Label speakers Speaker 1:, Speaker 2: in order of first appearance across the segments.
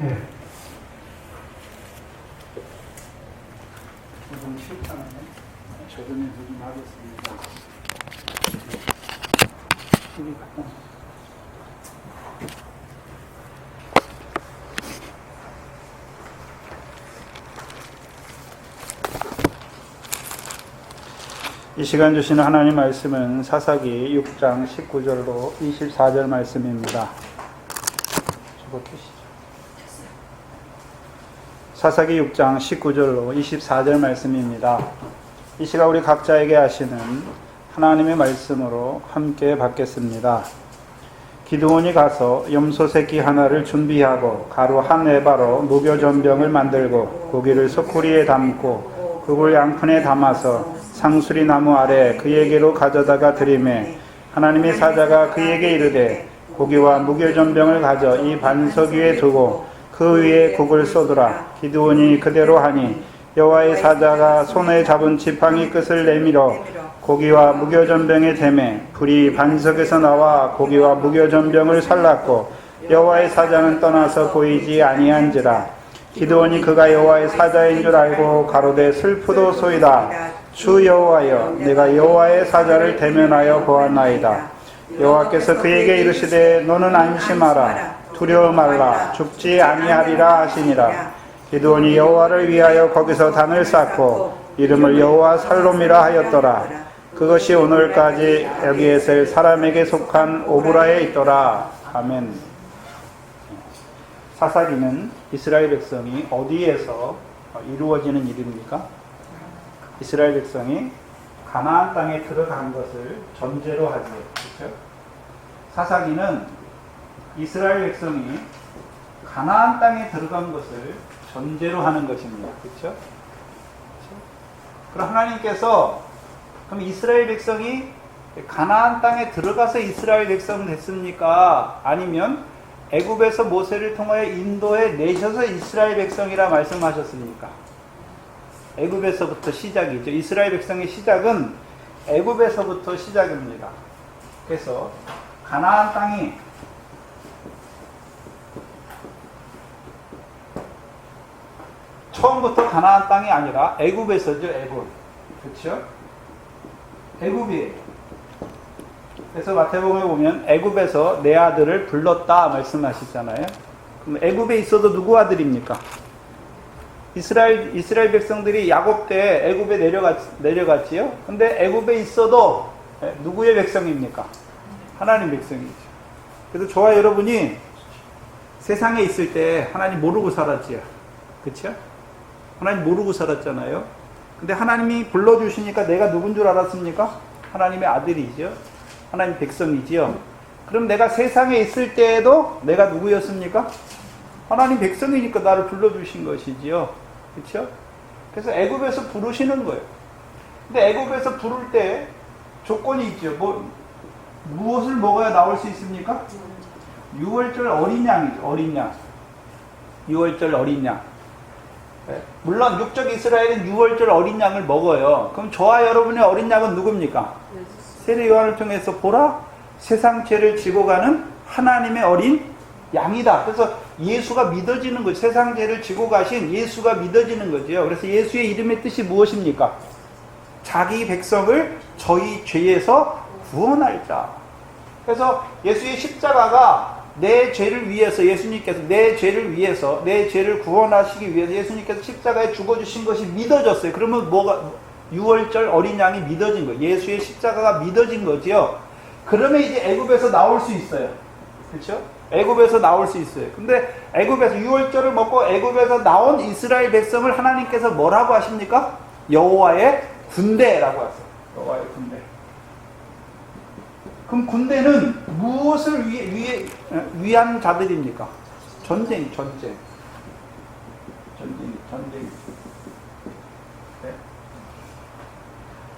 Speaker 1: 네. 조금 싫다네. 조금은 좀 하겠습니다. TV 갖다 놔. 이 시간 주시는 하나님 말씀은 사사기 6장 19절로 24절 말씀입니다. 사사기 6장 19절로 24절 말씀입니다. 이 시간 우리 각자에게 하시는 하나님의 말씀으로 함께 받겠습니다. 기드온이 가서 염소 새끼 하나를 준비하고 가루 한 에바로 무교전병을 만들고 고기를 소쿠리에 담고 그걸 양푼에 담아서 상수리 나무 아래 그에게로 가져다가 드리매 하나님의 사자가 그에게 이르되 고기와 무교전병을 가져 이 반석 위에 두고 그 위에 국을 쏟으라. 기드온이 그대로 하니 여호와의 사자가 손에 잡은 지팡이 끝을 내밀어 고기와 무교전병에 대매 불이 반석에서 나와 고기와 무교전병을 살랐고 여호와의 사자는 떠나서 보이지 아니한지라. 기드온이 그가 여호와의 사자인 줄 알고 가로되 슬프도소이다. 주 여호와여, 내가 여호와의 사자를 대면하여 보았나이다. 여호와께서 그에게 이르시되 너는 안심하라. 두려워 말라. 죽지 아니하리라 하시니라. 기드온이 여호와를 위하여 거기서 단을 쌓고 이름을 여호와 살롬이라 하였더라. 그것이 오늘까지 여기에서 사람에게 속한 오브라에 있더라. 아멘. 사사기는 이스라엘 백성이 어디에서 이루어지는 일입니까? 이스라엘 백성이 가나안 땅에 들어간 것을 전제로 하죠. 그렇죠? 사사기는 이스라엘 백성이 가나안 땅에 들어간 것을 전제로 하는 것입니다. 그렇죠? 그럼 하나님께서 그럼 이스라엘 백성이 가나안 땅에 들어가서 이스라엘 백성 됐습니까? 아니면 애굽에서 모세를 통하여 인도에 내셔서 이스라엘 백성이라 말씀하셨습니까? 애굽에서부터 시작이죠. 이스라엘 백성의 시작은 애굽에서부터 시작입니다. 그래서 가나안 땅이 처음부터 가나안 땅이 아니라 애굽에서죠. 애굽. 그렇죠? 애굽이에요. 그래서 마태복음에 보면 애굽에서 내 아들을 불렀다 말씀하시잖아요. 그럼 애굽에 있어도 누구 아들입니까? 이스라엘 백성들이 야곱 때 애굽에 내려갔지요. 근데 애굽에 있어도 누구의 백성입니까? 하나님 백성이죠. 그래서 저와 여러분이 세상에 있을 때 하나님 모르고 살았지요. 그렇죠? 하나님 모르고 살았잖아요. 근데 하나님이 불러주시니까 내가 누군 줄 알았습니까? 하나님의 아들이죠. 하나님 백성이지요. 그럼 내가 세상에 있을 때에도 내가 누구였습니까? 하나님 백성이니까 나를 불러주신 것이지요. 그렇죠? 그래서 애굽에서 부르시는 거예요. 근데 애굽에서 부를 때 조건이 있죠. 무엇을 먹어야 나올 수 있습니까? 6월절 어린 양이죠. 어린 양. 6월절 어린 양. 물론 육적 이스라엘은 6월절 어린 양을 먹어요. 그럼 저와 여러분의 어린 양은 누굽니까? 세례 요한을 통해서 보라, 세상 죄를 지고 가는 하나님의 어린 양이다. 그래서 예수가 믿어지는 거죠. 세상 죄를 지고 가신 예수가 믿어지는 거죠. 그래서 예수의 이름의 뜻이 무엇입니까? 자기 백성을 저희 죄에서 구원할 자. 그래서 예수의 십자가가 내 죄를 위해서 예수님께서 내 죄를 구원하시기 위해서 예수님께서 십자가에 죽어주신 것이 믿어졌어요. 그러면 뭐가 6월절 어린 양이 믿어진 거예요. 예수의 십자가가 믿어진 거지요. 그러면 이제 애굽에서 나올 수 있어요. 그렇죠? 애굽에서 나올 수 있어요. 근데 애굽에서 6월절을 먹고 애굽에서 나온 이스라엘 백성을 하나님께서 뭐라고 하십니까? 여호와의 군대라고 하세요. 여호와의 군대. 그럼 군대는 무엇을 위한 자들입니까? 전쟁. 네.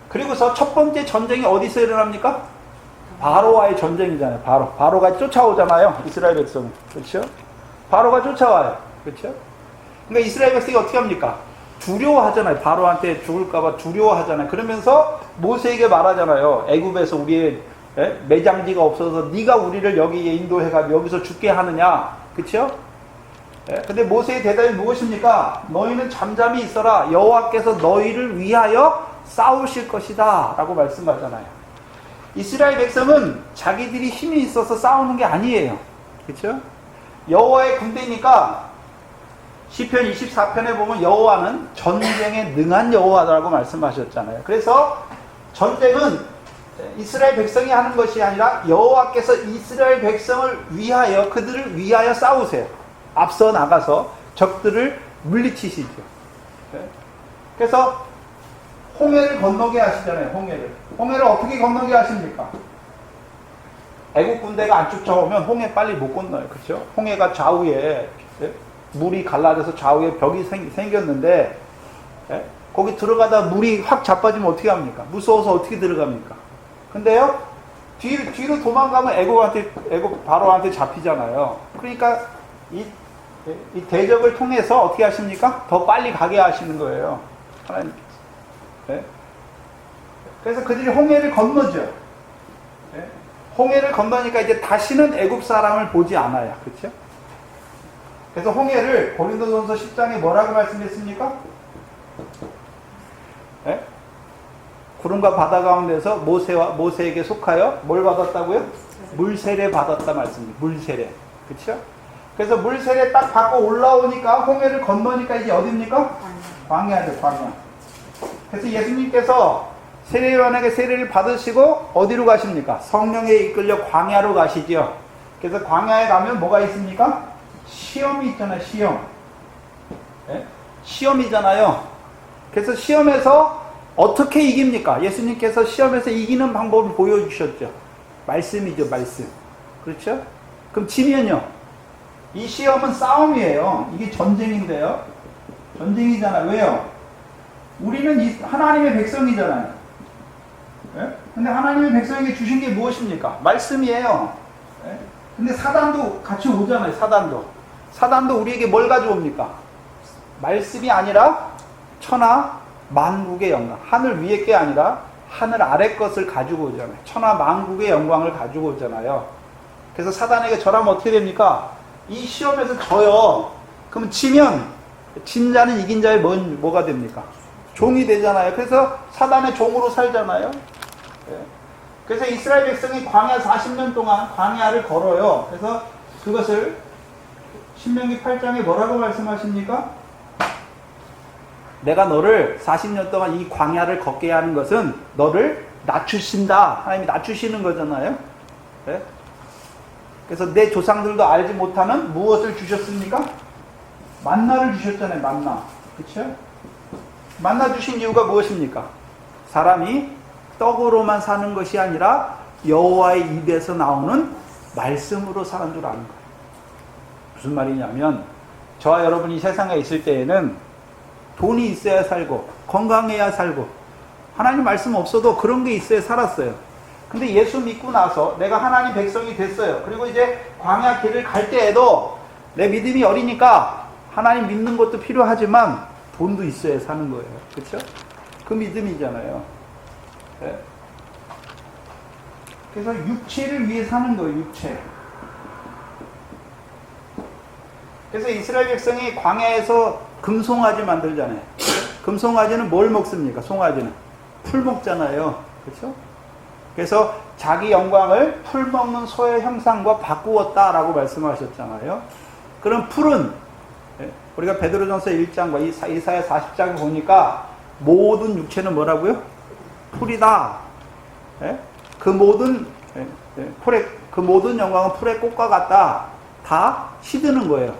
Speaker 1: 그리고서 첫 번째 전쟁이 어디서 일어납니까? 바로와의 전쟁이잖아요. 바로가 쫓아오잖아요. 이스라엘 백성은. 그렇죠? 바로가 쫓아와요. 그렇죠? 그러니까 이스라엘 백성이 어떻게 합니까? 두려워하잖아요. 바로한테 죽을까봐 두려워하잖아요. 그러면서 모세에게 말하잖아요. 애굽에서 우리의 매장지가 없어서 네가 우리를 여기에 인도해가 여기서 죽게 하느냐. 그렇죠? 근데 모세의 대답이 무엇입니까? 너희는 잠잠히 있어라. 여호와께서 너희를 위하여 싸우실 것이다 라고 말씀하잖아요. 이스라엘 백성은 자기들이 힘이 있어서 싸우는 게 아니에요. 그렇죠? 여호와의 군대니까 시편 24편에 보면 여호와는 전쟁에 능한 여호와라고 말씀하셨잖아요. 그래서 전쟁은 이스라엘 백성이 하는 것이 아니라 여호와께서 이스라엘 백성을 위하여 그들을 위하여 싸우세요. 앞서 나가서 적들을 물리치시죠. 그래서 홍해를 건너게 하시잖아요. 홍해를 어떻게 건너게 하십니까? 애국 군대가 안 쫓아오면 홍해 빨리 못 건너요. 그렇죠? 홍해가 좌우에 물이 갈라져서 좌우에 벽이 생겼는데 거기 들어가다 물이 확 자빠지면 어떻게 합니까? 무서워서 어떻게 들어갑니까? 근데요, 뒤로 도망가면 애국 바로한테 잡히잖아요. 그러니까 이 대적을 통해서 어떻게 하십니까? 더 빨리 가게 하시는 거예요. 하나님. 그래서 그들이 홍해를 건너죠. 홍해를 건너니까 이제 다시는 애국 사람을 보지 않아요. 그렇죠? 그래서 홍해를 고린도전서 10장에 뭐라고 말씀했습니까? 구름과 바다 가운데서 모세에게 속하여 뭘 받았다고요? 물세례 받았다 말씀입니다. 물세례. 그렇죠? 그래서 물세례 딱 받고 올라오니까 홍해를 건너니까 이제 어디입니까? 광야죠, 광야. 그래서 예수님께서 세례요한에게 세례를 받으시고 어디로 가십니까? 성령에 이끌려 광야로 가시죠. 그래서 광야에 가면 뭐가 있습니까? 시험이 있잖아요, 시험. 시험이잖아요. 그래서 시험에서 어떻게 이깁니까? 예수님께서 시험에서 이기는 방법을 보여주셨죠. 말씀이죠, 말씀. 그렇죠? 그럼 지면요. 이 시험은 싸움이에요. 이게 전쟁인데요. 전쟁이잖아요. 왜요? 우리는 하나님의 백성이잖아요. 근데 하나님의 백성에게 주신 게 무엇입니까? 말씀이에요. 근데 사단도 같이 오잖아요. 사단도 우리에게 뭘 가져옵니까? 말씀이 아니라 천하 만국의 영광. 하늘 위의 게 아니라 하늘 아래 것을 가지고 오잖아요. 천하 만국의 영광을 가지고 오잖아요. 그래서 사단에게 절하면 어떻게 됩니까? 이 시험에서 져요. 그럼 지면 진 자는 이긴 자의 뭐가 됩니까? 종이 되잖아요. 그래서 사단의 종으로 살잖아요. 그래서 이스라엘 백성이 광야 40년 동안 광야를 걸어요. 그래서 그것을 신명기 8장에 뭐라고 말씀하십니까? 내가 너를 40년 동안 이 광야를 걷게 하는 것은 너를 낮추신다. 하나님이 낮추시는 거잖아요. 그래서 내 조상들도 알지 못하는 무엇을 주셨습니까? 만나를 주셨잖아요. 만나. 그렇죠? 만나 주신 이유가 무엇입니까? 사람이 떡으로만 사는 것이 아니라 여호와의 입에서 나오는 말씀으로 사는 줄 아는 거예요. 무슨 말이냐면 저와 여러분이 세상에 있을 때에는 돈이 있어야 살고 건강해야 살고 하나님 말씀 없어도 그런 게 있어야 살았어요. 근데 예수 믿고 나서 내가 하나님 백성이 됐어요. 그리고 이제 광야 길을 갈 때에도 내 믿음이 어리니까 하나님 믿는 것도 필요하지만 돈도 있어야 사는 거예요. 그렇죠? 그 믿음이잖아요. 네. 그래서 육체를 위해 사는 거예요. 육체. 그래서 이스라엘 백성이 광야에서 금송아지 만들잖아요. 금송아지는 뭘 먹습니까? 송아지는 풀 먹잖아요. 그렇죠? 그래서 자기 영광을 풀 먹는 소의 형상과 바꾸었다라고 말씀하셨잖아요. 그럼 풀은 우리가 베드로전서 1장과 이사야 40장에 보니까 모든 육체는 뭐라고요? 풀이다. 그 모든 영광은 풀의 꽃과 같다. 다 시드는 거예요.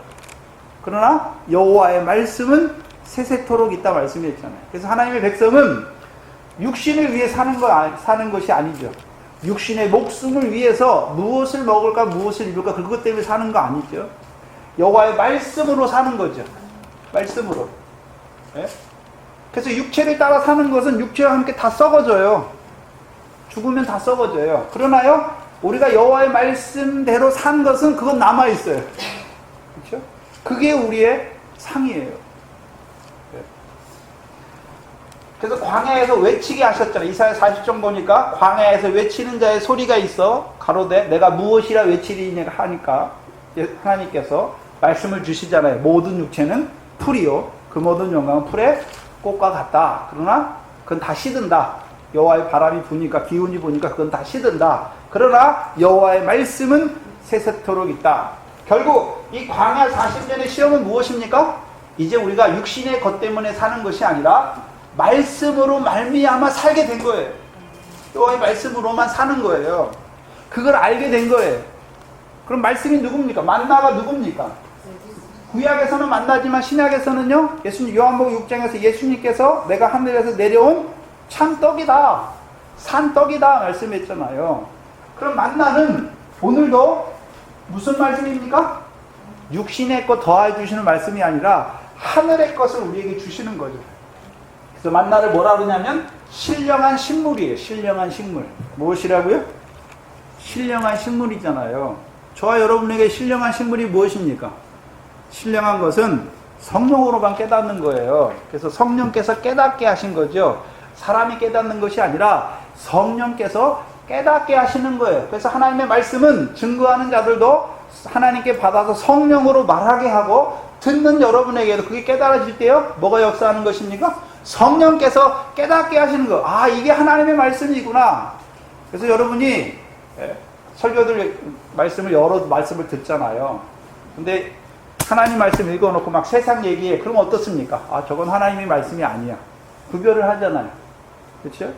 Speaker 1: 그러나 여호와의 말씀은 세세토록 있다 말씀했잖아요. 그래서 하나님의 백성은 육신을 위해 사는 것이 아니죠. 육신의 목숨을 위해서 무엇을 먹을까 무엇을 입을까 그것 때문에 사는 거 아니죠. 여호와의 말씀으로 사는 거죠. 말씀으로. 그래서 육체를 따라 사는 것은 육체와 함께 다 썩어져요. 죽으면 다 썩어져요. 그러나요, 우리가 여호와의 말씀대로 산 것은 그건 남아있어요. 그렇죠? 그게 우리의 상이에요. 그래서 광야에서 외치게 하셨잖아요. 이사야 40장 보니까 광야에서 외치는 자의 소리가 있어 가로되 내가 무엇이라 외치리냐 하니까 하나님께서 말씀을 주시잖아요. 모든 육체는 풀이요. 그 모든 영광은 풀의 꽃과 같다. 그러나 그건 다 시든다. 여호와의 바람이 부니까, 기운이 부니까 그건 다 시든다. 그러나 여호와의 말씀은 세세토록 있다. 결국 이 광야 40년의 시험은 무엇입니까? 이제 우리가 육신의 것 때문에 사는 것이 아니라 말씀으로 말미암아 살게 된 거예요. 여호와의 말씀으로만 사는 거예요. 그걸 알게 된 거예요. 그럼 말씀이 누굽니까? 만나가 누굽니까? 구약에서는 만나지만 신약에서는요, 예수님, 요한복음 6장에서 예수님께서 내가 하늘에서 내려온 참떡이다, 산떡이다 말씀했잖아요. 그럼 만나는 오늘도 무슨 말씀입니까? 육신의 것 더해 주시는 말씀이 아니라 하늘의 것을 우리에게 주시는 거죠. 그래서 만나를 뭐라 그러냐면 신령한 식물이에요. 신령한 식물. 무엇이라고요? 신령한 식물이잖아요. 저와 여러분에게 신령한 식물이 무엇입니까? 신령한 것은 성령으로만 깨닫는 거예요. 그래서 성령께서 깨닫게 하신 거죠. 사람이 깨닫는 것이 아니라 성령께서 깨닫게 하시는 거예요. 그래서 하나님의 말씀은 증거하는 자들도 하나님께 받아서 성령으로 말하게 하고, 듣는 여러분에게도 그게 깨달아질 때요, 뭐가 역사하는 것입니까? 성령께서 깨닫게 하시는 거. 아, 이게 하나님의 말씀이구나. 그래서 여러분이 설교들 말씀을 여러 말씀을 듣잖아요. 근데 하나님 말씀 읽어놓고 막 세상 얘기해. 그럼 어떻습니까? 아, 저건 하나님의 말씀이 아니야. 구별을 하잖아요. 그렇죠?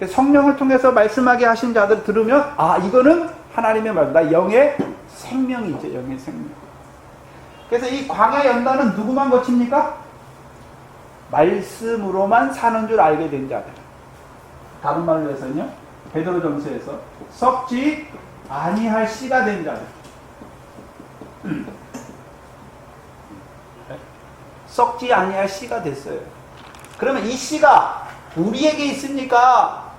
Speaker 1: 성령을 통해서 말씀하게 하신 자들 들으면, 아, 이거는 하나님의 말씀. 나 영의 생명이죠. 영의 생명. 그래서 이 광야 연단은 누구만 거칩니까? 말씀으로만 사는 줄 알게 된 자들. 다른 말로 해서는요, 베드로전서에서 썩지 아니할 씨가 된 자들. 썩지 아니할 씨가 됐어요. 그러면 이 씨가 우리에게 있습니까?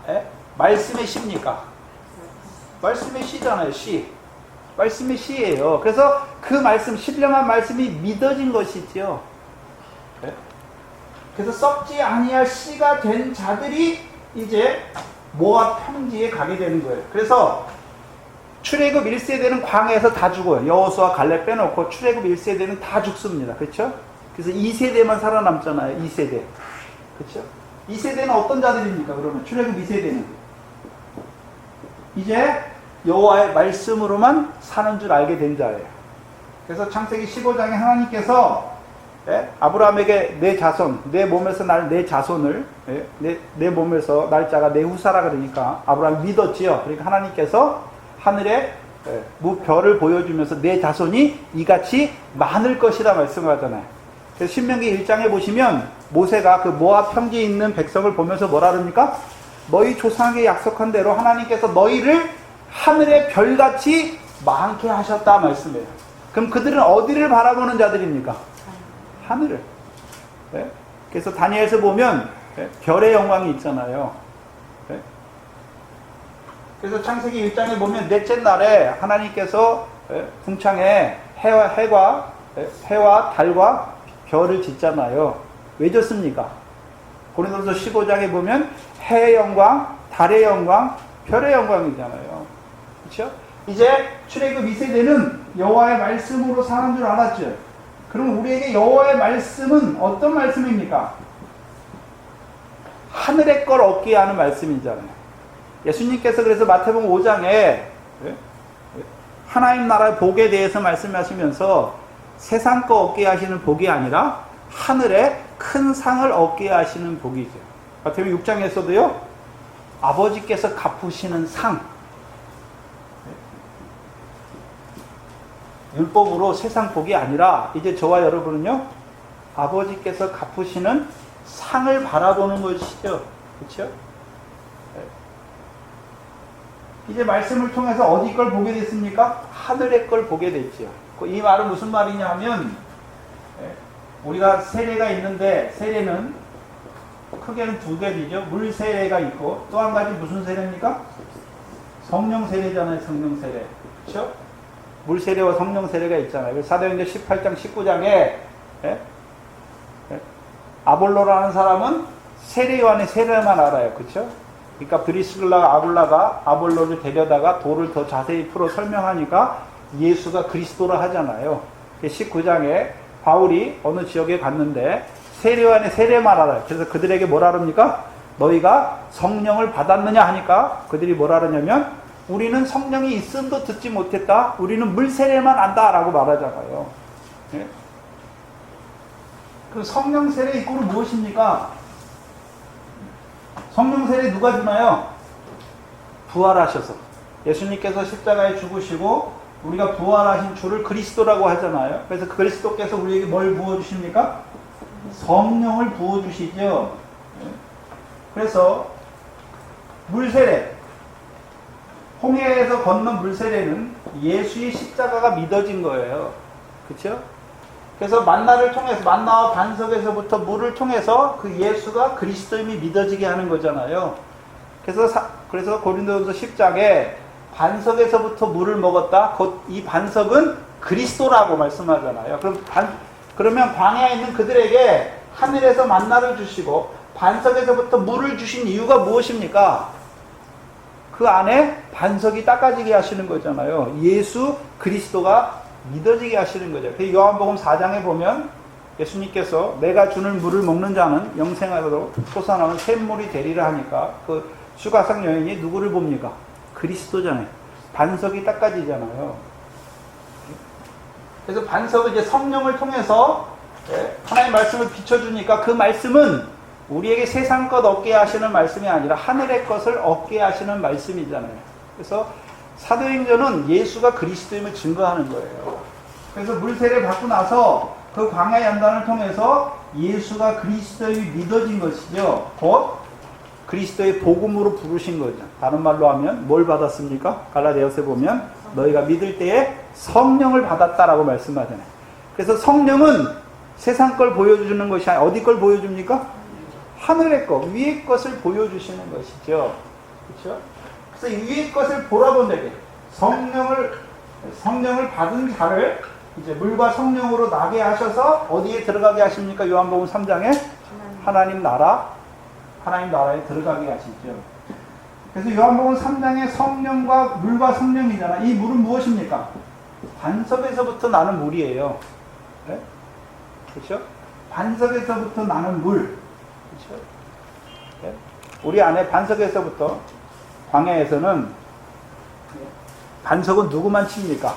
Speaker 1: 말씀의 씨입니까? 말씀의 씨잖아요. 씨. 말씀의 씨예요. 그래서 그 말씀, 신령한 말씀이 믿어진 것이죠. 그래서 썩지 아니할 씨가 된 자들이 이제 모압 평지에 가게 되는 거예요. 그래서 출애굽 1세대는 광야에서 다 죽어요. 여호수아 갈렙 빼놓고 출애굽 1세대는 다 죽습니다. 그렇죠? 그래서 2세대만 살아남잖아요. 2세대. 그렇죠? 2세대는 어떤 자들입니까? 그러면 출애굽 2세대는 이제 여호와의 말씀으로만 사는 줄 알게 된 자예요. 그래서 창세기 15장에 하나님께서 아브라함에게 내 자손, 내 몸에서 내 자손을, 내 몸에서 날짜가 내 후사라 그러니까 아브라함이 믿었지요. 그러니까 하나님께서 하늘에 별을 보여주면서 내 자손이 이같이 많을 것이라 말씀하잖아요. 그래서 신명기 1장에 보시면 모세가 그 모압 평지에 있는 백성을 보면서 뭐라 그럽니까? 너희 조상에게 약속한 대로 하나님께서 너희를 하늘의 별같이 많게 하셨다 말씀해요. 그럼 그들은 어디를 바라보는 자들입니까? 하늘을. 그래서 다니엘서 보면 별의 영광이 있잖아요. 그래서 창세기 1장에 보면 넷째 날에 하나님께서 궁창에 해와 달과 별을 짓잖아요. 왜 졌습니까? 고린도서 15장에 보면 해의 영광, 달의 영광, 별의 영광이잖아요. 그렇죠? 이제 출애굽 2세대는 여호와의 말씀으로 사는 줄 알았죠. 그럼 우리에게 여호와의 말씀은 어떤 말씀입니까? 하늘의 걸 얻게 하는 말씀이잖아요. 예수님께서 그래서 마태복음 5장에 하나님 나라의 복에 대해서 말씀하시면서 세상 거 얻게 하시는 복이 아니라 하늘의 큰 상을 얻게 하시는 복이죠. 마태복음 6장에서도요, 아버지께서 갚으시는 상, 율법으로 세상 복이 아니라 이제 저와 여러분은요, 아버지께서 갚으시는 상을 바라보는 것이죠. 그렇죠? 이제 말씀을 통해서 어디 걸 보게 됐습니까? 하늘의 걸 보게 됐죠. 이 말은 무슨 말이냐 하면, 우리가 세례가 있는데 세례는 크게는 두 개이죠. 물 세례가 있고 또 한 가지 무슨 세례입니까? 성령 세례잖아요. 성령 세례. 그렇죠? 물 세례와 성령 세례가 있잖아요. 사도행전 18장 19장에 아볼로라는 사람은 세례 요한의 세례만 알아요. 그렇죠? 그러니까 브리스길라가 아굴라가 아볼로를 데려다가 도를 더 자세히 풀어 설명하니까 예수가 그리스도라 하잖아요. 19장에 바울이 어느 지역에 갔는데 세례요한의 세례만 알아요. 그래서 그들에게 뭐라 그럽니까? 너희가 성령을 받았느냐 하니까 그들이 뭐라 그러냐면 우리는 성령이 있음도 듣지 못했다. 우리는 물 세례만 안다 라고 말하잖아요. 예? 그럼 성령 세례 이꼴은 무엇입니까? 성령 세례 누가 주나요? 부활하셔서 예수님께서 십자가에 죽으시고 우리가 부활하신 주를 그리스도라고 하잖아요. 그래서 그리스도께서 우리에게 뭘 부어주십니까? 성령을 부어주시죠. 그래서 물세례, 홍해에서 건넌 물세례는 예수의 십자가가 믿어진 거예요. 그렇죠? 그래서 만나를 통해서, 만나와 반석에서부터 물을 통해서 그 예수가 그리스도임이 믿어지게 하는 거잖아요. 그래서 고린도전서 10장에 반석에서부터 물을 먹었다. 곧 이 반석은 그리스도라고 말씀하잖아요. 그러면 광야에 있는 그들에게 하늘에서 만나를 주시고 반석에서부터 물을 주신 이유가 무엇입니까? 그 안에 반석이 닦아지게 하시는 거잖아요. 예수 그리스도가 믿어지게 하시는 거죠. 요한복음 4장에 보면 예수님께서 내가 주는 물을 먹는 자는 영생하도록 솟아나는 샘물이 되리라 하니까 그 수가성 여인이 누구를 봅니까? 그리스도잖아요. 반석이 닦아지잖아요. 그래서 반석은 이제 성령을 통해서 하나님의 말씀을 비춰주니까 그 말씀은 우리에게 세상 것 얻게 하시는 말씀이 아니라 하늘의 것을 얻게 하시는 말씀이잖아요. 그래서 사도행전은 예수가 그리스도임을 증거하는 거예요. 그래서 물세례를 받고 나서 그 광야 연단을 통해서 예수가 그리스도임이 믿어진 것이죠. 곧 그리스도의 복음으로 부르신 거죠. 다른 말로 하면 뭘 받았습니까? 갈라디아서에 보면 너희가 믿을 때에 성령을 받았다라고 말씀하잖아요. 그래서 성령은 세상 걸 보여주는 것이 아니라 어디 걸 보여줍니까? 하늘의 것, 위의 것을 보여주시는 것이죠. 그렇죠? 그래서 이 위의 것을 보라본다게 성령을 받은 자를 이제 물과 성령으로 나게 하셔서 어디에 들어가게 하십니까? 요한복음 3장에 하나님 나라에 들어가게 하시죠. 그래서 요한복음 3장에 성령과 물과 성령이잖아. 이 물은 무엇입니까? 반석에서부터 나는 물이에요. 네? 그렇죠? 반석에서부터 나는 물. 그렇죠? 네? 우리 안에 반석에서부터 광야에서는 반석은 누구만 칩니까?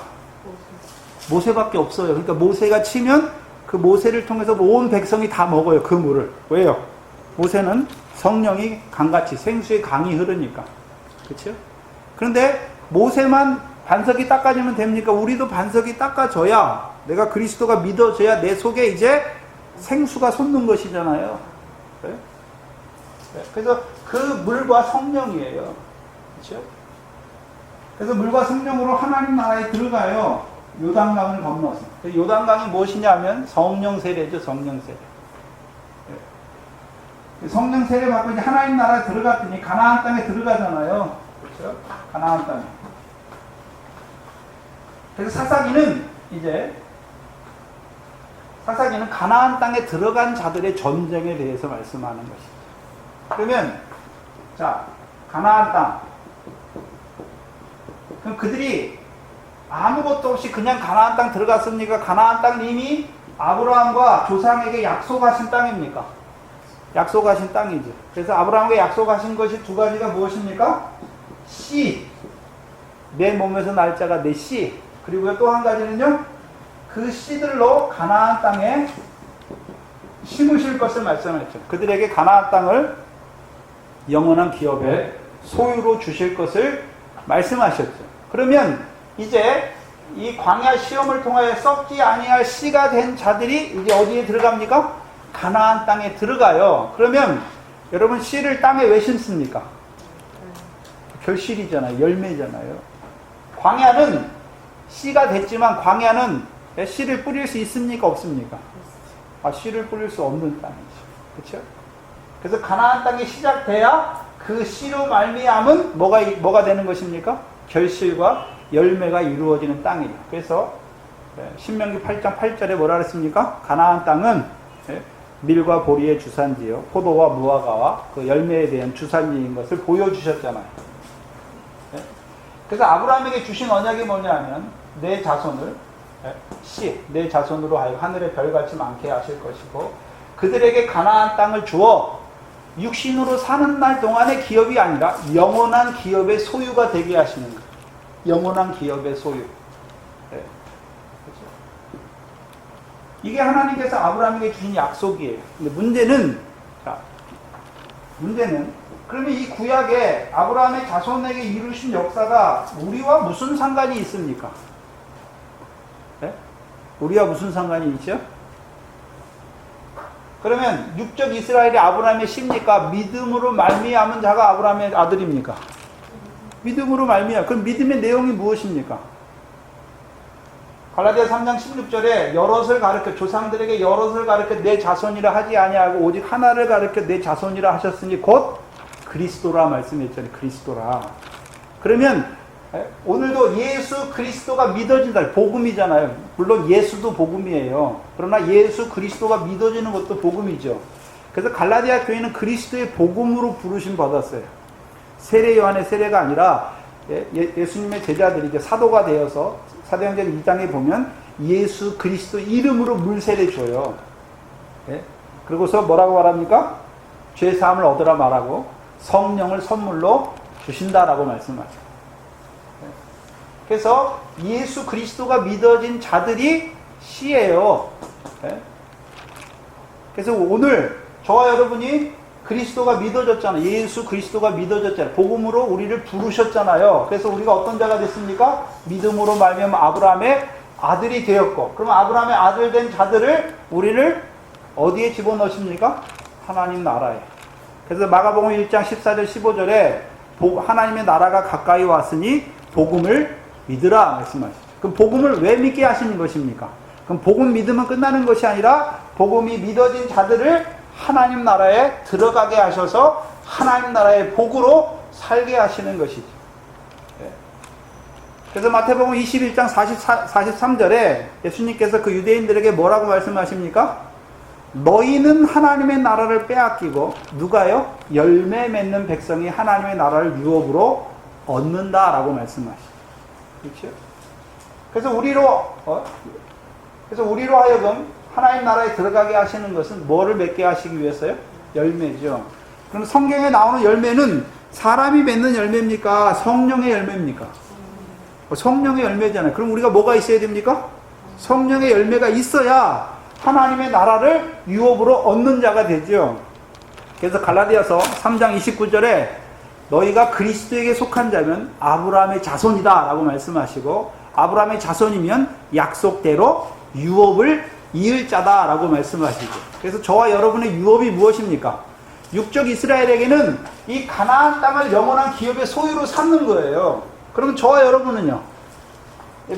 Speaker 1: 모세밖에 없어요. 그러니까 모세가 치면 그 모세를 통해서 온 백성이 다 먹어요. 그 물을. 왜요? 모세는 성령이 강같이 생수의 강이 흐르니까. 그렇죠? 그런데 모세만 반석이 닦아지면 됩니까? 우리도 반석이 닦아져야 내가 그리스도가 믿어져야 내 속에 이제 생수가 솟는 것이잖아요. 네? 그래서 그 물과 성령이에요. 그렇죠? 그래서 물과 성령으로 하나님 나라에 들어가요. 요단강을 건너서. 요단강이 무엇이냐면 성령 세례죠. 성령 세례. 성령 세례 받고 이제 하나님 나라에 들어갔더니 가나안 땅에 들어가잖아요. 그렇죠? 가나안 땅에. 그래서 사사기는 가나안 땅에 들어간 자들의 전쟁에 대해서 말씀하는 것이죠. 그러면 자, 가나안 땅. 그럼 그들이 아무것도 없이 그냥 가나안 땅 들어갔습니까? 가나안 땅 이미 아브라함과 조상에게 약속하신 땅입니까? 약속하신 땅이죠. 그래서 아브라함에게 약속하신 것이 두 가지가 무엇입니까? 씨. 내 몸에서 날 자가 내 씨. 그리고 또 한 가지는요. 그 씨들로 가나안 땅에 심으실 것을 말씀했죠. 그들에게 가나안 땅을 영원한 기업의 소유로 주실 것을 말씀하셨죠. 그러면 이제 이 광야 시험을 통하여 썩지 아니할 씨가 된 자들이 이제 어디에 들어갑니까? 가나안 땅에 들어가요. 그러면 여러분 씨를 땅에 왜 심습니까? 결실이잖아요. 열매잖아요. 광야는 씨가 됐지만 광야는 씨를 뿌릴 수 있습니까? 없습니까? 씨를 뿌릴 수 없는 땅이죠. 그렇죠? 그래서 가나안 땅이 시작돼야 그 씨로 말미암은 뭐가 되는 것입니까? 결실과 열매가 이루어지는 땅이에요. 그래서 신명기 8장 8절에 뭐라 그랬습니까? 가나안 땅은 밀과 보리의 주산지요 포도와 무화과와 그 열매에 대한 주산지인 것을 보여주셨잖아요. 그래서 아브라함에게 주신 언약이 뭐냐면 내 자손을 씨, 내 자손으로 하여금 하늘의 별같이 많게 하실 것이고 그들에게 가나안 땅을 주어 육신으로 사는 날 동안의 기업이 아니라 영원한 기업의 소유가 되게 하시는 거예요. 영원한 기업의 소유. 네. 그렇죠? 이게 하나님께서 아브라함에게 주신 약속이에요. 근데 문제는 그러면 이 구약에 아브라함의 자손에게 이루신 역사가 우리와 무슨 상관이 있습니까? 네? 우리와 무슨 상관이 있죠? 그러면 육적 이스라엘이 아브라함의 씨입니까? 믿음으로 말미암은 자가 아브라함의 아들입니까? 믿음으로 말미암. 그럼 믿음의 내용이 무엇입니까? 갈라디아 3장 16절에 여럿을 가르쳐 조상들에게 여럿을 가르쳐 내 자손이라 하지 아니하고 오직 하나를 가르쳐 내 자손이라 하셨으니 곧 그리스도라 말씀했잖아요. 그리스도라. 그러면 오늘도 예수 그리스도가 믿어진다. 복음이잖아요. 물론 예수도 복음이에요. 그러나 예수 그리스도가 믿어지는 것도 복음이죠. 그래서 갈라디아 교회는 그리스도의 복음으로 부르심 받았어요. 세례 요한의 세례가 아니라 예수님의 제자들이 이제 사도가 되어서 사도행전 2장에 보면 예수 그리스도 이름으로 물세례 줘요. 그리고서 뭐라고 말합니까? 죄 사함을 얻으라 말하고 성령을 선물로 주신다라고 말씀하죠. 그래서 예수 그리스도가 믿어진 자들이 씨예요. 그래서 오늘 저와 여러분이 그리스도가 믿어졌잖아요. 예수 그리스도가 믿어졌잖아요. 복음으로 우리를 부르셨잖아요. 그래서 우리가 어떤 자가 됐습니까? 믿음으로 말미암아 아브라함의 아들이 되었고, 그러면 아브라함의 아들 된 자들을 우리를 어디에 집어넣으십니까? 하나님 나라에. 그래서 마가복음 1장 14절 15절에 하나님의 나라가 가까이 왔으니 복음을 믿으라 말씀하시죠. 그럼 복음을 왜 믿게 하시는 것입니까? 그럼 복음 믿으면 끝나는 것이 아니라 복음이 믿어진 자들을 하나님 나라에 들어가게 하셔서 하나님 나라의 복으로 살게 하시는 것이죠. 그래서 마태복음 21장 43절에 예수님께서 그 유대인들에게 뭐라고 말씀하십니까? 너희는 하나님의 나라를 빼앗기고 누가요? 열매 맺는 백성이 하나님의 나라를 유업으로 얻는다라고 말씀하시죠. 그렇죠? 그래서 우리로 하여금 하나님 나라에 들어가게 하시는 것은 뭐를 맺게 하시기 위해서요? 열매죠. 그럼 성경에 나오는 열매는 사람이 맺는 열매입니까? 성령의 열매입니까? 성령의 열매잖아요. 그럼 우리가 뭐가 있어야 됩니까? 성령의 열매가 있어야 하나님의 나라를 유업으로 얻는 자가 되죠. 그래서 갈라디아서 3장 29절에 너희가 그리스도에게 속한 자면 아브라함의 자손이다 라고 말씀하시고 아브라함의 자손이면 약속대로 유업을 이을 자다 라고 말씀하시죠. 그래서 저와 여러분의 유업이 무엇입니까? 육적 이스라엘에게는 이 가나안 땅을 영원한 기업의 소유로 삼는 거예요. 그러면 저와 여러분은요,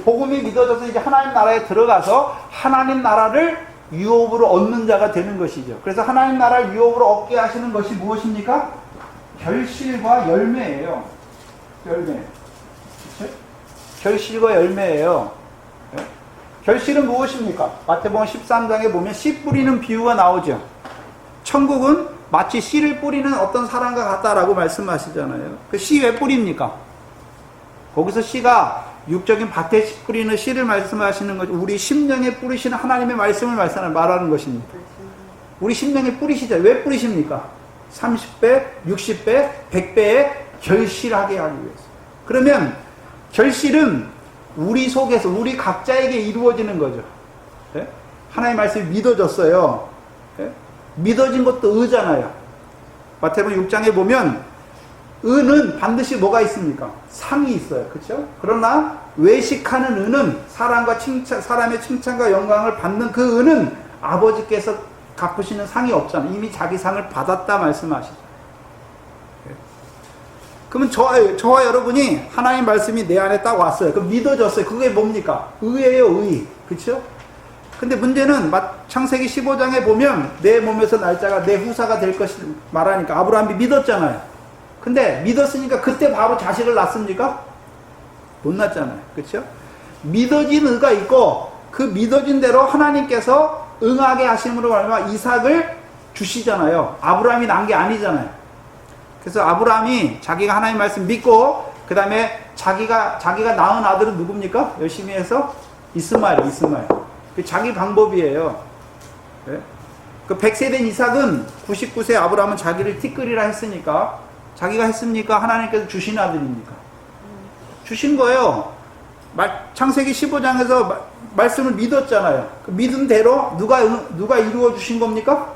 Speaker 1: 복음이 믿어져서 이제 하나님 나라에 들어가서 하나님 나라를 유업으로 얻는 자가 되는 것이죠. 그래서 하나님 나라를 유업으로 얻게 하시는 것이 무엇입니까? 결실과 열매예요. 열매. 그렇죠? 결실과 열매예요. 네? 결실은 무엇입니까? 마태복음 13장에 보면 씨 뿌리는 비유가 나오죠. 천국은 마치 씨를 뿌리는 어떤 사람과 같다라고 말씀하시잖아요. 그 씨 왜 뿌립니까? 거기서 씨가 육적인 밭에 뿌리는 씨를 말씀하시는 거죠. 우리 심령에 뿌리시는 하나님의 말씀을 말하는 것입니다. 우리 심령에 뿌리시죠. 왜 뿌리십니까? 30배, 60배, 100배에 결실하게 하기 위해서. 그러면 결실은 우리 속에서 우리 각자에게 이루어지는 거죠. 네? 하나님의 말씀이 믿어졌어요. 네? 믿어진 것도 의잖아요. 마태복음 6장에 보면 은은 반드시 뭐가 있습니까? 상이 있어요. 그렇죠? 그러나 외식하는 은은 사람의 칭찬과 영광을 받는 그 은은 아버지께서 갚으시는 상이 없잖아요. 이미 자기 상을 받았다 말씀하시죠. 그러면 저와 여러분이 하나님 말씀이 내 안에 딱 왔어요. 그럼 믿어졌어요. 그게 뭡니까? 의예요, 의. 그렇죠? 근데 문제는 창세기 15장에 보면 내 몸에서 날짜가 내 후사가 될 것을 말하니까 아브라함이 믿었잖아요. 근데 믿었으니까 그때 바로 자식을 낳습니까? 못 낳잖아요. 그렇죠? 믿어진 의가 있고 그 믿어진 대로 하나님께서 응하게 하심으로 말미암아 이삭을 주시잖아요. 아브라함이 낳은 게 아니잖아요. 그래서 아브라함이 자기가 하나님 말씀 믿고 그 다음에 자기가 낳은 아들은 누굽니까? 열심히 해서 이스마엘. 그 자기 방법이에요. 예? 그 100세 된 이삭은 99세 아브라함은 자기를 티끌이라 했으니까, 자기가 했습니까? 하나님께서 주신 아들입니까? 주신 거예요. 창세기 15장에서 말씀을 믿었잖아요. 그 믿음대로 누가 이루어 주신 겁니까?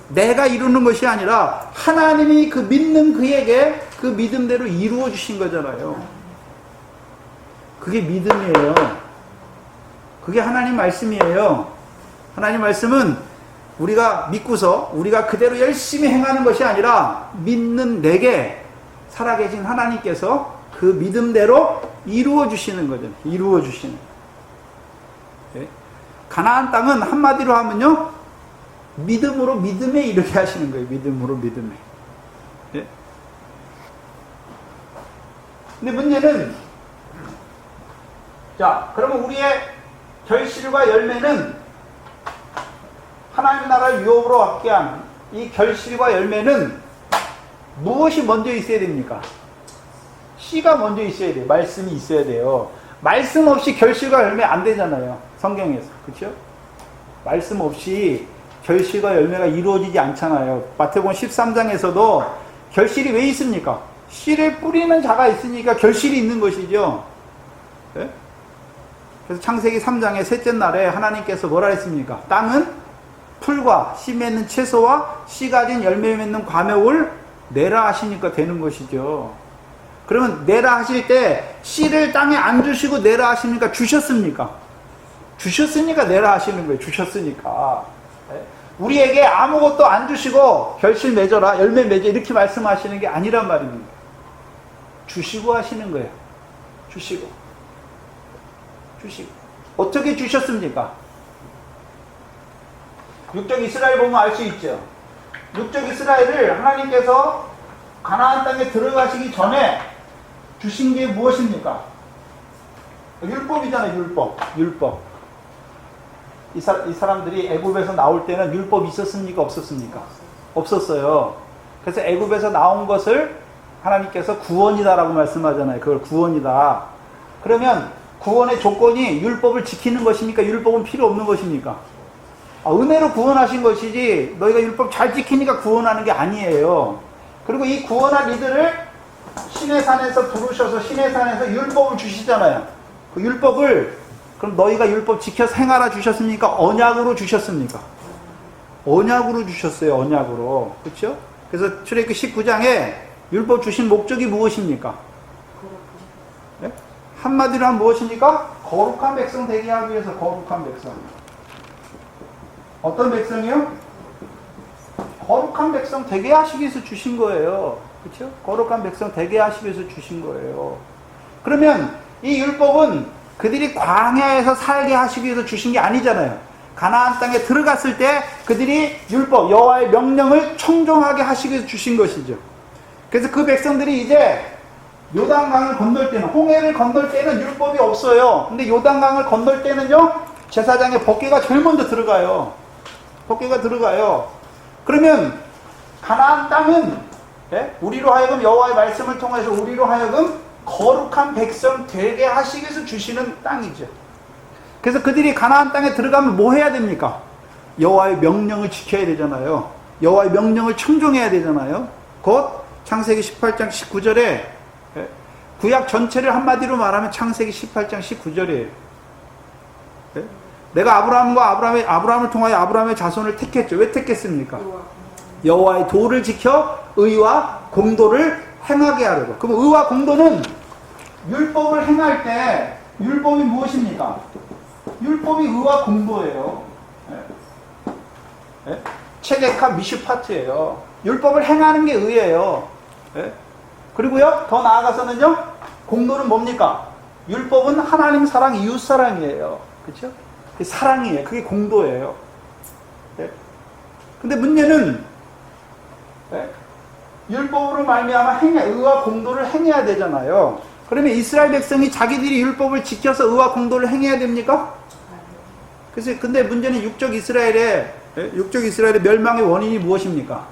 Speaker 1: 내가 이루는 것이 아니라 하나님이 그 믿는 그에게 그 믿음대로 이루어 주신 거잖아요. 그게 믿음이에요. 그게 하나님 말씀이에요. 하나님 말씀은 우리가 믿고서 우리가 그대로 열심히 행하는 것이 아니라 믿는 내게 살아계신 하나님께서 그 믿음대로 이루어 주시는 거죠. 이루어 주시는. 네? 가나안 땅은 한마디로 하면요, 믿음으로 믿음에 이르게 하시는 거예요. 믿음으로 믿음에. 네? 근데 문제는, 자, 그러면 우리의 결실과 열매는 하나님 나라를 유업으로 얻게 하는 이 결실과 열매는 무엇이 먼저 있어야 됩니까? 씨가 먼저 있어야 돼요. 말씀이 있어야 돼요. 말씀 없이 결실과 열매 안 되잖아요. 성경에서. 그렇죠? 말씀 없이 결실과 열매가 이루어지지 않잖아요. 마태복음 13장에서도 결실이 왜 있습니까? 씨를 뿌리는 자가 있으니까 결실이 있는 것이죠. 네? 그래서 창세기 3장의 셋째 날에 하나님께서 뭐라 했습니까? 땅은 풀과 씨 맺는 채소와 씨 가진 열매 맺는 과목을 내라 하시니까 되는 것이죠. 그러면 내라 하실 때 씨를 땅에 안 주시고 내라 하십니까? 주셨습니까? 주셨으니까 내라 하시는 거예요. 주셨으니까. 우리에게 아무것도 안 주시고 결실 맺어라, 열매 맺어 이렇게 말씀하시는 게 아니란 말입니다. 주시고 하시는 거예요. 주시고. 어떻게 주셨습니까? 육적 이스라엘 보면 알 수 있죠. 육적 이스라엘을 하나님께서 가나안 땅에 들어가시기 전에 주신 게 무엇입니까? 율법이잖아요. 율법. 이 사람들이 애굽에서 나올 때는 율법이 있었습니까? 없었습니까? 없었어요. 그래서 애굽에서 나온 것을 하나님께서 구원이다라고 말씀하잖아요. 그걸 구원이다. 그러면 구원의 조건이 율법을 지키는 것입니까? 율법은 필요 없는 것입니까? 은혜로 구원하신 것이지 너희가 율법 잘 지키니까 구원하는 게 아니에요. 그리고 이 구원한 이들을 시내산에서 부르셔서 시내산에서 율법을 주시잖아요. 그 율법을 그럼 너희가 율법 지켜서 행하라 주셨습니까? 언약으로 주셨습니까? 언약으로 주셨어요. 언약으로. 그렇죠? 그래서 출애굽기 19장에 율법 주신 목적이 무엇입니까? 네? 한마디로 하면 무엇입니까? 거룩한 백성 되게 하기 위해서. 거룩한 백성. 어떤 백성이요? 거룩한 백성 되게 하시기 위해서 주신 거예요. 그렇죠? 거룩한 백성 되게 하시기 위해서 주신 거예요. 그러면 이 율법은 그들이 광야에서 살게 하시기 위해서 주신 게 아니잖아요. 가나안 땅에 들어갔을 때 그들이 율법, 여호와의 명령을 청종하게 하시기 위해서 주신 것이죠. 그래서 그 백성들이 이제 요단강을 건널 때는, 홍해를 건널 때는 율법이 없어요. 근데 요단강을 건널 때는요, 제사장의 법궤가 제일 먼저 들어가요. 법궤가 들어가요. 그러면 가나안 땅은 우리로 하여금 여호와의 말씀을 통해서 우리로 하여금 거룩한 백성 되게 하시기 위해서 주시는 땅이죠. 그래서 그들이 가나안 땅에 들어가면 뭐 해야 됩니까? 여호와의 명령을 지켜야 되잖아요. 여호와의 명령을 청종해야 되잖아요. 곧 창세기 18장 19절에 구약 전체를 한마디로 말하면 창세기 18장 19절이에요. 내가 아브라함을 통하여 아브라함의 자손을 택했죠. 왜 택했습니까? 여호와의 도를 지켜 의와 공도를 행하게 하려고. 그럼 의와 공도는 율법을 행할 때 율법이 무엇입니까? 율법이 의와 공도예요. 체계카 미슈파트예요. 율법을 행하는 게 의예요. 그리고요, 더 나아가서는요, 공도는 뭡니까? 율법은 하나님 사랑, 이웃 사랑이에요. 그렇죠? 사랑이에요. 그게 공도예요. 근데 문제는 율법으로 말미암아 의와 공도를 행해야 되잖아요. 그러면 이스라엘 백성이 자기들이 율법을 지켜서 의와 공도를 행해야 됩니까? 그래서 근데 문제는 육적 이스라엘의 멸망의 원인이 무엇입니까?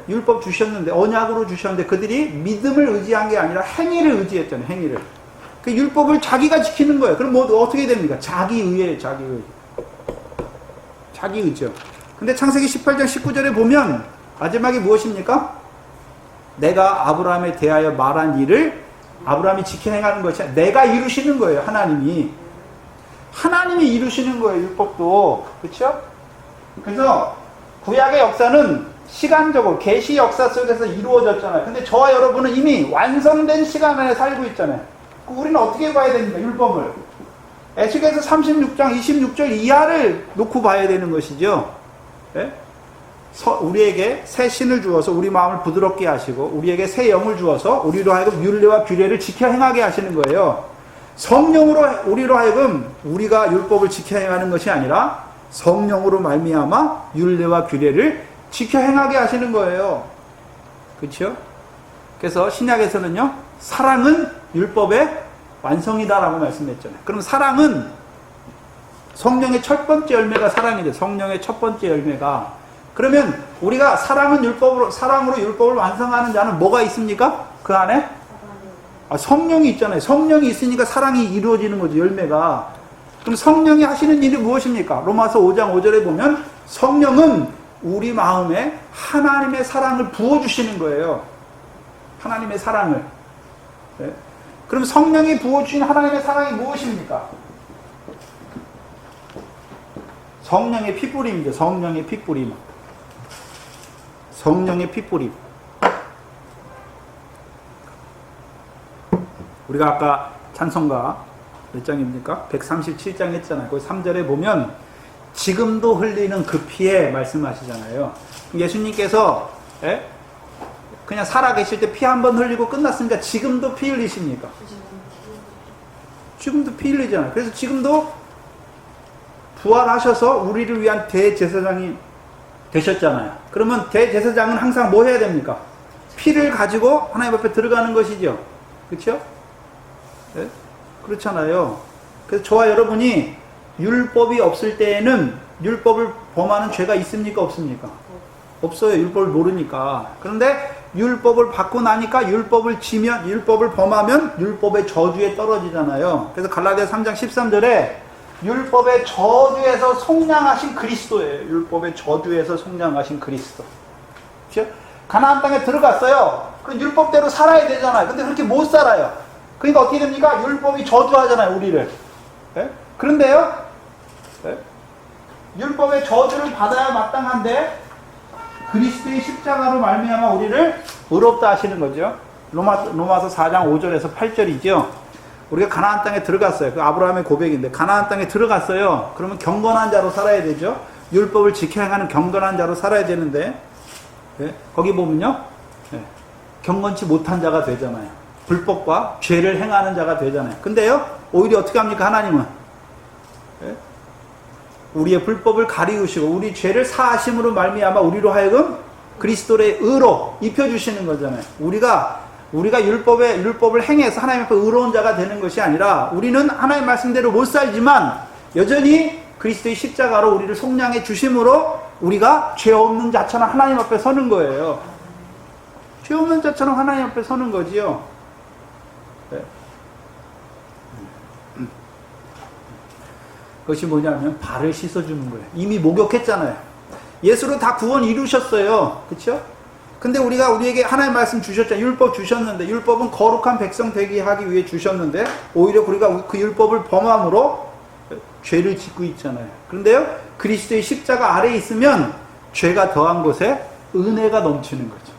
Speaker 1: 율법 주셨는데, 언약으로 주셨는데 그들이 믿음을 의지한 게 아니라 행위를 의지했잖아요. 그 율법을 자기가 지키는 거예요. 그럼 뭐 어떻게 됩니까? 자기의예요, 자기의. 자기의죠. 근데 창세기 18장 19절에 보면 마지막에 무엇입니까? 내가 아브라함에 대하여 말한 일을 아브라함이 지켜 행하는 것이 아니라 내가 이루시는 거예요, 하나님이. 하나님이 이루시는 거예요, 율법도. 그렇죠? 그래서 구약의 역사는 시간적으로 계시 역사 속에서 이루어졌잖아요. 근데 저와 여러분은 이미 완성된 시간 안에 살고 있잖아요. 우리는 어떻게 봐야 됩니까? 율법을. 에스겔서 36장 26절 이하를 놓고 봐야 되는 것이죠. 예? 우리에게 새 신을 주어서 우리 마음을 부드럽게 하시고 우리에게 새 영을 주어서 우리로 하여금 율례와 규례를 지켜 행하게 하시는 거예요. 성령으로 우리로 하여금 우리가 율법을 지켜 행하는 것이 아니라 성령으로 말미암아 율례와 규례를 지켜 행하게 하시는 거예요. 그렇죠? 그래서 신약에서는요, 사랑은 율법의 완성이다라고 말씀했잖아요. 그럼 사랑은 성령의 첫 번째 열매가 사랑이죠. 성령의 첫 번째 열매가. 그러면 우리가 사랑으로 율법을 완성하는 자는 뭐가 있습니까? 그 안에? 성령이 있잖아요. 성령이 있으니까 사랑이 이루어지는 거죠, 열매가. 그럼 성령이 하시는 일이 무엇입니까? 로마서 5장 5절에 보면 성령은 우리 마음에 하나님의 사랑을 부어주시는 거예요. 하나님의 사랑을. 네. 그럼 성령이 부어주신 하나님의 사랑이 무엇입니까? 성령의 핏뿌림이죠. 성령의 핏뿌림. 성령의 핏뿌림. 우리가 아까 찬송가 몇 장입니까? 137장 했잖아요. 거기 3절에 보면 지금도 흘리는 그 피에 말씀하시잖아요. 예수님께서 그냥 살아계실 때 피 한 번 흘리고 끝났으니까 지금도 피 흘리십니까? 지금도 피 흘리잖아요. 그래서 지금도 부활하셔서 우리를 위한 대제사장이 되셨잖아요. 그러면 대제사장은 항상 뭐 해야 됩니까? 피를 가지고 하나님 앞에 들어가는 것이죠. 그렇죠? 네? 그렇잖아요. 그래서 저와 여러분이 율법이 없을 때에는 율법을 범하는 죄가 있습니까? 없습니까? 없어요. 율법을 모르니까. 그런데 율법을 받고 나니까 율법을 범하면 율법의 저주에 떨어지잖아요. 그래서 갈라디아 3장 13절에 율법의 저주에서 속량하신 그리스도예요. 율법의 저주에서 속량하신 그리스도. 그렇죠? 가나안 땅에 들어갔어요. 그럼 율법대로 살아야 되잖아요. 근데 그렇게 못 살아요. 그러니까 어떻게 됩니까? 율법이 저주하잖아요, 우리를. 네? 그런데요, 네? 율법의 저주를 받아야 마땅한데 그리스도의 십자가로 말미암아 우리를 의롭다 하시는 거죠. 로마서 4장 5절에서 8절이죠. 우리가 가나안 땅에 들어갔어요. 그 아브라함의 고백인데 가나안 땅에 들어갔어요. 그러면 경건한 자로 살아야 되죠. 율법을 지켜 행하는 경건한 자로 살아야 되는데 네? 거기 보면요, 네. 경건치 못한 자가 되잖아요. 불법과 죄를 행하는 자가 되잖아요. 근데요, 오히려 어떻게 합니까? 하나님은 네? 우리의 불법을 가리우시고 우리 죄를 사하심으로 말미암아 우리로 하여금 그리스도의 의로 입혀주시는 거잖아요. 우리가 율법을 행해서 하나님 앞에 의로운 자가 되는 것이 아니라 우리는 하나님 말씀대로 못 살지만 여전히 그리스도의 십자가로 우리를 속량해 주심으로 우리가 죄 없는 자처럼 하나님 앞에 서는 거예요. 죄 없는 자처럼 하나님 앞에 서는 거지요. 네. 그것이 뭐냐면 발을 씻어주는 거예요. 이미 목욕했잖아요. 예수로 다 구원 이루셨어요. 그렇죠? 근데 우리에게 하나님 말씀 주셨잖아요. 율법 주셨는데 율법은 거룩한 백성 되게 하기 위해 주셨는데 오히려 우리가 그 율법을 범함으로 죄를 짓고 있잖아요. 그런데요, 그리스도의 십자가 아래에 있으면 죄가 더한 곳에 은혜가 넘치는 거죠.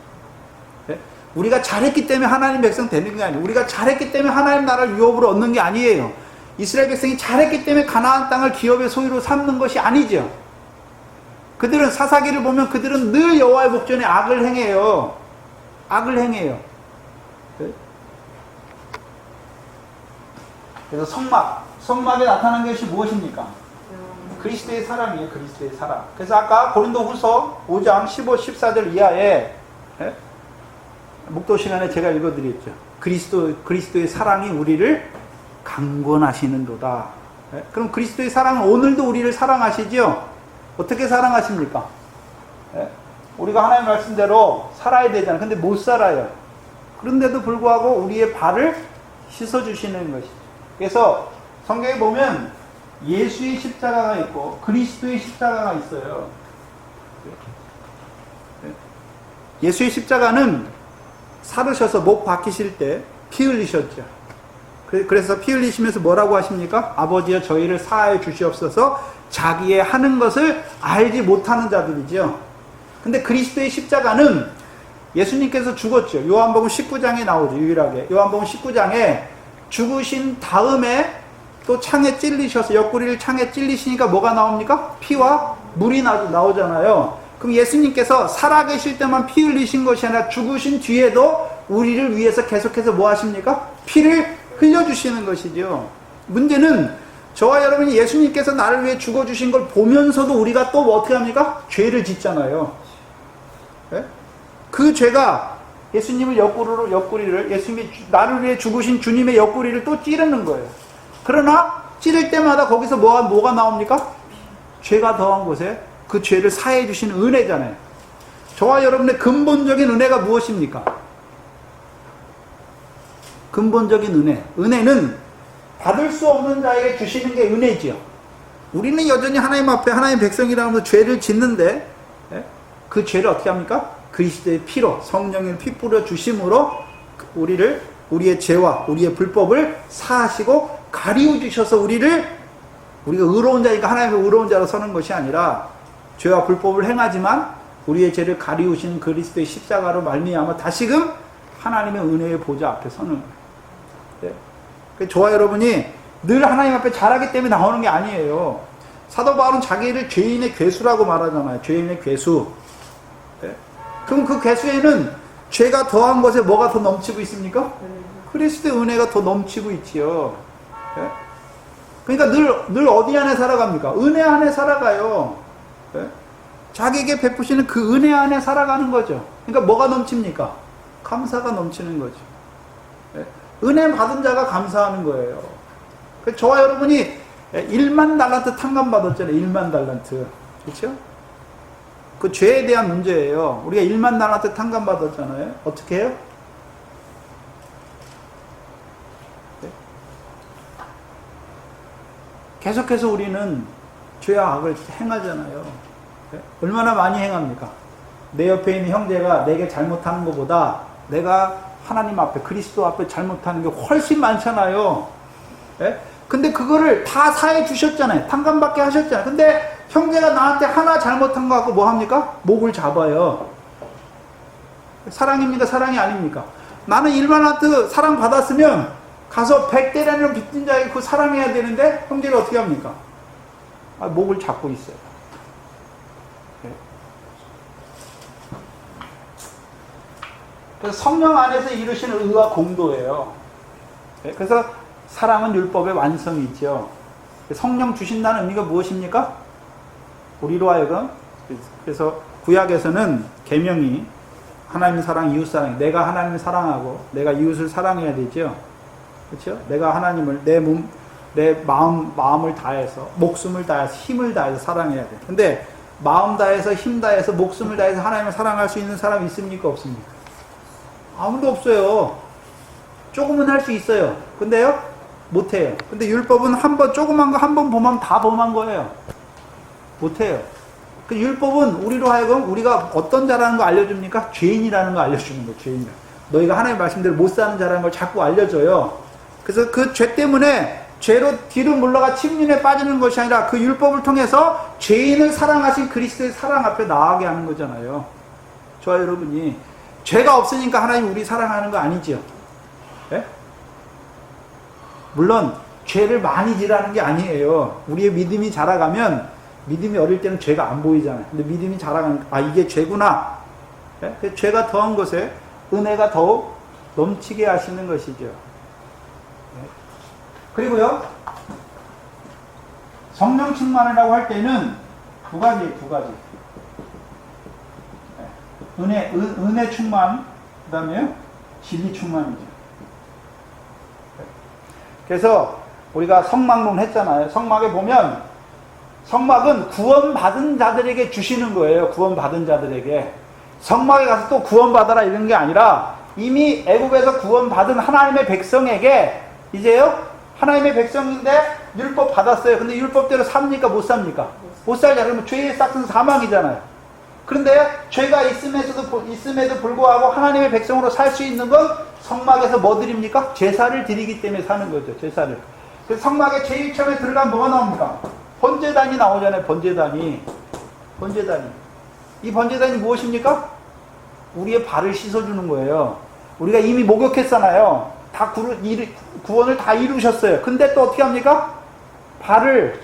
Speaker 1: 네? 우리가 잘했기 때문에 하나님 백성 되는 게 아니에요. 우리가 잘했기 때문에 하나님 나라를 유업으로 얻는 게 아니에요. 이스라엘 백성이 잘했기 때문에 가나안 땅을 기업의 소유로 삼는 것이 아니죠. 그들은 사사기를 보면 그들은 늘 여호와의 목전에 악을 행해요. 악을 행해요. 그래서 성막에 나타난 것이 무엇입니까? 그리스도의 사랑이에요. 그리스도의 사랑. 그래서 아까 고린도후서 5장 15, 14절 이하에 목도 시간에 제가 읽어드렸죠. 그리스도의 사랑이 우리를 강권하시는도다. 그럼 그리스도의 사랑은 오늘도 우리를 사랑하시죠? 어떻게 사랑하십니까? 우리가 하나님 말씀대로 살아야 되잖아요. 근데 못 살아요. 그런데도 불구하고 우리의 발을 씻어주시는 것이죠. 그래서 성경에 보면 예수의 십자가가 있고 그리스도의 십자가가 있어요. 예수의 십자가는 사르셔서 목 박히실 때 피 흘리셨죠. 그래서 피 흘리시면서 뭐라고 하십니까? 아버지여 저희를 사하여 주시옵소서. 자기의 하는 것을 알지 못하는 자들이죠. 근데 그리스도의 십자가는 예수님께서 죽었죠. 요한복음 19장에 나오죠. 유일하게 요한복음 19장에 죽으신 다음에 또 창에 찔리셔서 옆구리를 창에 찔리시니까 뭐가 나옵니까? 피와 물이 나오잖아요. 그럼 예수님께서 살아계실 때만 피 흘리신 것이 아니라 죽으신 뒤에도 우리를 위해서 계속해서 뭐 하십니까? 피를 흘려주시는 것이죠. 문제는 저와 여러분이 예수님께서 나를 위해 죽어주신 걸 보면서도 우리가 또 뭐 어떻게 합니까? 죄를 짓잖아요. 네? 그 죄가 예수님을 옆구리를 예수님이 나를 위해 죽으신 주님의 옆구리를 또 찌르는 거예요. 그러나 찌를 때마다 거기서 뭐가 나옵니까? 죄가 더한 곳에 그 죄를 사해 주시는 은혜잖아요. 저와 여러분의 근본적인 은혜가 무엇입니까? 근본적인 은혜. 은혜는 받을 수 없는 자에게 주시는 게 은혜지요. 우리는 여전히 하나님 앞에 하나님의 백성이라고 하면서 죄를 짓는데 그 죄를 어떻게 합니까? 그리스도의 피로 성령의 피 뿌려 주심으로 우리의 죄와 우리의 불법을 사하시고 가리워 주셔서 우리가 의로운 자니까 하나님의 의로운 자로 서는 것이 아니라 죄와 불법을 행하지만 우리의 죄를 가리우신 그리스도의 십자가로 말미암아 다시금 하나님의 은혜의 보좌 앞에 서는 거예요. 네. 저와 여러분이 늘 하나님 앞에 잘하기 때문에 나오는 게 아니에요. 사도 바울은 자기를 죄인의 괴수라고 말하잖아요. 죄인의 괴수. 네. 그럼 그 괴수에는 죄가 더한 것에 뭐가 더 넘치고 있습니까? 그리스도의 은혜가 더 넘치고 있지요. 네. 그러니까 늘 어디 안에 살아갑니까? 은혜 안에 살아가요. 네. 자기에게 베푸시는 그 은혜 안에 살아가는 거죠. 그러니까 뭐가 넘칩니까? 감사가 넘치는 거죠. 네. 은혜 받은 자가 감사하는 거예요. 저와 여러분이 1만 달란트 탕감받았잖아요. 1만 달란트. 그렇죠? 그 죄에 대한 문제예요. 우리가 1만 달란트 탕감받았잖아요. 어떻게 해요? 네. 계속해서 우리는 죄와 악을 행하잖아요. 네? 얼마나 많이 행합니까? 내 옆에 있는 형제가 내게 잘못하는 것보다 내가 하나님 앞에 그리스도 앞에 잘못하는 게 훨씬 많잖아요. 네? 근데 그거를 다 사해 주셨잖아요. 탕감받게 하셨잖아요. 근데 형제가 나한테 하나 잘못한 거 갖고 뭐 합니까? 목을 잡아요. 사랑입니까? 사랑이 아닙니까? 나는 1만원트 사랑 받았으면 가서 100대라는 빚진 자에게 그 사랑해야 되는데 형제를 어떻게 합니까? 목을 잡고 있어요. 그래서 성령 안에서 이루시는 의와 공도예요. 그래서 사랑은 율법의 완성이죠. 성령 주신다는 의미가 무엇입니까? 우리로 하여금 그래서 구약에서는 계명이 하나님 사랑, 이웃 사랑, 내가 하나님을 사랑하고 내가 이웃을 사랑해야 되죠. 그렇죠? 내가 하나님을 내 마음을 다해서 목숨을 다해서 힘을 다해서 사랑해야 돼. 근데 마음 다해서 힘 다해서 목숨을 다해서 하나님을 사랑할 수 있는 사람이 있습니까? 없습니까? 아무도 없어요. 조금은 할 수 있어요. 근데요? 못해요. 근데 율법은 조그만 거 한 번 범하면 다 범한 거예요. 못해요. 그 율법은 우리로 하여금 우리가 어떤 자라는 거 알려줍니까? 죄인이라는 거 알려주는 거예요. 죄인. 너희가 하나님의 말씀대로 못 사는 자라는 걸 자꾸 알려줘요. 그래서 그 죄 때문에 죄로 뒤로 물러가 침륜에 빠지는 것이 아니라 그 율법을 통해서 죄인을 사랑하신 그리스도의 사랑 앞에 나아가게 하는 거잖아요. 저와 여러분이 죄가 없으니까 하나님 우리 사랑하는 거 아니죠. 네? 물론 죄를 많이 지라는 게 아니에요. 우리의 믿음이 자라가면 믿음이 어릴 때는 죄가 안 보이잖아요. 근데 믿음이 자라가면 이게 죄구나. 네? 죄가 더한 것에 은혜가 더욱 넘치게 하시는 것이죠. 네? 그리고요 성령 충만이라고 할 때는 두 가지. 은혜 충만, 그 다음에요 진리 충만이죠. 그래서 우리가 성막론 했잖아요. 성막에 보면 성막은 구원받은 자들에게 주시는 거예요. 구원받은 자들에게. 성막에 가서 또 구원받아라 이런 게 아니라 이미 애굽에서 구원받은 하나님의 백성에게 이제요 하나님의 백성인데 율법 받았어요. 근데 율법대로 삽니까? 못 삽니까? 못 살자. 그러면 죄의 싹은 사망이잖아요. 그런데 죄가 있음에도 불구하고 하나님의 백성으로 살 수 있는 건 성막에서 뭐 드립니까? 제사를 드리기 때문에 사는 거죠. 제사를. 그래서 성막에 제일 처음에 들어가면 뭐가 나옵니까? 번제단이 나오잖아요. 번제단이. 이 번제단이 무엇입니까? 우리의 발을 씻어주는 거예요. 우리가 이미 목욕했잖아요. 다 구원을 다 이루셨어요. 근데 또 어떻게 합니까? 발을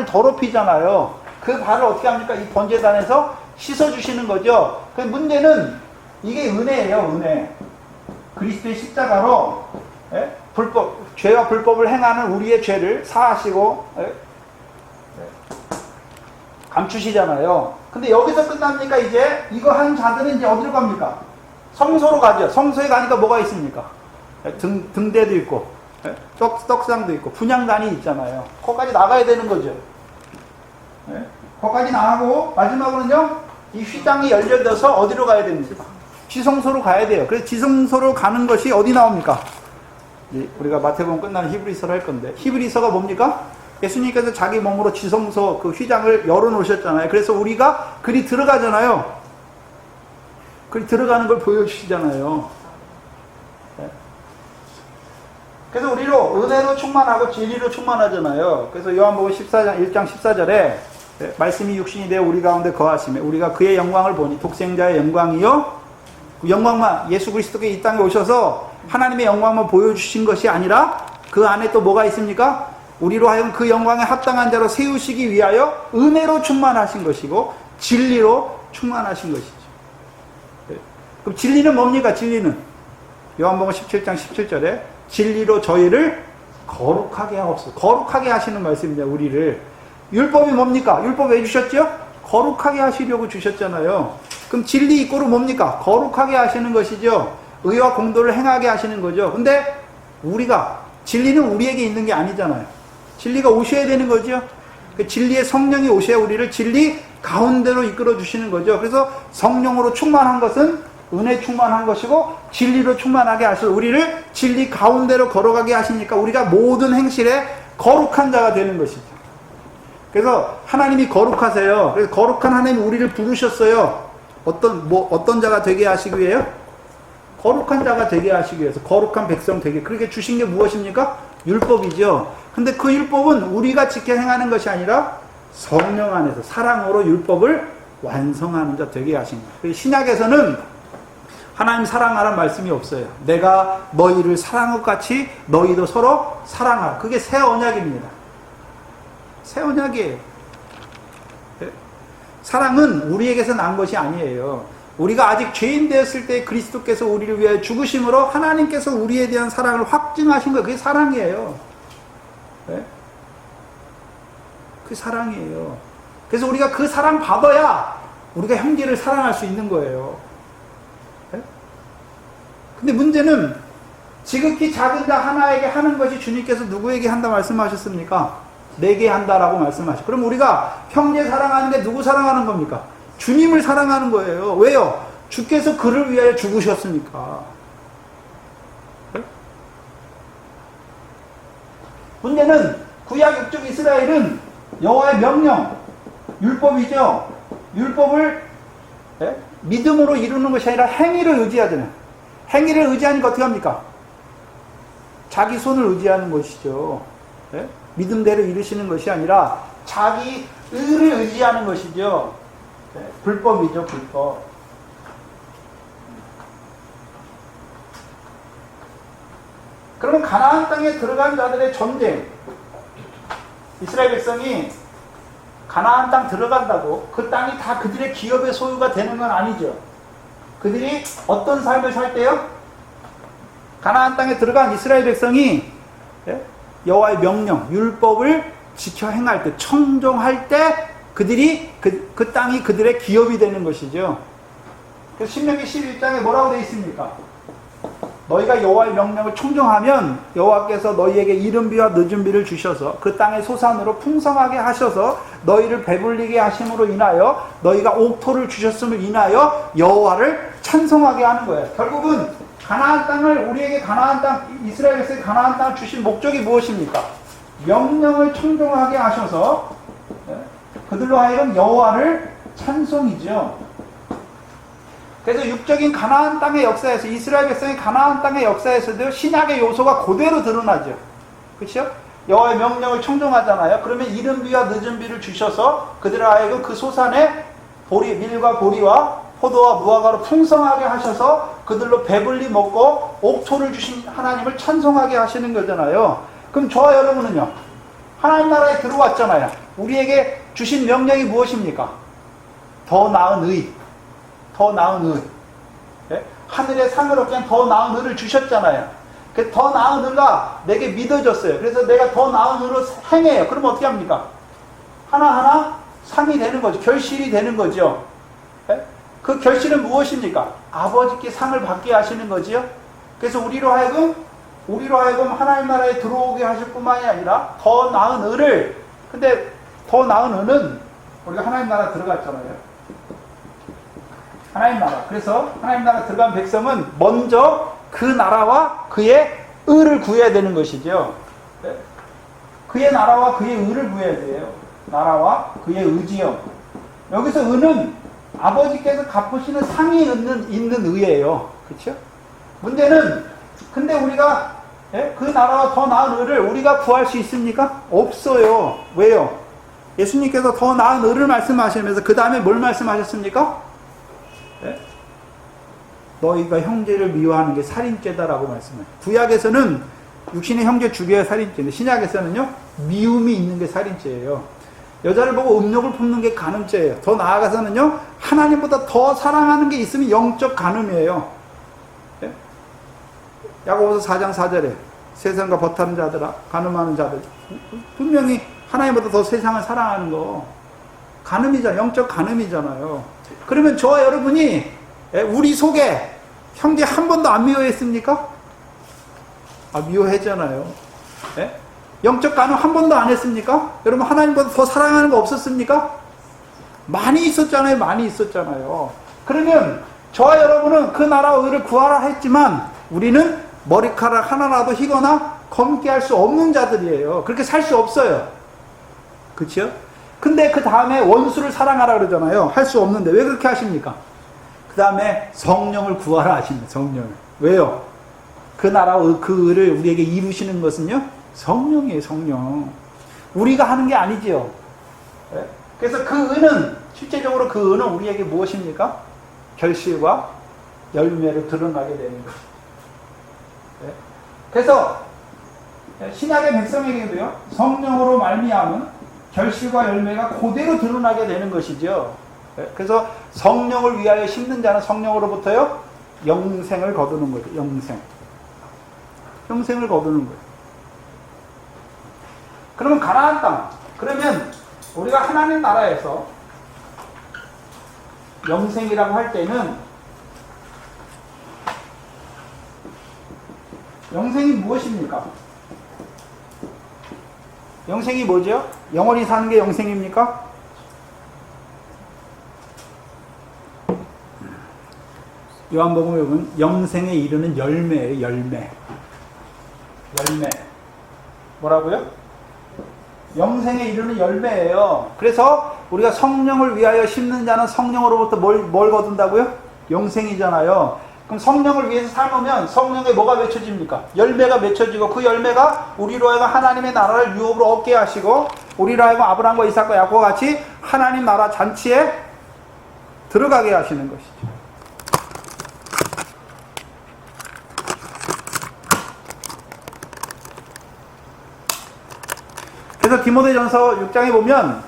Speaker 1: 더럽히잖아요. 그 발을 어떻게 합니까? 이 번제단에서 씻어주시는 거죠. 그 문제는 이게 은혜예요. 은혜. 그리스도의 십자가로 죄와 불법을 행하는 우리의 죄를 사하시고 감추시잖아요. 근데 여기서 끝납니까? 이제 이거 한 자들은 이제 어디로 갑니까? 성소로 가죠. 성소에 가니까 뭐가 있습니까? 등대도 있고 떡상도 있고 분향단이 있잖아요. 거기까지 나가야 되는 거죠. 거기까지 나가고 마지막으로는요 이 휘장이 열려져서 어디로 가야 됩니까? 지성소로 가야 돼요. 그래서 지성소로 가는 것이 어디 나옵니까? 우리가 마태복음 끝나는 히브리서를 할 건데 히브리서가 뭡니까? 예수님께서 자기 몸으로 지성소 그 휘장을 열어놓으셨잖아요. 그래서 우리가 그리 들어가잖아요. 그리 들어가는 걸 보여주시잖아요. 그래서 우리로 은혜로 충만하고 진리로 충만하잖아요. 그래서 요한복음 1장 14절에 말씀이 육신이 되어 우리 가운데 거하시며 우리가 그의 영광을 보니 독생자의 영광이요 그 영광만 예수 그리스도께 이 땅에 오셔서 하나님의 영광만 보여주신 것이 아니라 그 안에 또 뭐가 있습니까? 우리로 하여금 그 영광에 합당한 자로 세우시기 위하여 은혜로 충만하신 것이고 진리로 충만하신 것이죠. 그럼 진리는 뭡니까? 진리는 요한복음 17장 17절에 진리로 저희를 거룩하게 하옵소서. 거룩하게 하시는 말씀입니다. 우리를. 율법이 뭡니까? 율법 왜 주셨죠? 거룩하게 하시려고 주셨잖아요. 그럼 진리 이꼬르 뭡니까? 거룩하게 하시는 것이죠. 의와 공도를 행하게 하시는 거죠. 근데 우리가 진리는 우리에게 있는 게 아니잖아요. 진리가 오셔야 되는 거죠. 그 진리의 성령이 오셔야 우리를 진리 가운데로 이끌어 주시는 거죠. 그래서 성령으로 충만한 것은 은혜 충만한 것이고 진리로 충만하게 하셔서 우리를 진리 가운데로 걸어가게 하시니까 우리가 모든 행실에 거룩한 자가 되는 것이죠. 그래서 하나님이 거룩하세요. 그래서 거룩한 하나님이 우리를 부르셨어요. 어떤 자가 되게 하시기 위해요? 거룩한 자가 되게 하시기 위해서 거룩한 백성 되게. 그렇게 주신 게 무엇입니까? 율법이죠. 근데 그 율법은 우리가 지켜 행하는 것이 아니라 성령 안에서 사랑으로 율법을 완성하는 자 되게 하신 거예요. 신약에서는 하나님 사랑하라는 말씀이 없어요. 내가 너희를 사랑한 것 같이 너희도 서로 사랑하라. 그게 새 언약입니다. 새 언약이에요. 사랑은 우리에게서 난 것이 아니에요. 우리가 아직 죄인 되었을 때 그리스도께서 우리를 위해 죽으심으로 하나님께서 우리에 대한 사랑을 확증하신 거예요. 그게 사랑이에요. 그게 사랑이에요. 그래서 우리가 그 사랑 받아야 우리가 형제를 사랑할 수 있는 거예요. 근데 문제는 지극히 작은 자 하나에게 하는 것이 주님께서 누구에게 한다 말씀하셨습니까? 내게 한다라고 말씀하셨죠. 그럼 우리가 형제 사랑하는 게 누구 사랑하는 겁니까? 주님을 사랑하는 거예요. 왜요? 주께서 그를 위하여 죽으셨으니까. 문제는 구약 육족 이스라엘은 여호와의 명령, 율법이죠. 율법을 믿음으로 이루는 것이 아니라 행위를 의지하잖아요. 행위를 의지하니까 어떻게 합니까? 자기 손을 의지하는 것이죠. 믿음대로 이루시는 것이 아니라 자기 의를 의지하는 것이죠. 불법이죠, 불법. 그러면 가나안 땅에 들어간 자들의 전쟁, 이스라엘 백성이 가나안 땅 들어간다고 그 땅이 다 그들의 기업의 소유가 되는 건 아니죠. 그들이 어떤 삶을 살 때요? 가나안 땅에 들어간 이스라엘 백성이 여호와의 명령, 율법을 지켜 행할 때, 청종할 때 그들이 그 땅이 그들의 기업이 되는 것이죠. 그래서 신명기 11장에 뭐라고 되어 있습니까? 너희가 여호와의 명령을 청종하면 여호와께서 너희에게 이른 비와 늦은 비를 주셔서 그 땅의 소산으로 풍성하게 하셔서 너희를 배불리게 하심으로 인하여 너희가 옥토를 주셨음을 인하여 여호와를 찬송하게 하는 거예요. 결국은 가나안 땅을 우리에게 가나안 땅 이스라엘 백성이 가나안 땅을 주신 목적이 무엇입니까? 명령을 청종하게 하셔서 그들로 하여금 여호와를 찬송이죠. 그래서 육적인 가나안 땅의 역사에서 이스라엘 백성이 가나안 땅의 역사에서도 신약의 요소가 그대로 드러나죠. 그렇죠? 여호와의 명령을 청종하잖아요. 그러면 이른 비와 늦은 비를 주셔서 그들을 하여금 그 소산에 밀과 보리와 포도와 무화과로 풍성하게 하셔서 그들로 배불리 먹고 옥토를 주신 하나님을 찬송하게 하시는 거잖아요. 그럼 저와 여러분은요, 하나님 나라에 들어왔잖아요. 우리에게 주신 명령이 무엇입니까? 더 나은 의, 더 나은 의. 예? 하늘의 상을 얻기 위한 더 나은 의를 주셨잖아요. 그 더 나은 의가 내게 믿어졌어요. 그래서 내가 더 나은 의로 행해요. 그럼 어떻게 합니까? 하나하나 상이 되는 거죠. 결실이 되는 거죠. 예? 그 결실은 무엇입니까? 아버지께 상을 받게 하시는 거지요. 그래서 우리로 하여금 하나님 나라에 들어오게 하실 뿐만이 아니라 더 나은 의를, 근데 더 나은 의는 우리가 하나님 나라 들어갔잖아요. 하나님 나라. 그래서 하나님 나라 들어간 백성은 먼저 그 나라와 그의 의를 구해야 되는 것이죠. 그의 나라와 그의 의를 구해야 돼요. 나라와 그의 의지요. 여기서 의는 아버지께서 갚으시는 상이 있는 의예요. 그렇죠? 문제는 근데 우리가 그 나라와 더 나은 의를 우리가 구할 수 있습니까? 없어요. 왜요? 예수님께서 더 나은 의를 말씀하시면서 그 다음에 뭘 말씀하셨습니까? 너희가 형제를 미워하는 게 살인죄다라고 말씀해요. 구약에서는 육신의 형제 죽여야 살인죄인데 신약에서는요, 미움이 있는 게 살인죄예요. 여자를 보고 음욕을 품는 게 간음죄예요. 더 나아가서는요, 하나님보다 더 사랑하는 게 있으면 영적 간음이에요. 예? 야고보서 4장 4절에 세상과 버타는 자들아, 간음하는 자들, 분명히 하나님보다 더 세상을 사랑하는 거 간음이잖아요. 영적 간음이잖아요. 그러면 저와 여러분이 우리 속에 형제 한 번도 안 미워했습니까? 미워했잖아요. 예? 영적 간음 한 번도 안 했습니까? 여러분 하나님보다 더 사랑하는 거 없었습니까? 많이 있었잖아요. 많이 있었잖아요. 그러면 저와 여러분은 그 나라와 의를 구하라 했지만 우리는 머리카락 하나라도 희거나 검게 할 수 없는 자들이에요. 그렇게 살 수 없어요. 그렇죠? 근데 그 다음에 원수를 사랑하라 그러잖아요. 할 수 없는데 왜 그렇게 하십니까? 그 다음에 성령을 구하라 하십니다. 성령을. 왜요? 그 나라와 그 의를 우리에게 이루시는 것은요, 성령이에요. 성령. 우리가 하는 게 아니지요. 그래서 그 의는, 실제적으로 그 의는 우리에게 무엇입니까? 결실과 열매로 드러나게 되는 것입니다. 그래서 신약의 백성에게도요, 성령으로 말미암은 결실과 열매가 그대로 드러나게 되는 것이죠. 그래서 성령을 위하여 심는 자는 성령으로부터요, 영생을 거두는 거죠. 영생을 거두는 거예요. 그러면 가나안 땅, 그러면 우리가 하나님 나라에서 영생이라고 할 때는 영생이 무엇입니까? 영생이 뭐죠? 영원히 사는 게 영생입니까? 요한복음에 보면 영생에 이르는 열매예요. 열매. 뭐라고요? 영생에 이르는 열매예요. 그래서 우리가 성령을 위하여 심는 자는 성령으로부터 뭘 거둔다고요? 영생이잖아요. 그럼 성령을 위해서 삶으면 성령에 뭐가 맺혀집니까? 열매가 맺혀지고 그 열매가 우리로 하여금 하나님의 나라를 유업으로 얻게 하시고 우리로 하여금 아브라함과 이삭과 야곱과 같이 하나님 나라 잔치에 들어가게 하시는 것이죠. 그래서 디모데전서 6장에 보면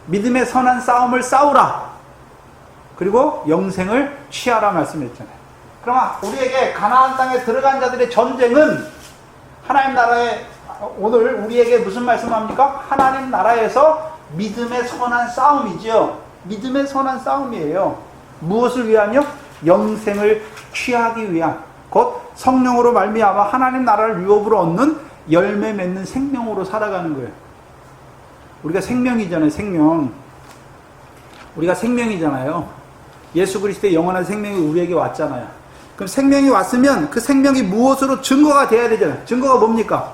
Speaker 1: 믿음의 선한 싸움을 싸우라. 그리고 영생을 취하라 말씀했잖아요. 그러면 우리에게 가나안 땅에 들어간 자들의 전쟁은 하나님 나라에 오늘 우리에게 무슨 말씀합니까? 하나님 나라에서 믿음의 선한 싸움이죠. 믿음의 선한 싸움이에요. 무엇을 위하며? 영생을 취하기 위한, 곧 성령으로 말미암아 하나님 나라를 유업으로 얻는 열매 맺는 생명으로 살아가는 거예요. 우리가 생명이잖아요. 생명. 우리가 생명이잖아요. 예수 그리스도의 영원한 생명이 우리에게 왔잖아요. 그럼 생명이 왔으면 그 생명이 무엇으로 증거가 돼야 되잖아요. 증거가 뭡니까?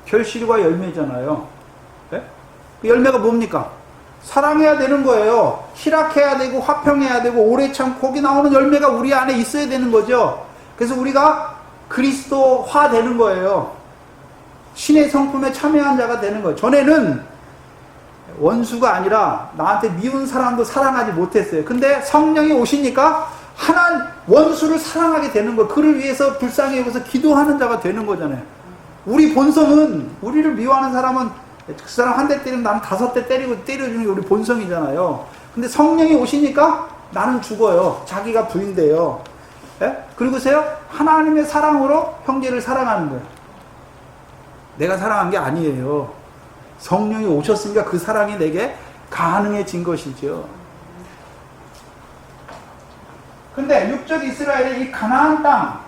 Speaker 1: 결실과 열매잖아요. 네? 그 열매가 뭡니까? 사랑해야 되는 거예요. 희락해야 되고 화평해야 되고 오래 참고 거기 나오는 열매가 우리 안에 있어야 되는 거죠. 그래서 우리가 그리스도화 되는 거예요. 신의 성품에 참여한 자가 되는 거예요. 전에는 원수가 아니라 나한테 미운 사람도 사랑하지 못했어요. 근데 성령이 오시니까 원수를 사랑하게 되는 거예요. 그를 위해서 불쌍히 여기서 기도하는 자가 되는 거잖아요. 우리 본성은, 우리를 미워하는 사람은 그 사람 한 대 때리면 나는 5대 때려주는 게 우리 본성이잖아요. 근데 성령이 오시니까 나는 죽어요. 자기가 부인돼요. 예? 그리고서요, 하나님의 사랑으로 형제를 사랑하는 거예요. 내가 사랑한 게 아니에요. 성령이 오셨으니까 그 사랑이 내게 가능해진 것이죠. 근데 육적 이스라엘의 이 가나안 땅,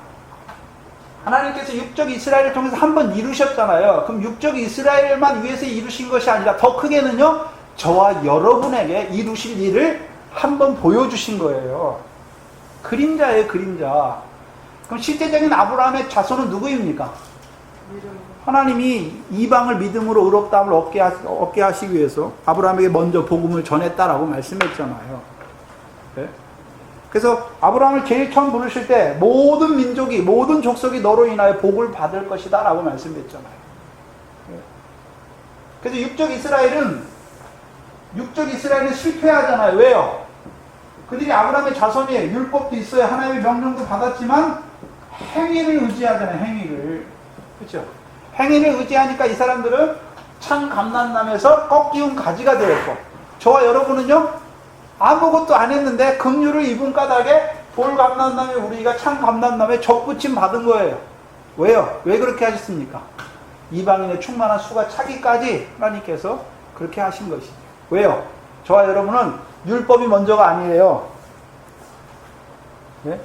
Speaker 1: 하나님께서 육적 이스라엘을 통해서 한번 이루셨잖아요. 그럼 육적 이스라엘만 위해서 이루신 것이 아니라 더 크게는요, 저와 여러분에게 이루실 일을 한번 보여주신 거예요. 그림자예요, 그림자. 그럼 실제적인 아브라함의 자손은 누구입니까? 하나님이 이방을 믿음으로 의롭다함을 얻게 하시기 위해서 아브라함에게 먼저 복음을 전했다라고 말씀했잖아요. 네? 그래서 아브라함을 제일 처음 부르실 때 모든 민족이, 모든 족속이 너로 인하여 복을 받을 것이다 라고 말씀했잖아요. 네? 그래서 육적 이스라엘은 실패하잖아요. 왜요? 그들이 아브라함의 자손이에요. 율법도 있어요. 하나님의 명령도 받았지만 행위를 의지하잖아요. 행위를. 그렇죠? 행위를 의지하니까 이 사람들은 참 감난남에서 꺾이운 가지가 되었고, 저와 여러분은요, 아무것도 안 했는데 긍휼을 입은 까닭에 볼 감난남에 우리가 참 감난남에 적붙임 받은 거예요. 왜요? 왜 그렇게 하셨습니까? 이방인의 충만한 수가 차기까지 하나님께서 그렇게 하신 것이죠. 왜요? 저와 여러분은 율법이 먼저가 아니에요. 네?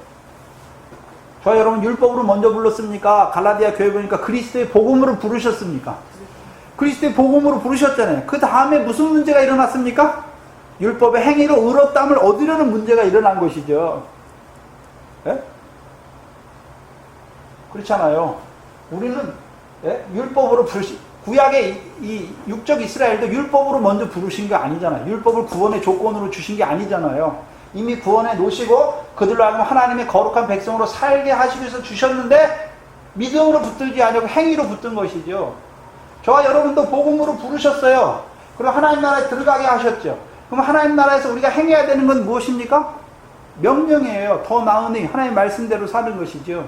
Speaker 1: 저와 여러분 율법으로 먼저 불렀습니까? 갈라디아 교회 보니까 그리스도의 복음으로 부르셨습니까? 그리스도의 복음으로 부르셨잖아요. 그 다음에 무슨 문제가 일어났습니까? 율법의 행위로 의롭다함을 얻으려는 문제가 일어난 것이죠. 예? 그렇잖아요. 우리는 율법으로 구약의 이 육적 이스라엘도 율법으로 먼저 부르신 게 아니잖아요. 율법을 구원의 조건으로 주신 게 아니잖아요. 이미 구원해 놓으시고 그들로 하여금 하나님의 거룩한 백성으로 살게 하시기 위해서 주셨는데 믿음으로 붙들지 아니고 행위로 붙든 것이죠. 저와 여러분도 복음으로 부르셨어요. 그리고 하나님 나라에 들어가게 하셨죠. 그럼 하나님 나라에서 우리가 행해야 되는 건 무엇입니까? 명령이에요. 더 나으니 하나님의 말씀대로 사는 것이죠.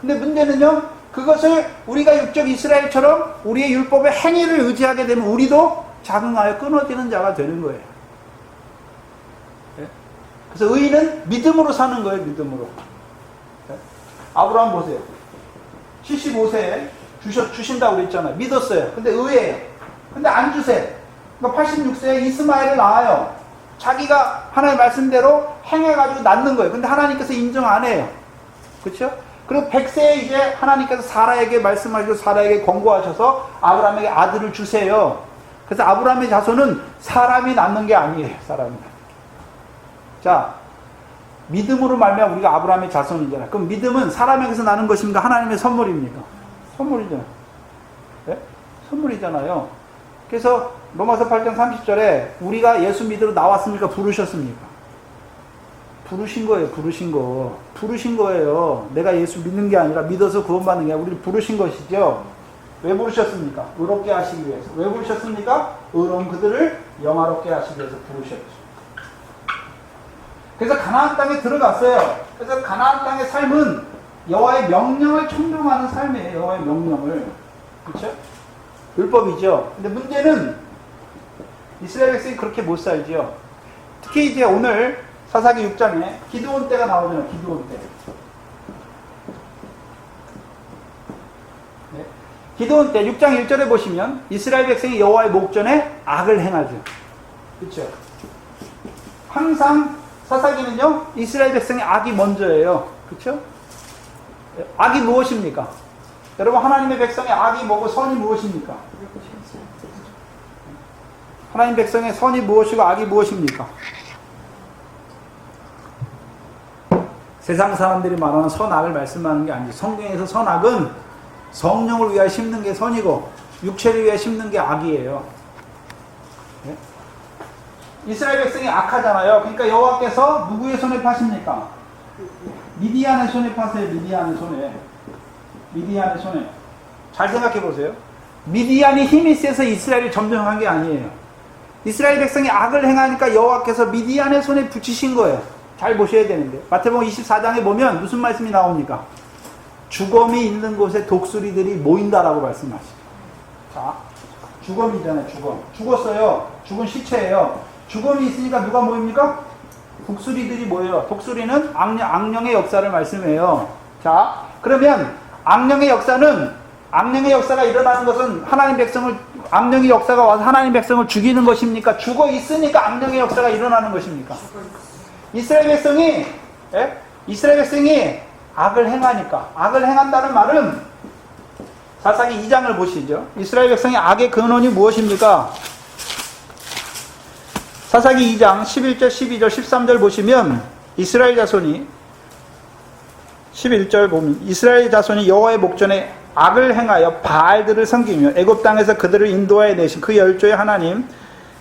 Speaker 1: 근데 문제는요, 그것을 우리가 육적 이스라엘처럼 우리의 율법의 행위를 의지하게 되면 우리도 적응하여 끊어지는 자가 되는 거예요. 그래서 의인은 믿음으로 사는 거예요. 믿음으로. 아브라함 보세요. 75세에 주신다고 그랬잖아요. 믿었어요. 근데 의예요. 근데 안 주세요. 그러니까 86세에 이스마엘을 낳아요. 자기가 하나님의 말씀대로 행해가지고 낳는 거예요. 근데 하나님께서 인정 안 해요. 그렇죠? 그리고 100세에 이제 하나님께서 사라에게 말씀하시고 사라에게 권고하셔서 아브라함에게 아들을 주세요. 그래서 아브라함의 자손은 사람이 낳는 게 아니에요. 사람이. 자, 믿음으로 말미암아 우리가 아브라함의 자손이잖아요. 그럼 믿음은 사람에게서 나는 것입니까? 하나님의 선물입니까? 선물이잖아요. 네? 선물이잖아요. 그래서 로마서 8장 30절에 우리가 예수 믿으러 나왔습니까? 부르셨습니까? 부르신 거예요. 부르신 거. 부르신 거예요. 내가 예수 믿는 게 아니라 믿어서 구원받는 게 아니라 우리를 부르신 것이죠. 왜 부르셨습니까? 의롭게 하시기 위해서. 왜 부르셨습니까? 의로운 그들을 영화롭게 하시기 위해서 부르셨죠. 그래서 가나안 땅에 들어갔어요. 그래서 가나안 땅의 삶은 여호와의 명령을 청종하는 삶이에요. 여호와의 명령을. 그렇죠? 율법이죠. 근데 문제는 이스라엘 백성이 그렇게 못 살죠. 특히 이제 오늘 사사기 6장에 기드온 때가 나오잖아요. 기드온 때. 네. 기드온 때 6장 1절에 보시면 이스라엘 백성이 여호와의 목전에 악을 행하죠. 그렇죠? 항상 사사기는요, 이스라엘 백성의 악이 먼저예요. 그렇죠? 악이 무엇입니까? 여러분, 하나님의 백성의 악이 뭐고 선이 무엇입니까? 하나님 백성의 선이 무엇이고 악이 무엇입니까? 세상 사람들이 말하는 선악을 말씀하는 게 아니지. 성경에서 선악은 성령을 위하여 심는 게 선이고 육체를 위하여 심는 게 악이에요. 네? 이스라엘 백성이 악하잖아요. 그러니까 여호와께서 누구의 손에 파십니까? 미디안의 손에 파세요. 미디안의 손에. 미디안의 손에. 잘 생각해 보세요. 미디안이 힘이 세서 이스라엘이 점령한 게 아니에요. 이스라엘 백성이 악을 행하니까 여호와께서 미디안의 손에 붙이신 거예요. 잘 보셔야 되는데. 마태복음 24장에 보면 무슨 말씀이 나옵니까? 죽음이 있는 곳에 독수리들이 모인다라고 말씀하시죠. 자, 죽음이잖아요. 죽음. 죽었어요. 죽은 시체예요. 죽음이 있으니까 누가 모입니까? 독수리들이 모여요. 독수리는 악령의 역사를 말씀해요. 자, 그러면 악령의 역사가 일어나는 것은 하나님 백성을, 악령의 역사가 와서 하나님 백성을 죽이는 것입니까? 죽어 있으니까 악령의 역사가 일어나는 것입니까? 이스라엘 백성이 악을 행한다는 말은 사사기 2장을 보시죠. 이스라엘 백성의 악의 근원이 무엇입니까? 사사기 2장 11절, 12절, 13절 보시면 이스라엘 자손이 11절 보면 이스라엘 자손이 여호와의 목전에 악을 행하여 바알들을 섬기며 애굽 땅에서 그들을 인도하여 내신 그 열조의 하나님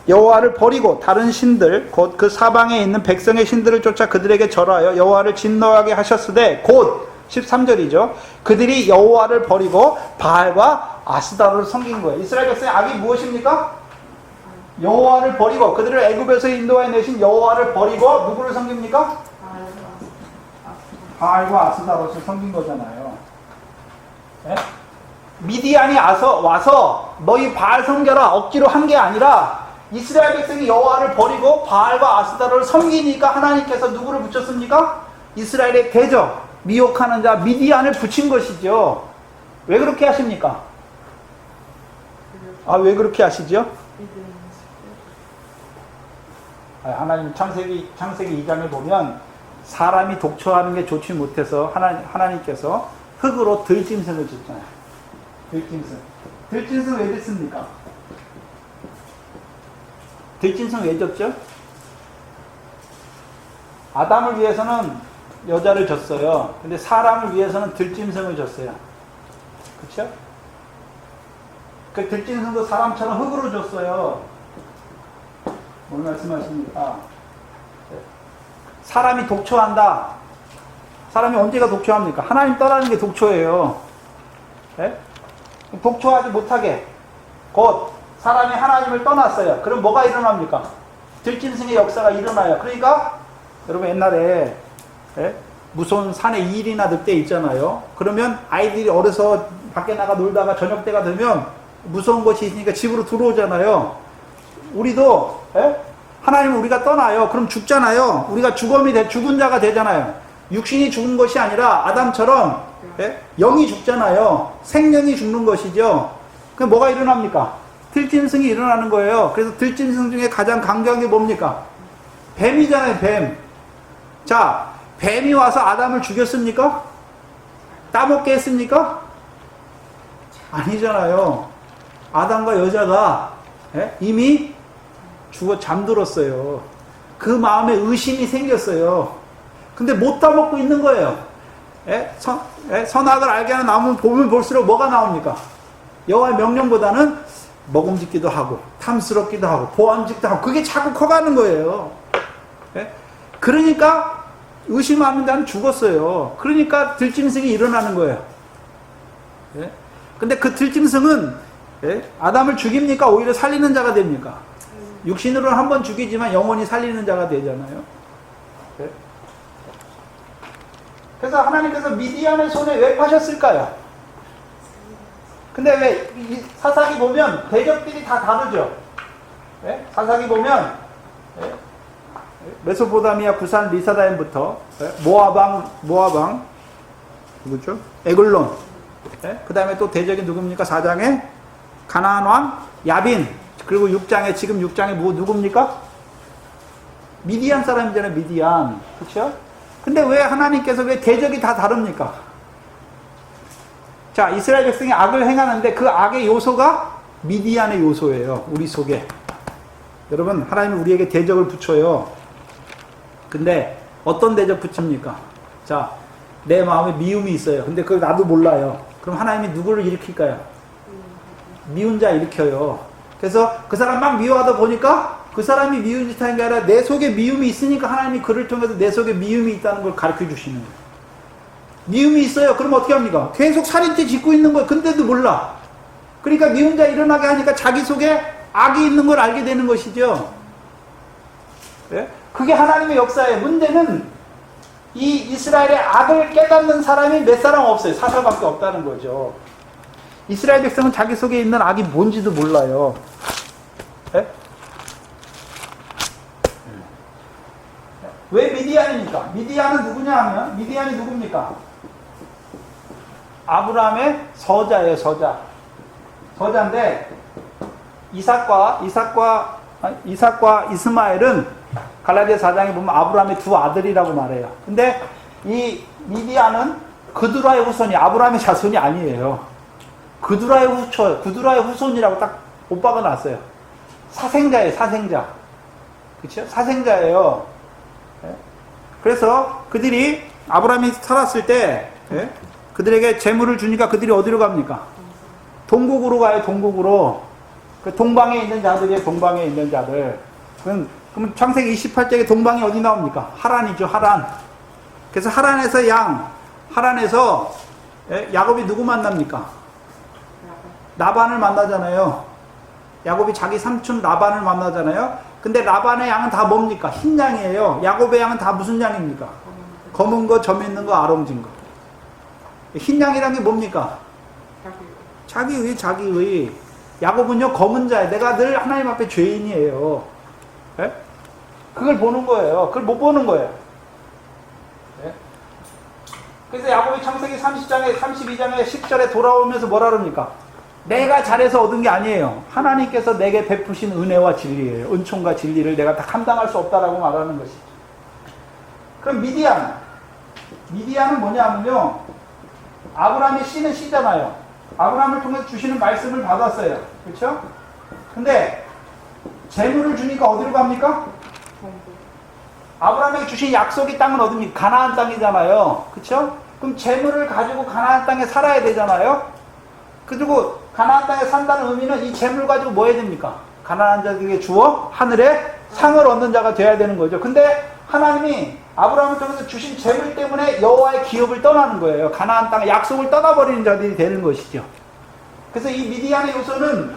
Speaker 1: 여호와를 버리고 다른 신들 곧 그 사방에 있는 백성의 신들을 쫓아 그들에게 절하여 여호와를 진노하게 하셨으되 곧 13절이죠. 그들이 여호와를 버리고 바알과 아스다로를 섬긴 거예요. 이스라엘 백성의 악이 무엇입니까? 여호와를 버리고 그들을 애굽에서 인도하여 내신 여호와를 버리고 누구를 섬깁니까? 바알과 아스다롯을 섬긴 거잖아요. 네? 미디안이 와서 너희 바알 섬겨라 억지로 한 게 아니라 이스라엘 백성이 여호와를 버리고 바알과 아스다롯을 섬기니까 하나님께서 누구를 붙였습니까? 이스라엘의 대적, 미혹하는 자 미디안을 붙인 것이죠. 왜 그렇게 하십니까? 왜 그렇게 하시죠? 하나님 창세기 2장에 보면 사람이 독초하는 게 좋지 못해서 하나님께서 흙으로 들짐승을 짓잖아요. 들짐승 왜 짓습니까? 들짐승 왜 졌죠? 아담을 위해서는 여자를 줬어요. 근데 사람을 위해서는 들짐승을 줬어요. 그렇죠? 그 들짐승도 사람처럼 흙으로 줬어요. 뭘 말씀하십니까? 사람이 독초한다. 사람이 언제가 독초합니까? 하나님 떠나는 게 독초예요. 네? 독초하지 못하게 곧 사람이 하나님을 떠났어요. 그럼 뭐가 일어납니까? 들짐승의 역사가 일어나요. 그러니까 여러분 옛날에 무서운 산에 일이나 늑대 있잖아요. 그러면 아이들이 어려서 밖에 나가 놀다가 저녁 때가 되면 무서운 것이 있으니까 집으로 들어오잖아요. 우리도 하나님은 우리가 떠나요. 그럼 죽잖아요. 우리가 죽은 자가 되잖아요. 육신이 죽은 것이 아니라 아담처럼 영이 죽잖아요. 생명이 죽는 것이죠. 그럼 뭐가 일어납니까? 들짐승이 일어나는 거예요. 그래서 들짐승 중에 가장 강경한 게 뭡니까? 뱀이잖아요. 뱀. 자, 뱀이 와서 아담을 죽였습니까? 따먹게 했습니까? 아니잖아요. 아담과 여자가 이미 잠들었어요. 그 마음에 의심이 생겼어요. 근데 못 따먹고 있는 거예요. 선악을 알게 하는 나무는 보면 볼수록 뭐가 나옵니까? 여호와의 명령보다는 먹음직기도 하고 탐스럽기도 하고 보암직도 하고 그게 자꾸 커가는 거예요. 그러니까 의심하는 자는 죽었어요. 그러니까 들짐승이 일어나는 거예요. 근데 그 들짐승은 아담을 죽입니까? 오히려 살리는 자가 됩니까? 육신으로는 한 번 죽이지만 영원히 살리는 자가 되잖아요. 그래서 하나님께서 미디안의 손에 왜 파셨을까요? 근데 왜 사사기 보면 대적들이 다 다르죠. 사사기 보면 메소포타미아 구산 리사다임부터 모아방 누구죠? 에글론. 그 다음에 또 대적이 누굽니까? 4장에 가나안 왕 야빈. 그리고 6장에 지금 6장에 누굽니까? 미디안 사람이잖아요. 미디안. 그렇죠? 근데 왜 하나님께서 왜 대적이 다 다릅니까? 자, 이스라엘 백성이 악을 행하는데 그 악의 요소가 미디안의 요소예요. 우리 속에. 여러분, 하나님은 우리에게 대적을 붙여요. 근데 어떤 대적 붙입니까? 자, 내 마음에 미움이 있어요. 근데 그걸 나도 몰라요. 그럼 하나님이 누구를 일으킬까요? 미운 자 일으켜요. 그래서 그 사람 막 미워하다 보니까 그 사람이 미운 짓 하는 게 아니라 내 속에 미움이 있으니까 하나님이 그를 통해서 내 속에 미움이 있다는 걸 가르쳐 주시는 거예요. 미움이 있어요. 그럼 어떻게 합니까? 계속 살인죄 짓고 있는 거예요. 근데도 몰라. 그러니까 미운 자 일어나게 하니까 자기 속에 악이 있는 걸 알게 되는 것이죠. 예? 그게 하나님의 역사예요. 문제는 이 이스라엘의 악을 깨닫는 사람이 몇 사람 없어요. 사사밖에 없다는 거죠. 이스라엘 백성은 자기 속에 있는 악이 뭔지도 몰라요. 예? 왜 미디안입니까? 미디안은 누구냐 하면 미디안이 누굽니까? 아브라함의 서자예요. 서자인데 이삭과 이스마엘은 갈라디아 4장에 보면 아브라함의 두 아들이라고 말해요. 근데 이 미디안은 그두라의 후손이 아브라함의 자손이 아니에요. 그두라의 후손이라고 딱 오빠가 났어요. 사생자예요. 그렇죠? 사생자예요. 그래서 그들이 아브라함이 살았을 때 그들에게 재물을 주니까 그들이 어디로 갑니까? 동국으로 가요. 동국으로. 그 동방에 있는 자들이에요. 동방에 있는 자들. 그럼 창세기 28장에 동방이 어디 나옵니까? 하란이죠. 하란. 그래서 하란에서 야곱이 누구 만납니까? 라반을 만나잖아요. 야곱이 자기 삼촌 라반을 만나잖아요. 근데 라반의 양은 다 뭡니까? 흰 양이에요. 야곱의 양은 다 무슨 양입니까? 검은 거, 점 있는 거, 아롱진 거. 흰 양이란 게 뭡니까? 자기의. 야곱은요, 검은 자예요. 내가 늘 하나님 앞에 죄인이에요. 예? 그걸 보는 거예요. 그걸 못 보는 거예요. 예? 그래서 야곱이 창세기 32장에 10절에 돌아오면서 뭐라 그럽니까? 내가 잘해서 얻은 게 아니에요. 하나님께서 내게 베푸신 은혜와 진리예요. 은총과 진리를 내가 다 감당할 수 없다라고 말하는 것이죠. 그럼 미디안은 뭐냐면요. 아브라함의 씨는 씨잖아요. 아브라함을 통해서 주시는 말씀을 받았어요. 그렇죠? 근데 재물을 주니까 어디로 갑니까? 아브라함에게 주신 약속의 땅은 어디입니까? 가나안 땅이잖아요. 그렇죠? 그럼 재물을 가지고 가나안 땅에 살아야 되잖아요. 그리고 가나안 땅에 산다는 의미는 이 재물 가지고 뭐 해야 됩니까? 가나안 자들에게 주어 하늘에 상을 얻는 자가 되어야 되는 거죠. 근데 하나님이 아브라함을 통해서 주신 재물 때문에 여호와의 기업을 떠나는 거예요. 가나안 땅의 약속을 떠나버리는 자들이 되는 것이죠. 그래서 이 미디안의 요소는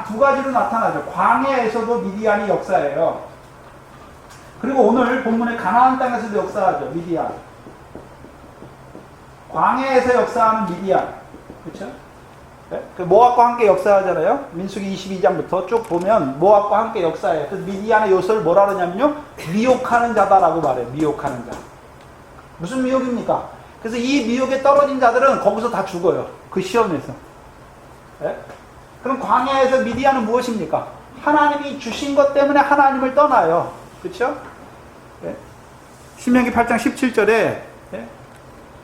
Speaker 1: 두 가지로 나타나죠. 광야에서도 미디안이 역사예요. 그리고 오늘 본문의 가나안 땅에서도 역사하죠. 미디안. 광야에서 역사하는 미디안. 그렇죠? 네? 모압과 함께 역사하잖아요. 민수기 22장부터 쭉 보면 모압과 함께 역사해요. 그래서 미디안의 요소를 뭐라 그러냐면요. 미혹하는 자다라고 말해요. 미혹하는 자. 무슨 미혹입니까? 그래서 이 미혹에 떨어진 자들은 거기서 다 죽어요. 그 시험에서. 네? 그럼 광야에서 미디안은 무엇입니까? 하나님이 주신 것 때문에 하나님을 떠나요. 그렇죠? 네? 신명기 8장 17절에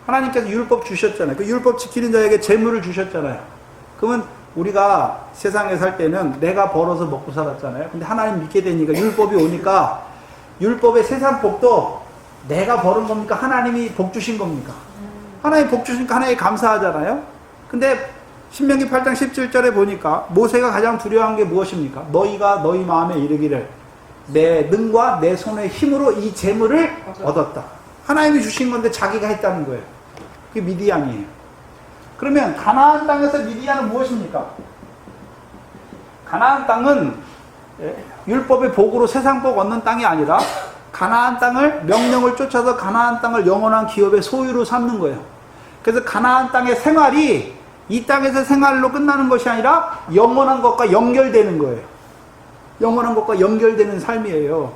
Speaker 1: 하나님께서 율법 주셨잖아요. 그 율법 지키는 자에게 재물을 주셨잖아요. 그러면 우리가 세상에 살 때는 내가 벌어서 먹고 살았잖아요. 근데 하나님 믿게 되니까 율법이 오니까 율법의 세상 복도 내가 벌은 겁니까? 하나님이 복 주신 겁니까? 하나님 복 주시니까 하나님 감사하잖아요. 근데 신명기 8장 17절에 보니까 모세가 가장 두려워한 게 무엇입니까? 너희가 너희 마음에 이르기를 내 능과 내 손의 힘으로 이 재물을 얻었다. 하나님이 주신 건데 자기가 했다는 거예요. 그게 미디안이에요. 그러면 가나안 땅에서 미디안은 무엇입니까? 가나안 땅은 율법의 복으로 세상 복 얻는 땅이 아니라 가나안 땅을 명령을 쫓아서 가나안 땅을 영원한 기업의 소유로 삼는 거예요. 그래서 가나안 땅의 생활이 이 땅에서 생활로 끝나는 것이 아니라 영원한 것과 연결되는 거예요. 영원한 것과 연결되는 삶이에요.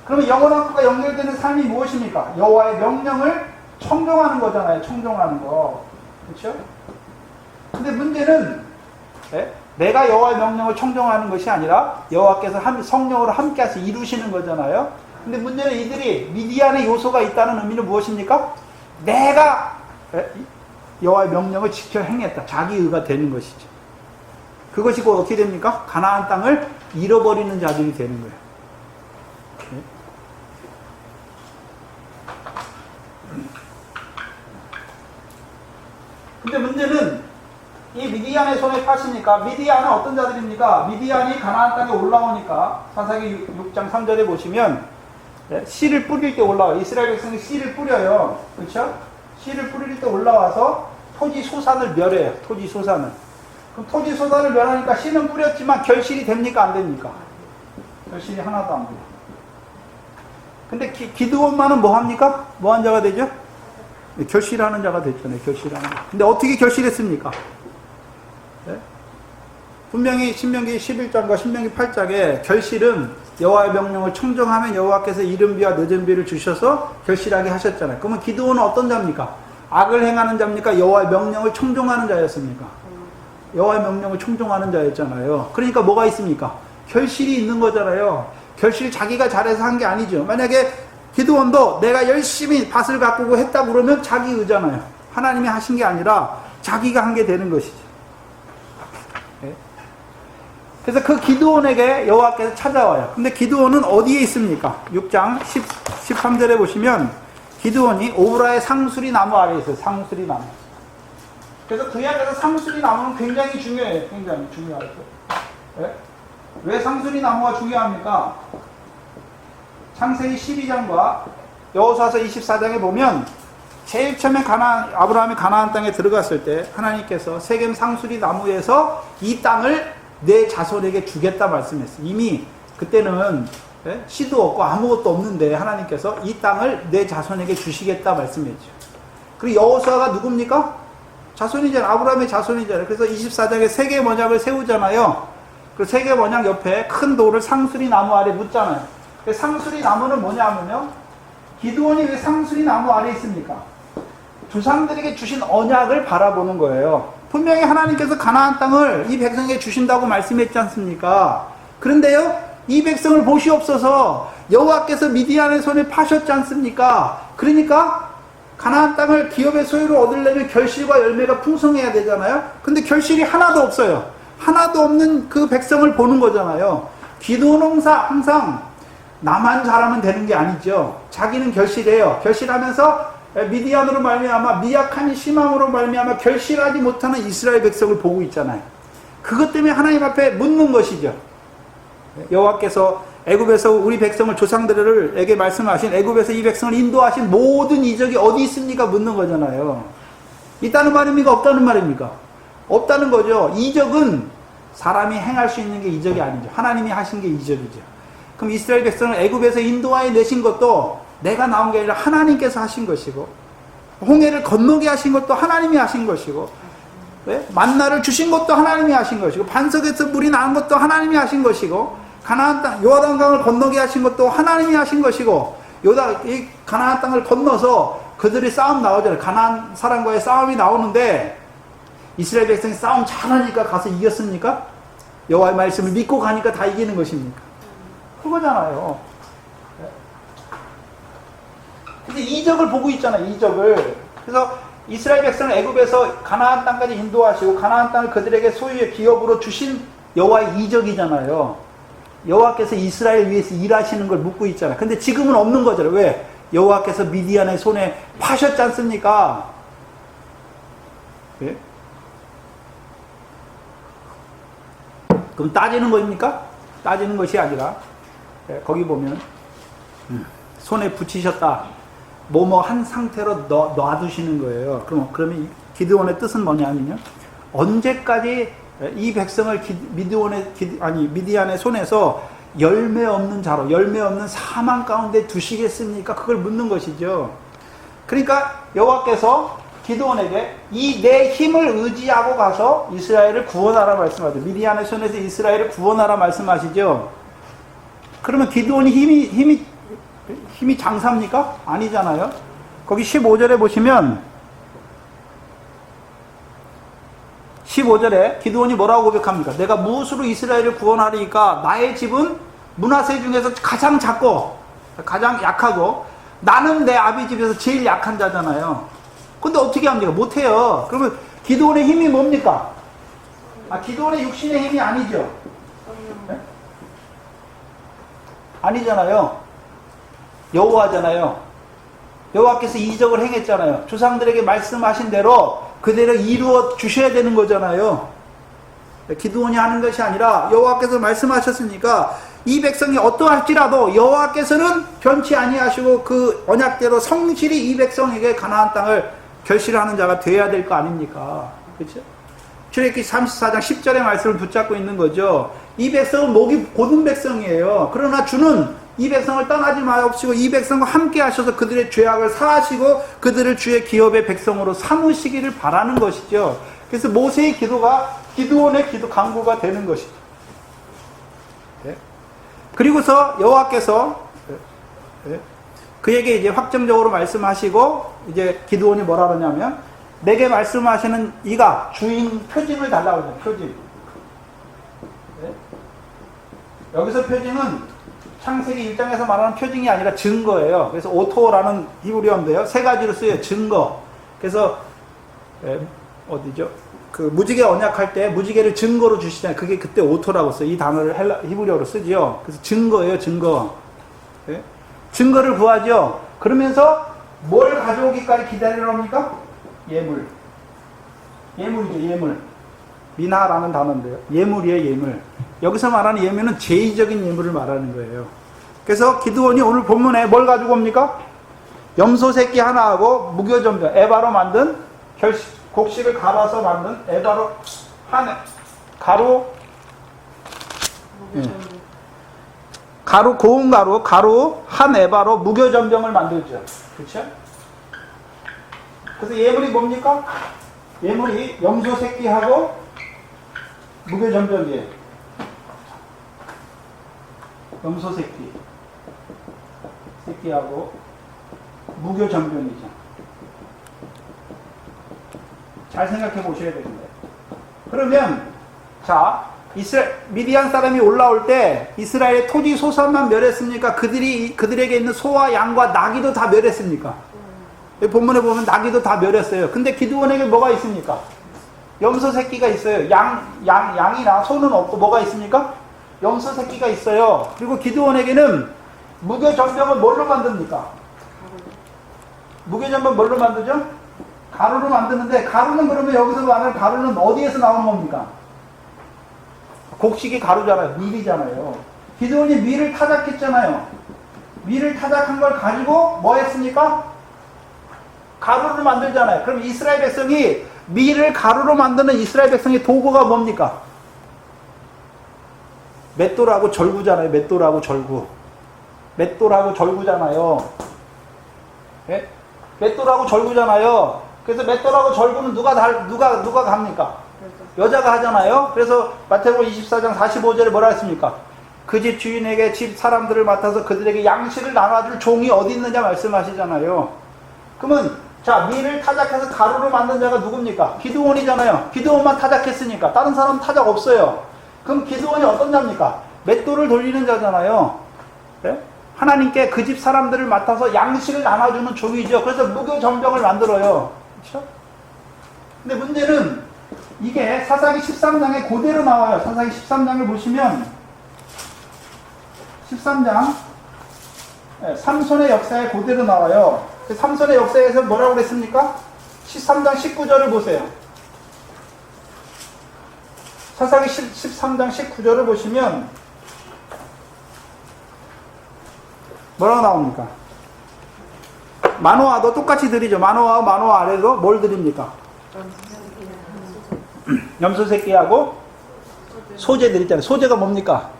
Speaker 1: 그러면 영원한 것과 연결되는 삶이 무엇입니까? 여호와의 명령을 청종하는 거잖아요. 청종하는 거. 그렇죠? 근데 문제는 내가 여호와의 명령을 청종하는 것이 아니라 여호와께서 성령으로 함께해서 이루시는 거잖아요. 근데 문제는 이들이 미디안의 요소가 있다는 의미는 무엇입니까? 내가 여호와의 명령을 지켜 행했다. 자기 의가 되는 것이죠. 그것이 곧 어떻게 됩니까? 가나안 땅을 잃어버리는 자들이 되는 거예요. 근데 문제는 이 미디안의 손에 파시니까, 미디안은 어떤 자들입니까? 미디안이 가나안 땅에 올라오니까 사사기 6장 3절에 보시면 씨를 뿌릴 때 올라와요. 이스라엘 백성이 씨를 뿌려요. 그렇죠? 씨를 뿌릴 때 올라와서 토지 소산을 멸해요. 토지 소산을. 그럼 토지 소산을 멸하니까 씨는 뿌렸지만 결실이 됩니까? 안 됩니까? 결실이 하나도 안 돼요. 근데 기드온만은 뭐 합니까? 뭐 한 자가 되죠? 결실하는 자가 됐잖아요. 결실하는 자. 근데 어떻게 결실했습니까? 네? 분명히 신명기 11장과 신명기 8장에 결실은 여호와의 명령을 청정하면 여호와께서 이른 비와 늦은 비를 주셔서 결실하게 하셨잖아요. 그러면 기드온은 어떤 자입니까? 악을 행하는 자입니까? 여호와의 명령을 청종하는 자였습니까? 여호와의 명령을 청종하는 자였잖아요. 그러니까 뭐가 있습니까? 결실이 있는 거잖아요. 결실 자기가 잘해서 한 게 아니죠. 만약에 기드온도 내가 열심히 밭을 가꾸고 했다 그러면 자기 의잖아요. 하나님이 하신 게 아니라 자기가 한 게 되는 것이죠. 네? 그래서 그 기드온에게 여호와께서 찾아와요. 근데 기드온은 어디에 있습니까? 6장 13절에 보시면 기드온이 오브라의 상수리 나무 아래에 있어요. 상수리 나무. 그래서 구약에서 상수리 나무는 굉장히 중요해요. 굉장히 중요하죠. 네? 왜 상수리 나무가 중요합니까? 창세기 12장과 여호수아서 24장에 보면 제일 처음에 아브라함이 가나안 땅에 들어갔을 때 하나님께서 세겜 상수리 나무에서 이 땅을 내 자손에게 주겠다 말씀했어요. 이미 그때는 씨도 없고 아무것도 없는데 하나님께서 이 땅을 내 자손에게 주시겠다 말씀했죠. 그리고 여호수아가 누굽니까? 자손이잖아요. 아브라함의 자손이잖아요. 그래서 24장에 세겜 언약을 세우잖아요. 그 세겜 언약 옆에 큰 돌을 상수리 나무 아래 묻잖아요. 상수리 나무는 뭐냐면요, 기드온이 왜 상수리 나무 아래 있습니까? 조상들에게 주신 언약을 바라보는 거예요. 분명히 하나님께서 가나안 땅을 이 백성에게 주신다고 말씀했지 않습니까? 그런데요, 이 백성을 보시옵소서, 여호와께서 미디안의 손에 파셨지 않습니까? 그러니까 가나안 땅을 기업의 소유로 얻으려면 결실과 열매가 풍성해야 되잖아요. 근데 결실이 하나도 없어요. 하나도 없는 그 백성을 보는 거잖아요. 기드온은 항상 나만 잘하면 되는 게 아니죠. 자기는 결실해요. 결실하면서 미디안으로 말미암아 미약함이 심함으로 말미암아 결실하지 못하는 이스라엘 백성을 보고 있잖아요. 그것 때문에 하나님 앞에 묻는 것이죠. 여호와께서 애굽에서 우리 백성을 조상들에게 말씀하신, 애굽에서 이 백성을 인도하신 모든 이적이 어디 있습니까? 묻는 거잖아요. 있다는 말입니까? 없다는 말입니까? 없다는 거죠. 이적은 사람이 행할 수 있는 게 이적이 아니죠. 하나님이 하신 게 이적이죠. 그럼 이스라엘 백성을 애굽에서 인도하여 내신 것도 내가 나온 게 아니라 하나님께서 하신 것이고, 홍해를 건너게 하신 것도 하나님이 하신 것이고, 네? 만나를 주신 것도 하나님이 하신 것이고, 반석에서 물이 나온 것도 하나님이 하신 것이고, 가나안 땅 요단강을 건너게 하신 것도 하나님이 하신 것이고, 이 가나안 땅을 건너서 그들이 싸움 나오잖아요. 가나안 사람과의 싸움이 나오는데 이스라엘 백성이 싸움 잘하니까 가서 이겼습니까? 여호와의 말씀을 믿고 가니까 다 이기는 것입니까? 그거잖아요. 근데 이적을 보고 있잖아요. 이적을. 그래서 이스라엘 백성을 애굽에서 가나안 땅까지 인도하시고 가나안 땅을 그들에게 소유의 기업으로 주신 여호와의 이적이잖아요. 여호와께서 이스라엘 위해서 일하시는 걸 묻고 있잖아요. 근데 지금은 없는 거잖아요. 왜? 여호와께서 미디안의 손에 파셨지 않습니까? 예? 그럼 따지는 겁니까? 따지는 것이 아니라 거기 보면 손에 붙이셨다. 뭐뭐 한 상태로 놔두시는 거예요. 그러면 기드온의 뜻은 뭐냐면요, 언제까지 이 백성을 미디안의 손에서 열매 없는 자로, 열매 없는 사망 가운데 두시겠습니까? 그걸 묻는 것이죠. 그러니까 여호와께서 기드온에게 이 내 힘을 의지하고 가서 이스라엘을 구원하라 말씀하죠. 미디안의 손에서 이스라엘을 구원하라 말씀하시죠. 그러면 기드온이 힘이 장사입니까? 아니잖아요. 거기 15절에 보시면 15절에 기드온이 뭐라고 고백합니까? 내가 무엇으로 이스라엘을 구원하리까? 나의 집은 므낫세 중에서 가장 작고 가장 약하고 나는 내 아비 집에서 제일 약한 자잖아요. 근데 어떻게 합니까? 못해요. 그러면 기드온의 힘이 뭡니까? 기드온의 육신의 힘이 아니죠. 네? 아니잖아요. 여호와잖아요. 여호와께서 이적을 행했잖아요. 조상들에게 말씀하신 대로 그대로 이루어 주셔야 되는 거잖아요. 기드온이 하는 것이 아니라 여호와께서 말씀하셨으니까 이 백성이 어떠할지라도 여호와께서는 변치 아니하시고 그 언약대로 성실히 이 백성에게 가나안 땅을 결실하는 자가 되어야 될 거 아닙니까? 그렇죠? 출애굽기 34장 10절의 말씀을 붙잡고 있는 거죠. 이 백성은 목이 곧은 백성이에요. 그러나 주는 이 백성을 떠나지 마옵시고 이 백성과 함께 하셔서 그들의 죄악을 사하시고 그들을 주의 기업의 백성으로 삼으시기를 바라는 것이죠. 그래서 모세의 기도가 기드온의 기도 간구가 되는 것이죠. 네. 그리고서 여호와께서 그에게 이제 확정적으로 말씀하시고 이제 기드온이 뭐라 그러냐면 내게 말씀하시는 이가 주인 표징을 달라고 하죠. 표징. 네. 여기서 표징은 창세기 1장에서 말하는 표징이 아니라 증거예요. 그래서 오토라는 히브리어인데요. 세 가지로 쓰여요. 증거. 그래서 어디죠? 그 무지개 언약할 때 무지개를 증거로 주시잖아요. 그게 그때 오토라고 써요. 이 단어를 히브리어로 쓰죠. 그래서 증거예요. 증거. 네? 증거를 구하죠. 그러면서 뭘 가져오기까지 기다리려 합니까? 예물. 예물이죠. 예물. 미나라는 단어인데요. 예물이에요. 예물. 여기서 말하는 예물은 제의적인 예물을 말하는 거예요. 그래서 기드온이 오늘 본문에 뭘 가지고 옵니까? 염소 새끼 하나하고 무교전병, 에바로 만든 곡식을 갈아서 만든 에바로 한 가루, 가루 고운 가루 한 에바로 무교전병을 만들죠. 그렇죠? 그래서 예물이 뭡니까? 예물이 염소 새끼하고 무교전병이에요. 염소 새끼하고 무교전병이죠. 잘 생각해 보셔야 되는데. 그러면 자 미디안 사람이 올라올 때 이스라엘의 토지 소산만 멸했습니까? 그들에게 있는 소와 양과 나귀도 다 멸했습니까? 본문에 보면 나귀도 다 멸했어요. 근데 기드온에게 뭐가 있습니까? 염소 새끼가 있어요. 양이나 소는 없고 뭐가 있습니까? 염소 새끼가 있어요. 그리고 기드온에게는 무교전병을 뭘로 만듭니까? 무교전병 뭘로 만들죠? 가루로 만드는데 가루는 그러면 여기서 말하는 가루는 어디에서 나오는 겁니까? 곡식이 가루잖아요. 밀이잖아요. 기드온이 밀을 타작했잖아요. 밀을 타작한 걸 가지고 뭐 했습니까? 가루를 만들잖아요. 그럼 이스라엘 백성이 밀을 가루로 만드는 이스라엘 백성의 도구가 뭡니까? 맷돌하고 절구잖아요. 맷돌하고 절구. 맷돌하고 절구잖아요. 예? 맷돌하고 절구잖아요. 그래서 맷돌하고 절구는 누가 갑니까? 여자가 하잖아요. 그래서 마태복음 24장 45절에 뭐라 했습니까? 그 집 주인에게 집 사람들을 맡아서 그들에게 양식을 나눠줄 종이 어디 있느냐 말씀하시잖아요. 그러면 자 밀을 타작해서 가루로 만든 자가 누굽니까? 기드온이잖아요. 기드온만 타작했으니까 다른 사람 타작 없어요. 그럼 기드온이 어떤 자입니까? 맷돌을 돌리는 자잖아요. 네? 하나님께 그 집 사람들을 맡아서 양식을 나눠주는 종이죠. 그래서 무교전병을 만들어요. 그렇죠? 근데 문제는 이게 사사기 13장에 그대로 나와요. 사사기 13장을 보시면 13장 삼손의 역사에 그대로 나와요. 삼손의 역사에서 뭐라고 그랬습니까? 13장 19절을 보세요. 사사기 13장 19절을 보시면 뭐라고 나옵니까? 마노아도 똑같이 드리죠. 마노아 아래도 뭘 드립니까? 염소 새끼하고 소재 드리잖아요. 소재가 뭡니까?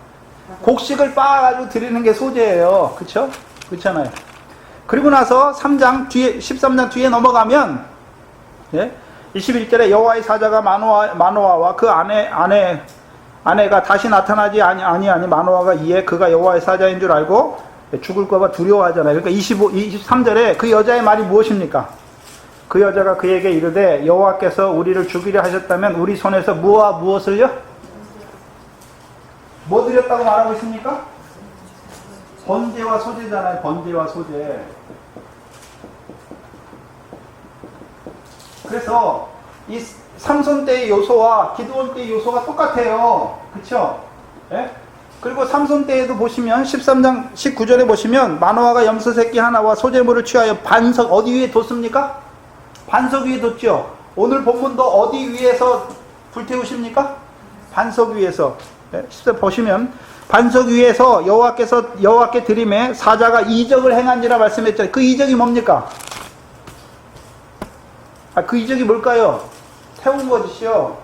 Speaker 1: 곡식을 빻아가지고 드리는 게 소재예요. 그쵸? 그렇잖아요. 그리고 나서 13장 뒤에 넘어가면, 예? 21절에 여호와의 사자가 마노아와 그 아내가 다시 나타나지 아니하니 마노아가 이에 그가 여호와의 사자인 줄 알고 죽을까봐 두려워하잖아요. 그러니까 23절에 그 여자의 말이 무엇입니까? 그 여자가 그에게 이르되 여호와께서 우리를 죽이려 하셨다면 우리 손에서 무엇을요? 뭐 드렸다고 말하고 있습니까? 번제와 소제잖아요. 번제와 소제. 그래서 이 삼손 때의 요소와 기드온 때의 요소가 똑같아요. 그쵸? 예? 그리고 삼손 때에도 보시면 13장 19절에 보시면 마노아가 염소 새끼 하나와 소제물을 취하여 반석 어디 위에 뒀습니까? 반석 위에 뒀죠. 오늘 본문도 어디 위에서 불태우십니까? 반석 위에서. 네, 10절 보시면 반석 위에서 여호와께 드림에 사자가 이적을 행한지라 말씀했잖아요. 그 이적이 뭡니까? 그 이적이 뭘까요? 태운 것이요.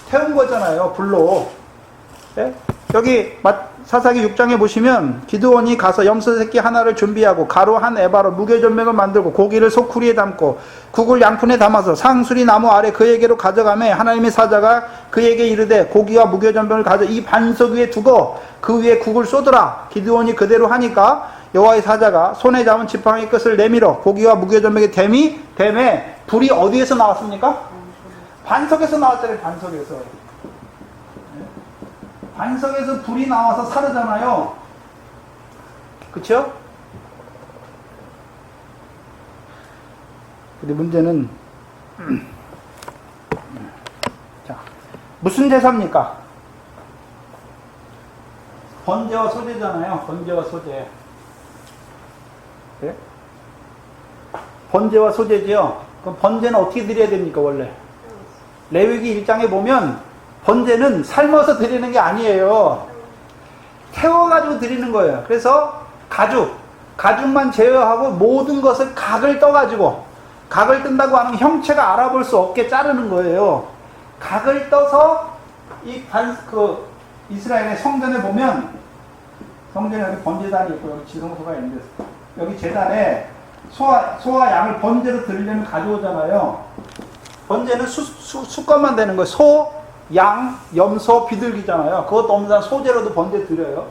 Speaker 1: 태운 거잖아요. 불로. 네? 여기 사사기 6장에 보시면 기드온이 가서 염소 새끼 하나를 준비하고 가루 한 에바로 무교전맥을 만들고 고기를 소쿠리에 담고 국을 양푼에 담아서 상수리 나무 아래 그에게로 가져가매 하나님의 사자가 그에게 이르되 고기와 무교전병을 가져 이 반석 위에 두고 그 위에 국을 쏟으라. 기드온이 그대로 하니까 여호와의 사자가 손에 잡은 지팡이 끝을 내밀어 고기와 무교전병의 댐에 불이 어디에서 나왔습니까? 반석에서 나왔잖아요. 반석에서. 반석에서 불이 나와서 사르잖아요. 그쵸? 근데 문제는 자, 무슨 제사입니까? 번제와 소제잖아요. 번제와 소제. 네? 번제와 소제지요. 그럼 번제는 어떻게 드려야 됩니까, 원래? 레위기 1장에 보면 번제는 삶아서 드리는 게 아니에요. 태워가지고 드리는 거예요. 그래서 가죽만 제어하고 모든 것을 각을 떠가지고, 각을 뜬다고 하는 형체가 알아볼 수 없게 자르는 거예요. 각을 떠서 이스라엘의 성전에 보면, 성전에 여기 번제단이 있고 여기 지성소가 있는데, 여기 제단에 소와 양을 번제로 드리려면 가져오잖아요. 번제는 수건만 되는 거예요. 소, 양, 염소, 비둘기잖아요. 그것도 없는 사람 소제로도 번제 드려요.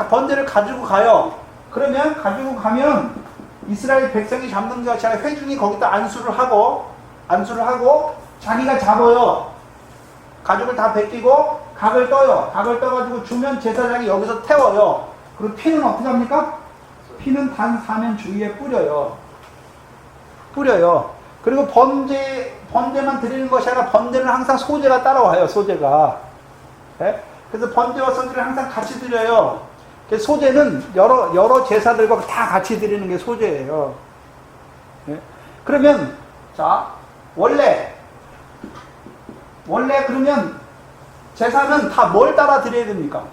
Speaker 1: 번제를 가지고 가요. 그러면 가지고 가면 이스라엘 백성이 잡는 것 같이 아니라 회중이 거기다 안수를 하고 자기가 잡아요. 가죽을 다 벗기고 각을 떠요. 각을 떠가지고 주면 제사장이 여기서 태워요. 그리고 피는 어떻게 합니까? 피는 단 사면 주위에 뿌려요. 그리고 번제만 드리는 것이 아니라 번제는 항상 소제가 따라와요. 소제가. 네? 그래서 번제와 소제를 항상 같이 드려요. 그래서 소제는 여러 제사들과 다 같이 드리는 게 소제예요. 네? 그러면 자 원래 그러면 제사는 다 뭘 따라 드려야 됩니까?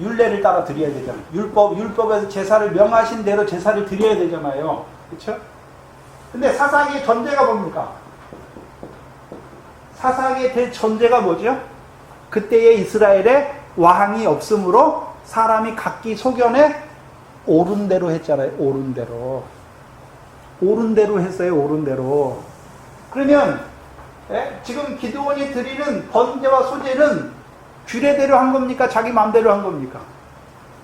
Speaker 1: 율례를 따라 드려야 되잖아요. 율법에서 제사를 명하신 대로 제사를 드려야 되잖아요. 그렇죠? 근데 사사기의 전제가 뭡니까? 사사기의 대전제가 뭐죠? 그때의 이스라엘에 왕이 없으므로 사람이 각기 소견에 옳은 대로 했잖아요. 옳은 대로 했어요. 옳은 대로. 그러면 지금 기드온이 드리는 번제와 소제는 규례대로 한 겁니까? 자기 마음대로 한 겁니까?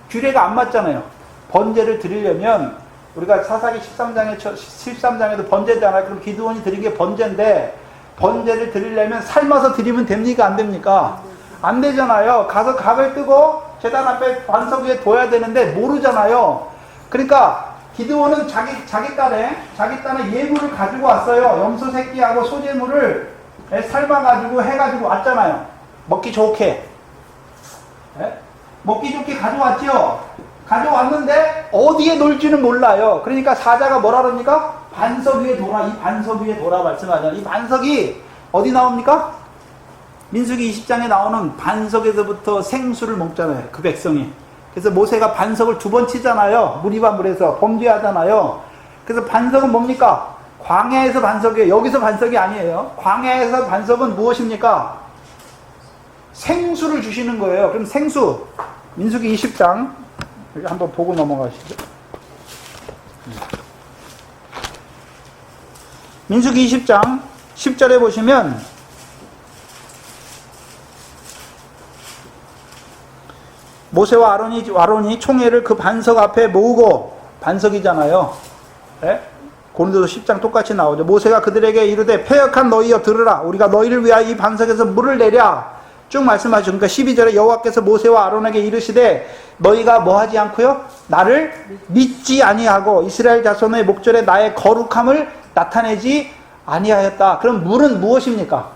Speaker 1: 규례가 안 맞잖아요. 번제를 드리려면 우리가 사사기 13장에도 번제잖아요. 그럼 기드온이 드린 게 번제인데 번제를 드리려면 삶아서 드리면 됩니까? 안 됩니까? 안 되잖아요. 가서 각을 뜨고 제단 앞에 반석 위에 둬야 되는데 모르잖아요. 그러니까 기드온은 자기 딸에 예물을 가지고 왔어요. 염소 새끼하고 소제물을 삶아가지고 해가지고 왔잖아요. 먹기 좋게. 먹기 좋게 가져왔죠. 가져왔는데 어디에 놓을지는 몰라요. 그러니까 사자가 뭐라 그럽니까? 반석 위에 둬라. 이 반석 위에 둬라 말씀하잖아요. 이 반석이 어디 나옵니까? 민수기 20장에 나오는 반석에서부터 생수를 먹잖아요. 그 백성이. 그래서 모세가 반석을 2번 치잖아요. 무리반물에서 범죄하잖아요. 그래서 반석은 뭡니까? 광야에서 반석이에요. 여기서 반석이 아니에요. 광야에서 반석은 무엇입니까? 생수를 주시는 거예요. 그럼 생수 민수기 20장 여기 한번 보고 넘어가시죠. 민수기 20장 10절에 보시면 모세와 아론이 총회를 그 반석 앞에 모으고, 반석이잖아요. 고린도서 10장 똑같이 나오죠. 모세가 그들에게 이르되 패역한 너희여 들으라. 우리가 너희를 위하여 이 반석에서 물을 내랴. 쭉 말씀하시죠. 그러니까 12절에 여호와께서 모세와 아론에게 이르시되 너희가 뭐하지 않고요? 나를 믿지 아니하고 이스라엘 자손의 목전에 나의 거룩함을 나타내지 아니하였다. 그럼 물은 무엇입니까?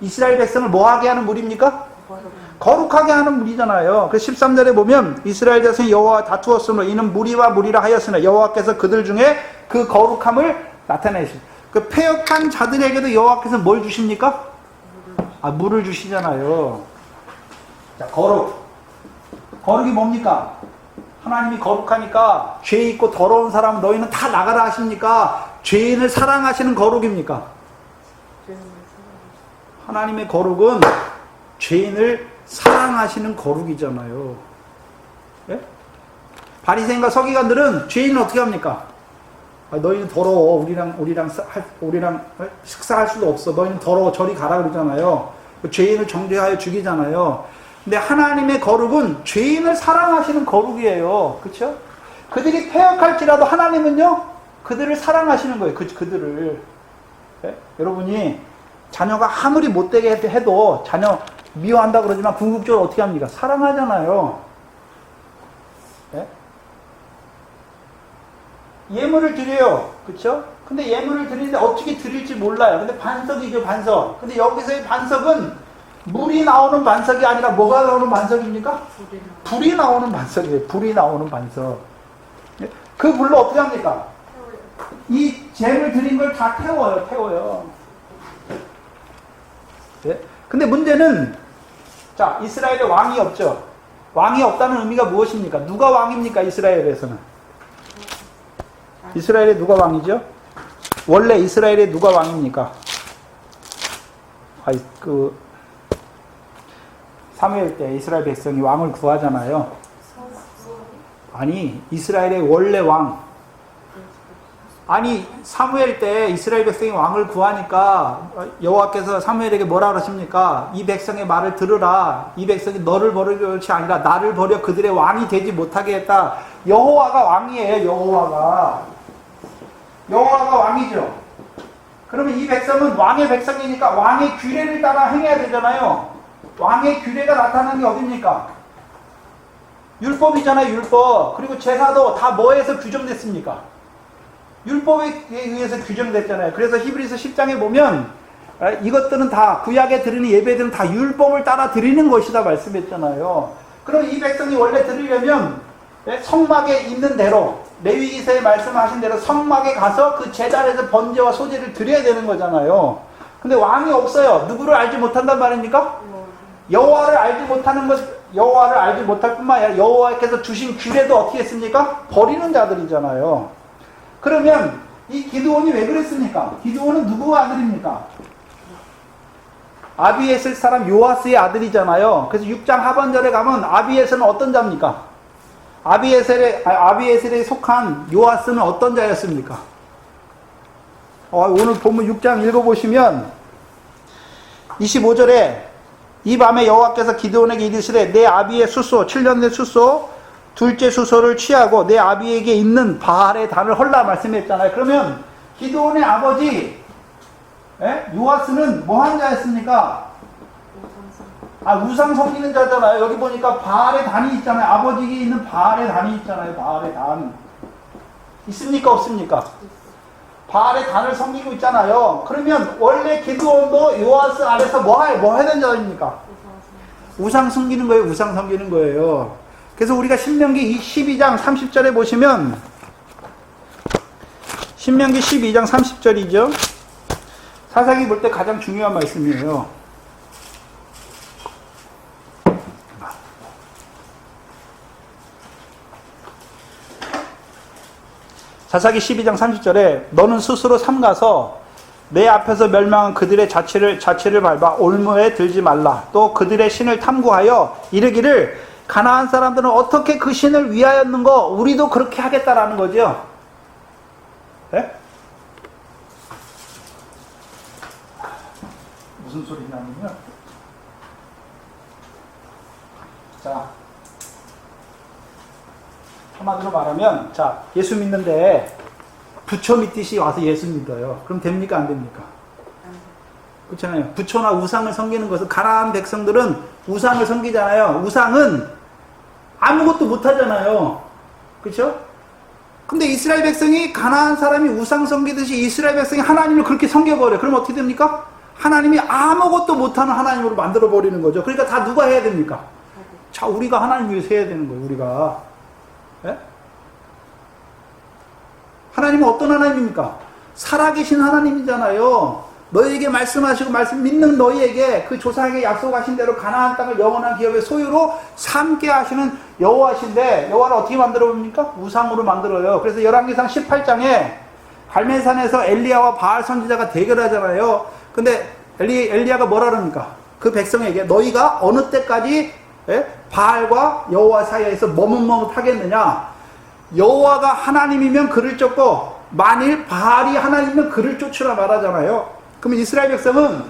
Speaker 1: 이스라엘 백성을 뭐하게 하는 물입니까? 거룩하게 하는 물이잖아요. 그래서 13절에 보면 이스라엘 자손이 여호와와 다투었으므로 이는 무리와 무리라 하였으나 여호와께서 그들 중에 그 거룩함을 나타내시고, 그 패역한 자들에게도 여호와께서 뭘 주십니까? 물을 주시잖아요. 자, 거룩이 뭡니까? 하나님이 거룩하니까 죄 있고 더러운 사람 너희는 다 나가라 하십니까? 죄인을 사랑하시는 거룩입니까? 하나님의 거룩은 죄인을 사랑하시는 거룩이잖아요. 예? 바리새인과 서기관들은 죄인을 어떻게 합니까? 너희는 더러워. 우리랑 식사할 수도 없어. 너희는 더러워. 저리 가라 그러잖아요. 죄인을 정죄하여 죽이잖아요. 근데 하나님의 거룩은 죄인을 사랑하시는 거룩이에요. 그렇죠? 그들이 패역할지라도 하나님은요, 그들을 사랑하시는 거예요. 그들을. 예? 여러분이 자녀가 아무리 못되게 해도 자녀 미워한다 그러지만 궁극적으로 어떻게 합니까? 사랑하잖아요. 예? 예물을 드려요. 그쵸? 근데 예물을 드리는데 어떻게 드릴지 몰라요. 근데 반석이죠, 반석. 근데 여기서의 반석은 물이 나오는 반석이 아니라 뭐가 나오는 반석입니까? 불이 나오는 반석이에요. 불이 나오는 반석. 그 불로 어떻게 합니까? 이 재물 드린 걸 다 태워요. 네? 근데 문제는, 자, 이스라엘에 왕이 없죠. 왕이 없다는 의미가 무엇입니까? 누가 왕입니까? 이스라엘에서는. 이스라엘에 누가 왕이죠? 원래 이스라엘에 누가 왕입니까? 사무엘 때 이스라엘 백성이 왕을 구하잖아요. 아니, 이스라엘의 원래 왕. 아니, 사무엘 때 이스라엘 백성이 왕을 구하니까 여호와께서 사무엘에게 뭐라 그러십니까? 이 백성의 말을 들으라. 이 백성이 너를 버리는 것이 아니라 나를 버려 그들의 왕이 되지 못하게 했다. 여호와가 왕이에요. 여호와가 왕이죠. 그러면 이 백성은 왕의 백성이니까 왕의 규례를 따라 행해야 되잖아요. 왕의 규례가 나타나는 게 어딥니까? 율법이잖아요. 율법. 그리고 제사도 다 뭐에서 규정됐습니까? 율법에 의해서 규정됐잖아요. 그래서 히브리서 10장에 보면 이것들은 다 구약에 드리는 예배들은 다 율법을 따라 드리는 것이다 말씀했잖아요. 그럼 이 백성이 원래 드리려면 성막에 있는 대로 레위기서에 말씀하신 대로 성막에 가서 그 제단에서 번제와 소제를 드려야 되는 거잖아요. 근데 왕이 없어요. 누구를 알지 못한단 말입니까? 여호와를 알지 못할 뿐만 아니라 여호와께서 주신 규례도 어떻게 했습니까? 버리는 자들이잖아요. 그러면 이 기드온이 왜 그랬습니까? 기드온은 누구 아들입니까? 아비에셀 사람 요아스의 아들이잖아요. 그래서 6장 하반절에 가면 아비에셀은 어떤 자입니까? 아비에셀에 속한 요아스는 어떤 자였습니까? 오늘 본문 6장 읽어보시면 25절에 이 밤에 여호와께서 기드온에게 이르시되 내 아비의 수소 7년 된 수소 둘째 수소를 취하고 내 아비에게 있는 바알의 단을 헐라 말씀했잖아요. 그러면 기드온의 아버지 요아스는 뭐한 자였습니까? 우상 섬기는 자잖아요. 여기 보니까 바알의 단이 있잖아요. 아버지에게 있는 바알의 단이 있잖아요. 바알의 단. 있습니까? 없습니까? 바알의 단을 섬기고 있잖아요. 그러면 원래 기드온도 요아스 아래서 뭐 하는 자입니까? 우상 섬기는 거예요. 우상 섬기는 거예요. 그래서 우리가 신명기 12장 30절에 보시면 신명기 12장 30절이죠. 사사기 볼 때 가장 중요한 말씀이에요. 사사기 12장 30절에 너는 스스로 삼가서 내 앞에서 멸망한 그들의 자취를 밟아 올무에 들지 말라. 또 그들의 신을 탐구하여 이르기를 가나안 사람들은 어떻게 그 신을 위하였는고 우리도 그렇게 하겠다라는 거죠. 네? 무슨 소리냐면요. 자, 한마디로 말하면, 자, 예수 믿는데 부처 믿듯이 와서 예수 믿어요. 그럼 됩니까? 안 됩니까? 그렇잖아요. 부처나 우상을 섬기는 것은 가나안 백성들은 우상을 섬기잖아요. 우상은 아무것도 못하잖아요. 그렇죠? 근데 이스라엘 백성이 가나안 사람이 우상 섬기듯이 이스라엘 백성이 하나님을 그렇게 섬겨버려요. 그럼 어떻게 됩니까? 하나님이 아무것도 못하는 하나님으로 만들어버리는 거죠. 그러니까 다 누가 해야 됩니까? 자, 우리가 하나님 위해서 해야 되는 거예요. 우리가. 예? 하나님은 어떤 하나님입니까? 살아계신 하나님이잖아요. 너희에게 말씀하시고 말씀 믿는 너희에게 그 조상에게 약속하신 대로 가나안 땅을 영원한 기업의 소유로 삼게 하시는 여호와신데, 여호와를 어떻게 만들어 봅니까? 우상으로 만들어요. 그래서 열왕기상 18장에 갈멜산에서 엘리야와 바알 선지자가 대결하잖아요. 근데 엘리야가 뭐라 그럽니까? 그 백성에게 너희가 어느 때까지 바알과 여호와 사이에서 머뭇머뭇하겠느냐? 여호와가 하나님이면 그를 쫓고 만일 바알이 하나님이면 그를 쫓으라 말하잖아요. 그러면 이스라엘 백성은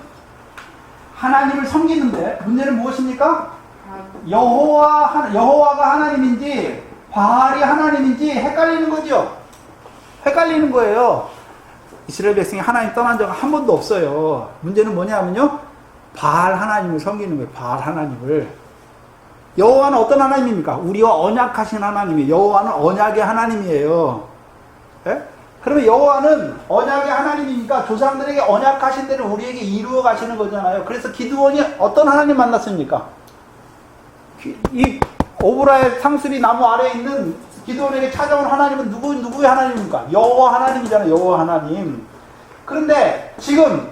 Speaker 1: 하나님을 섬기는데 문제는 무엇입니까? 여호와가 하나님인지 바알이 하나님인지 헷갈리는 거죠. 헷갈리는 거예요. 이스라엘 백성이 하나님 떠난 적은 한 번도 없어요. 문제는 뭐냐면요, 바알 하나님을 섬기는 거예요. 바알 하나님을. 여호와는 어떤 하나님입니까? 우리와 언약하신 하나님이에요. 여호와는 언약의 하나님이에요. 예? 그러면 여호와는 언약의 하나님이니까 조상들에게 언약하신 대로 우리에게 이루어 가시는 거잖아요. 그래서 기드온이 어떤 하나님 만났습니까? 이 오브라의 상수리 나무 아래에 있는 기드온에게 찾아온 하나님은 누구의 하나님입니까? 여호와 하나님이잖아요. 여호와 하나님. 그런데 지금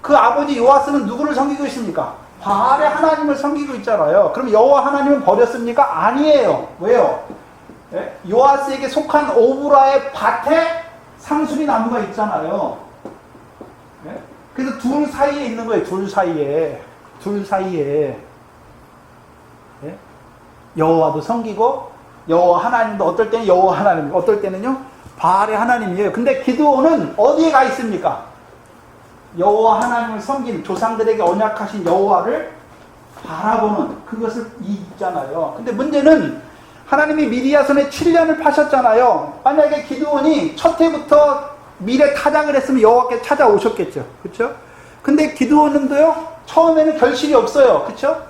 Speaker 1: 그 아버지 요아스는 누구를 섬기고 있습니까? 바알의 하나님을 섬기고 있잖아요. 그럼 여호와 하나님은 버렸습니까? 아니에요. 왜요? 예? 요아스에게 속한 오브라의 밭에 상수리 나무가 있잖아요. 예? 그래서 둘 사이에 있는 거예요. 둘 사이에. 예? 여호와도 섬기고 여호와 하나님도 어떨 때는 여호와 하나님, 어떨 때는요 바알의 하나님이에요. 근데 기드온은 어디에 가 있습니까? 여호와 하나님을 섬기는, 조상들에게 언약하신 여호와를 바라보는 그것을 있잖아요. 근데 문제는 하나님이 미디아선에 7년을 파셨잖아요. 만약에 기드온이 첫 해부터 미래 타작을 했으면 여호와께 찾아오셨겠죠. 그렇죠? 근데 기드온은도요, 처음에는 결실이 없어요. 그렇죠?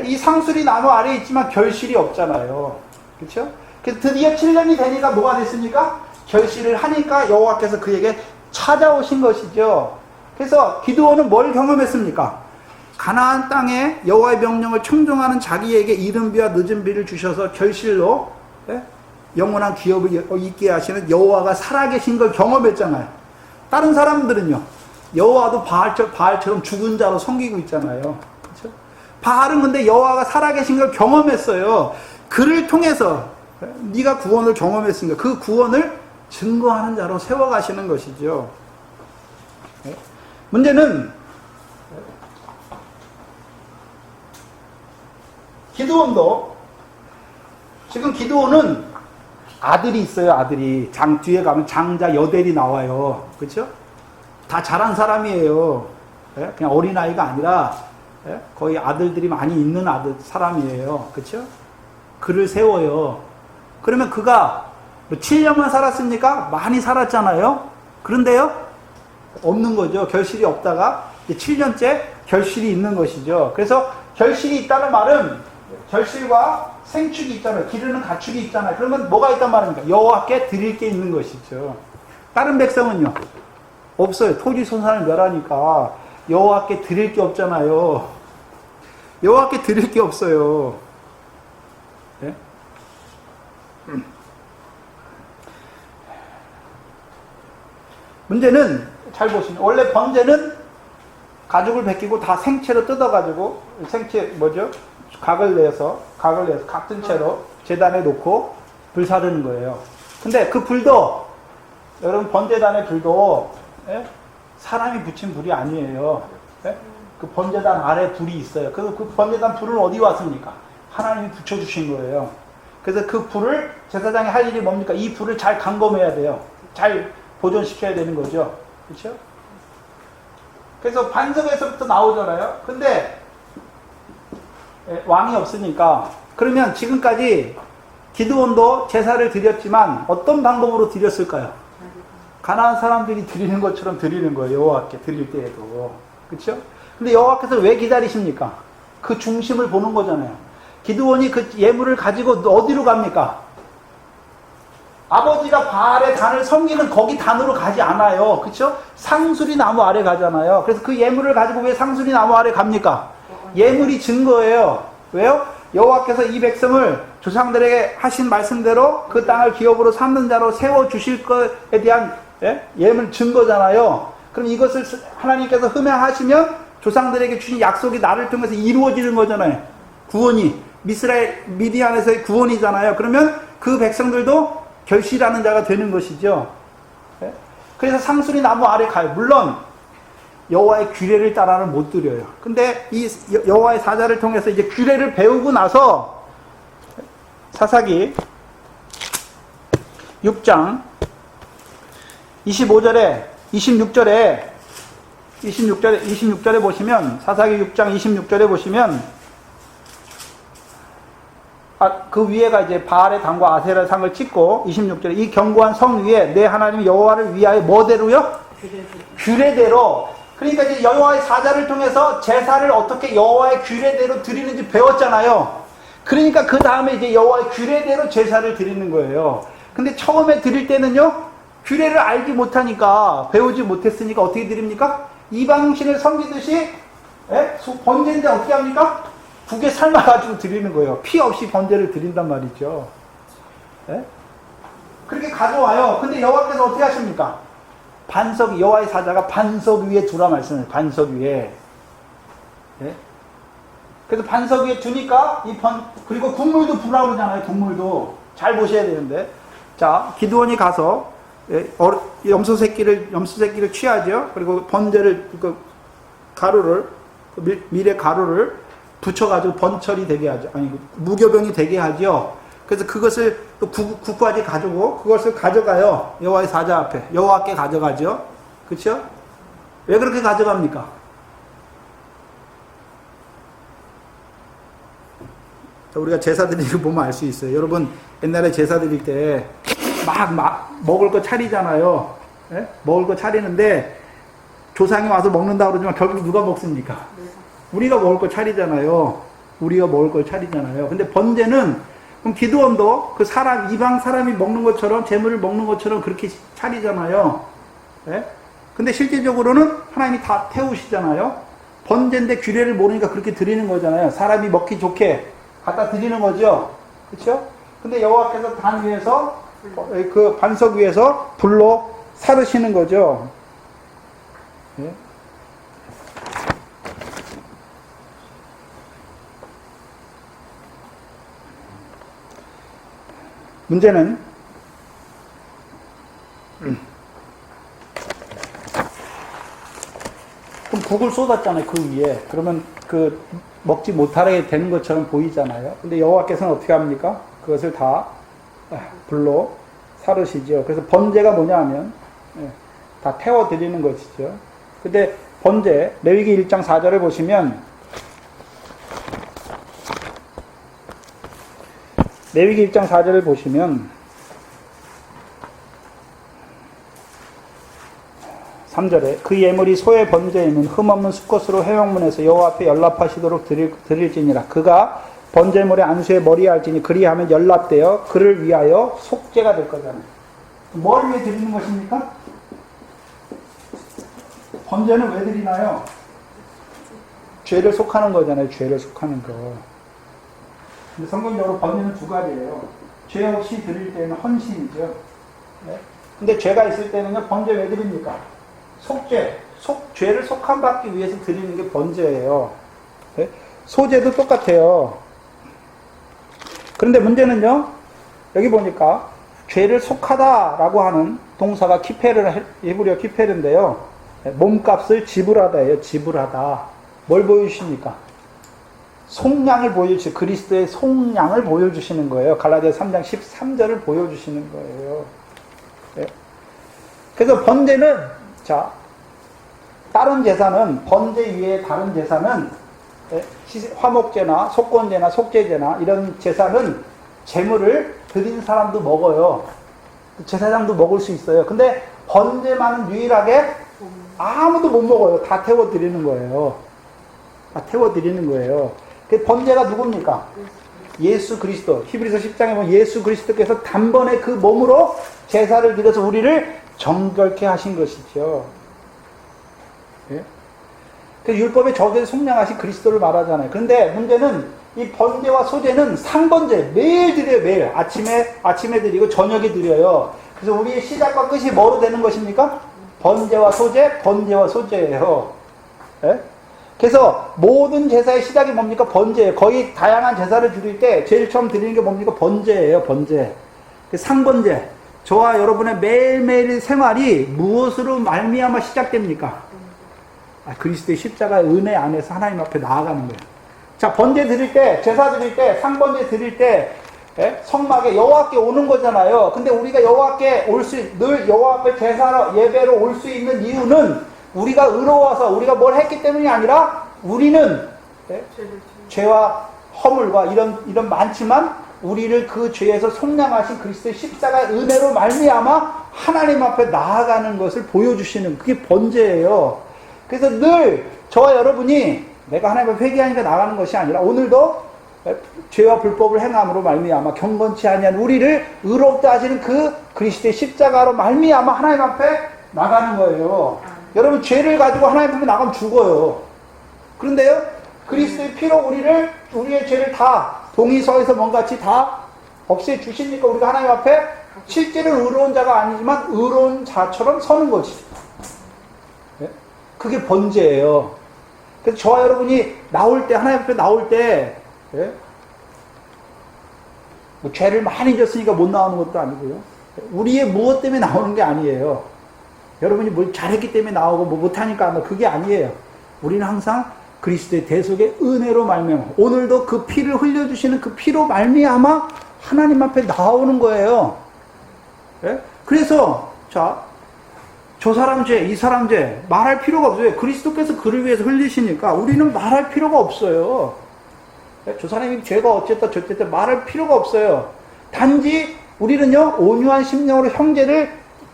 Speaker 1: 이 상수리 나무 아래에 있지만 결실이 없잖아요. 그렇죠? 그래서 드디어 7년이 되니까 뭐가 됐습니까? 결실을 하니까 여호와께서 그에게 찾아오신 것이죠. 그래서 기드온은 뭘 경험했습니까? 가나안 땅에 여호와의 명령을 청종하는 자기에게 이른 비와 늦은 비를 주셔서 결실로 영원한 기업을 있게 하시는 여호와가 살아계신 걸 경험했잖아요. 다른 사람들은요, 여호와도 바알처럼 죽은 자로 섬기고 있잖아요. 그렇죠? 바알은 근데 여호와가 살아계신 걸 경험했어요. 그를 통해서 네가 구원을 경험했으니까 그 구원을 증거하는 자로 세워가시는 것이죠. 문제는 기드온도, 지금 기드온은 아들이 있어요. 아들이 뒤에 가면 장자 여델이 나와요. 그렇죠? 다 자란 사람이에요. 그냥 어린아이가 아니라 거의 아들들이 많이 있는 사람이에요. 그렇죠? 그를 세워요. 그러면 그가 7년만 살았습니까? 많이 살았잖아요. 그런데요, 없는 거죠. 결실이 없다가 7년째 결실이 있는 것이죠. 그래서 결실이 있다는 말은 결실과 생축이 있잖아요. 기르는 가축이 있잖아요. 그러면 뭐가 있단 말입니까? 여호와께 드릴 게 있는 것이죠. 다른 백성은요, 없어요. 토지 소산을 멸하니까 여호와께 드릴 게 없잖아요. 여호와께 드릴 게 없어요. 네? 문제는 잘 보시면, 원래 번제는 가죽을 벗기고 다 생채로 뜯어가지고, 각을 내서 각든 채로 제단에 놓고 불 사르는 거예요. 근데 그 불도, 여러분, 번제단의 불도 사람이 붙인 불이 아니에요. 그 번제단 아래 불이 있어요. 그 번제단 불은 어디 왔습니까? 하나님이 붙여주신 거예요. 그래서 그 불을, 제사장이 할 일이 뭡니까? 이 불을 잘 감검해야 돼요. 잘 보존시켜야 되는 거죠. 그렇죠? 그래서 반석에서부터 나오잖아요. 근데 왕이 없으니까, 그러면 지금까지 기드온도 제사를 드렸지만 어떤 방법으로 드렸을까요? 가나안 사람들이 드리는 것처럼 드리는 거예요. 여호와께 드릴 때에도. 그렇죠? 근데 여호와께서 왜 기다리십니까? 그 중심을 보는 거잖아요. 기드온이 그 예물을 가지고 어디로 갑니까? 아버지가 바알의 단을 섬기는 거기 단으로 가지 않아요. 그렇죠? 상수리 나무 아래 가잖아요. 그래서 그 예물을 가지고 왜 상수리 나무 아래 갑니까? 예물이 증거예요. 왜요? 여호와께서 이 백성을 조상들에게 하신 말씀대로 그 땅을 기업으로 삼는 자로 세워주실 것에 대한 예? 예물 증거잖아요. 그럼 이것을 하나님께서 흠양하시면 조상들에게 주신 약속이 나를 통해서 이루어지는 거잖아요. 구원이 미디안에서의 구원이잖아요. 그러면 그 백성들도 결실하는 자가 되는 것이죠. 예? 그래서 상수리 나무 아래 가요. 물론 여호와의 규례를 따라는 못 드려요. 근데 이 여호와의 사자를 통해서 이제 규례를 배우고 나서 사사기 6장 25절에 26절에 보시면 사사기 6장 26절에 보시면 그 위에가 이제 바알의 당과 아세라 상을 찍고 26절에 이 견고한 성 위에 내 하나님 여호와를 위하여 뭐대로요? 규례대로. 그러니까 이제 여호와의 사자를 통해서 제사를 어떻게 여호와의 규례대로 드리는지 배웠잖아요. 그러니까 그 다음에 이제 여호와의 규례대로 제사를 드리는 거예요. 근데 처음에 드릴 때는요, 규례를 알지 못하니까, 배우지 못했으니까 어떻게 드립니까? 이방신을 섬기듯이, 예? 번제인데 어떻게 합니까? 국에 삶아가지고 드리는 거예요. 피 없이 번제를 드린단 말이죠. 예? 그렇게 가져와요. 근데 여호와께서 어떻게 하십니까? 여호와의 사자가 반석 위에 두라 말씀해요. 반석 위에. 예? 그래서 반석 위에 두니까, 그리고 국물도 부라 그러잖아요. 국물도. 잘 보셔야 되는데. 자, 기드온이 가서, 염소 새끼를 취하죠. 그리고 번제를, 밀의 가루를 붙여가지고 번철이 되게 하죠. 무교병이 되게 하죠. 그래서 그것을 또 국과지 가지고 그것을 가져가요. 여호와의 사자 앞에. 여호와께 가져가죠. 그렇죠? 왜 그렇게 가져갑니까? 우리가 제사 드리는 거 보면 알 수 있어요. 여러분 옛날에 제사 드릴 때 막 먹을 거 차리잖아요. 예? 먹을 거 차리는데 조상이 와서 먹는다고 그러지만 결국 누가 먹습니까? 우리가 먹을 거 차리잖아요. 근데 번제는 그럼 기드온도 그 이방 사람이 먹는 것처럼 재물을 먹는 것처럼 그렇게 차리잖아요. 예? 근데 실질적으로는 하나님이 다 태우시잖아요. 번제인데 규례를 모르니까 그렇게 드리는 거잖아요. 사람이 먹기 좋게 갖다 드리는 거죠. 그렇죠? 근데 여호와께서 단 위에서 그 반석 위에서 불로 사르시는 거죠. 예? 문제는 그럼 국을 쏟았잖아요. 그 위에. 그러면 먹지 못하게 되는 것처럼 보이잖아요. 근데 여호와께서는 어떻게 합니까? 그것을 다 불로 사르시죠. 그래서 번제가 뭐냐 하면 다 태워드리는 것이죠. 근데 번제, 레위기 1장 4절을 보시면 레위기 1장 4절을 보시면 3절에 그 예물이 소의 번제에는 흠없는 수컷으로 회막문에서 여호와 앞에 연락하시도록 드릴지니라. 그가 번제물의 안수에 머리에 할지니 그리하면 연락되어 그를 위하여 속죄가 될 거잖아요. 뭘 위해 드리는 것입니까? 번제는 왜 드리나요? 죄를 속하는 거잖아요. 죄를 속하는 거. 근데 성경적으로 번제는 두 가지예요. 죄 없이 드릴 때는 헌신이죠. 네? 근데 죄가 있을 때는요, 번제 왜 드립니까? 속죄, 죄를 속함받기 위해서 드리는 게 번제예요. 네? 소제도 똑같아요. 그런데 문제는요, 여기 보니까 죄를 속하다라고 하는 동사가 히브리어 키페르인데요. 몸값을 지불하다예요. 지불하다. 뭘 보여주십니까? 속량을 그리스도의 속량을 보여주시는 거예요. 갈라디아 3장 13절을 보여주시는 거예요. 네. 그래서 번제는, 다른 제사는, 번제 위에 다른 제사는, 화목제나 속건제나 속죄제나 이런 제사는 제물을 드린 사람도 먹어요. 제사장도 먹을 수 있어요. 근데 번제만은 유일하게 아무도 못 먹어요. 다 태워드리는 거예요. 그 번제가 누굽니까? 예수 그리스도. 히브리서 10장에 보면 예수 그리스도께서 단번에 그 몸으로 제사를 드려서 우리를 정결케 하신 것이죠. 예? 그 율법의 저주에 속량하신 그리스도를 말하잖아요. 그런데 문제는 이 번제와 소제는 상번제 매일 드려요. 매일 아침에 드리고 저녁에 드려요. 그래서 우리의 시작과 끝이 뭐로 되는 것입니까? 번제와 소제, 번제와 소제예요. 예? 그래서 모든 제사의 시작이 뭡니까? 번제예요. 거의 다양한 제사를 드릴 때 제일 처음 드리는 게 뭡니까? 번제예요. 번제. 상번제. 저와 여러분의 매일매일 생활이 무엇으로 말미암아 시작됩니까? 그리스도의 십자가의 은혜 안에서 하나님 앞에 나아가는 거예요. 자, 번제 드릴 때, 제사 드릴 때, 상번제 드릴 때 성막에 여호와께 오는 거잖아요. 근데 우리가 여호와께 늘 여호와 앞에 제사로 예배로 올 수 있는 이유는 우리가 의로워서 우리가 뭘 했기 때문이 아니라 우리는 죄와 허물과 이런 많지만 우리를 그 죄에서 속량하신 그리스도의 십자가의 은혜로 말미암아 하나님 앞에 나아가는 것을 보여주시는 그게 번제예요. 그래서 늘 저와 여러분이 내가 하나님 앞에 회개하니까 나가는 것이 아니라 오늘도 죄와 불법을 행함으로 말미암아 경건치 아니한 우리를 의롭다 하시는 그 그리스도의 십자가로 말미암아 하나님 앞에 나가는 거예요. 여러분 죄를 가지고 하나님 앞에 나가면 죽어요. 그런데요 그리스도의 피로 우리의 죄를 다 동의서에서 뭔같이 다 없애 주시니까 우리가 하나님 앞에 실제로 의로운 자가 아니지만 의로운 자처럼 서는 거지. 그게 번제예요. 그래서 저와 여러분이 나올 때 하나님 앞에 나올 때 뭐 죄를 많이 졌으니까 못 나오는 것도 아니고요. 우리의 무엇 때문에 나오는 게 아니에요. 여러분이 뭘 잘했기 때문에 나오고 뭐 못하니까 그게 아니에요. 우리는 항상 그리스도의 대속의 은혜로 말미암아 오늘도 그 피를 흘려주시는 그 피로 말미암아 하나님 앞에 나오는 거예요. 그래서 저 사람 죄, 이 사람 죄 말할 필요가 없어요. 그리스도께서 그를 위해서 흘리시니까 우리는 말할 필요가 없어요. 저 사람이 죄가 어쨌다 저쨌다 말할 필요가 없어요. 단지 우리는요 온유한 심령으로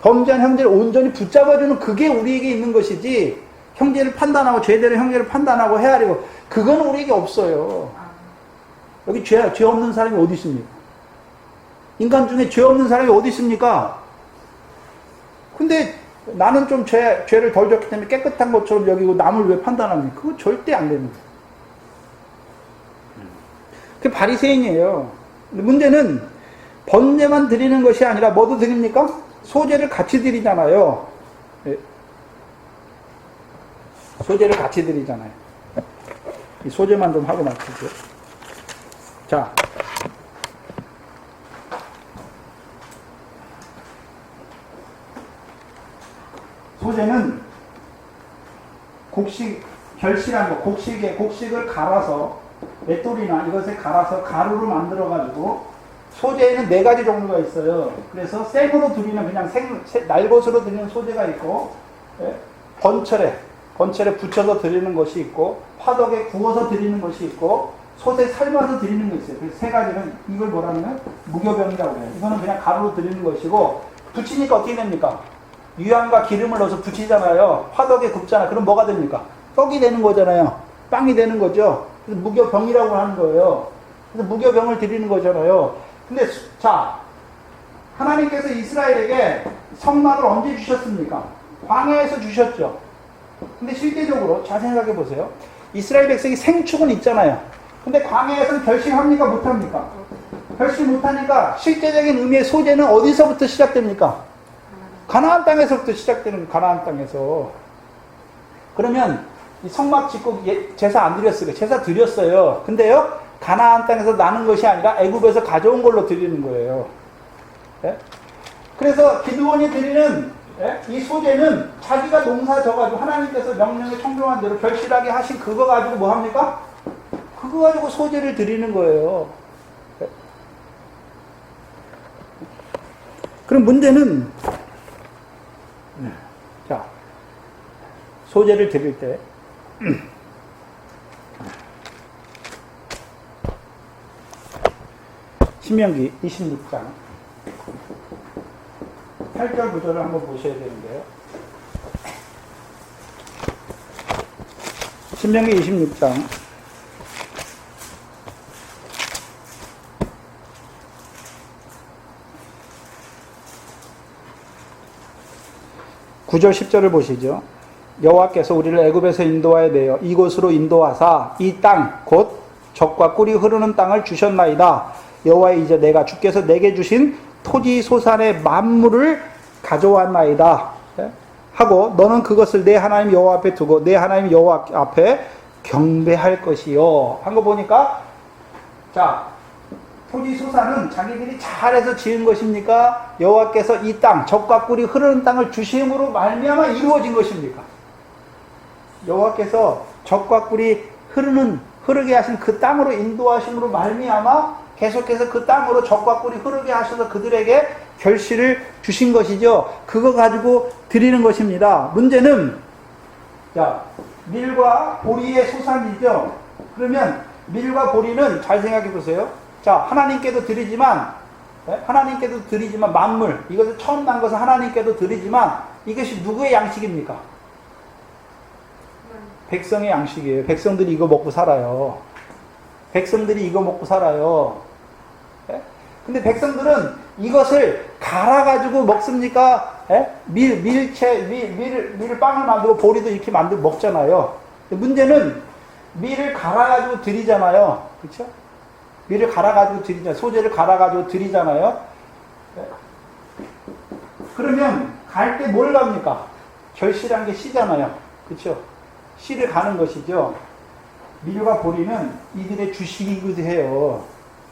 Speaker 1: 범죄한 형제를 온전히 붙잡아주는 그게 우리에게 있는 것이지 형제를 판단하고 죄대로 형제를 판단하고 헤아리고 그건 우리에게 없어요. 여기 죄 없는 사람이 어디 있습니까? 인간 중에 죄 없는 사람이 어디 있습니까? 근데 나는 좀 죄를 덜 졌기 때문에 깨끗한 것처럼 여기고 남을 왜 판단합니까? 그거 절대 안 됩니다. 그게 바리새인이에요. 문제는 번제만 드리는 것이 아니라 뭐도 드립니까? 소제를 같이 드리잖아요. 소제를 같이 드리잖아요. 이 소제만 좀 하고 마치죠. 자. 소제는 결실한 거, 곡식을 갈아서, 맷돌이나 이것에 갈아서 가루로 만들어가지고, 소제에는 4가지 종류가 있어요. 그래서 생으로 드리는, 그냥 날것으로 드리는 소제가 있고, 번철에 붙여서 드리는 것이 있고, 화덕에 구워서 드리는 것이 있고, 솥에 삶아서 드리는 거 있어요. 그래서 3가지는, 이걸 뭐라면 무교병이라고 해요. 이거는 그냥 가루로 드리는 것이고, 붙이니까 어떻게 됩니까? 유향과 기름을 넣어서 붙이잖아요. 화덕에 굽잖아요. 그럼 뭐가 됩니까? 떡이 되는 거잖아요. 빵이 되는 거죠. 그래서 무교병이라고 하는 거예요. 그래서 무교병을 드리는 거잖아요. 근데 하나님께서 이스라엘에게 성막을 언제 주셨습니까? 광야에서 주셨죠. 근데 실제적으로 잘 생각해 보세요. 이스라엘 백성이 생축은 있잖아요. 근데 광야에서는 결실합니까? 못합니까? 결실 못하니까 실제적인 의미의 소제는 어디서부터 시작됩니까? 가나안 땅에서부터 시작되는 가나안 땅에서. 그러면 이 성막 짓고 제사 안 드렸어요. 제사 드렸어요. 근데요 가나안 땅에서 나는 것이 아니라 애굽에서 가져온 걸로 드리는 거예요. 그래서 기드온이 드리는 이 소제는 자기가 농사 져가지고 하나님께서 명령에 청종한 대로 결실하게 하신 그거 가지고 뭐 합니까? 그거 가지고 소제를 드리는 거예요. 그럼 문제는 자, 소제를 드릴 때 신명기 26장 8절 9절을 한번 보셔야 되는데요. 신명기 26장 9절 10절을 보시죠. 여호와께서 우리를 애굽에서 인도하여 내어 이곳으로 인도하사 이 땅 곧 젖과 꿀이 흐르는 땅을 주셨나이다. 여호와의 이제 내가 주께서 내게 주신 토지 소산의 만물을 가져왔나이다. 예? 하고 너는 그것을 내 하나님 여호와 앞에 두고 내 하나님 여호와 앞에 경배할 것이요. 한 거 보니까 자, 토지 소산은 자기들이 잘해서 지은 것입니까? 여호와께서 이 땅, 젖과 꿀이 흐르는 땅을 주심으로 말미암아 이루어진 것입니까? 여호와께서 젖과 꿀이 흐르게 하신 그 땅으로 인도하심으로 말미암아 계속해서 그 땅으로 젖과 꿀이 흐르게 하셔서 그들에게 결실을 주신 것이죠. 그거 가지고 드리는 것입니다. 문제는 자, 밀과 보리의 소산이죠. 그러면 밀과 보리는 잘 생각해 보세요. 자, 하나님께도 드리지만 만물, 이것을 처음 난 것은 하나님께도 드리지만 이것이 누구의 양식입니까? 백성의 양식이에요. 백성들이 이거 먹고 살아요. 백성들이 이거 먹고 살아요. 예? 근데 백성들은 이것을 갈아가지고 먹습니까? 예? 밀을 빵을 만들고 보리도 이렇게 만들고 먹잖아요. 문제는 밀을 갈아가지고 드리잖아요. 그렇죠? 밀을 갈아가지고 드리잖아요. 소재를 갈아가지고 드리잖아요. 예? 그러면 갈 때 뭘 갑니까? 결실한 게 씨잖아요. 그렇죠? 씨를 가는 것이죠. 밀과 보리는 이들의 주식이기도 해요.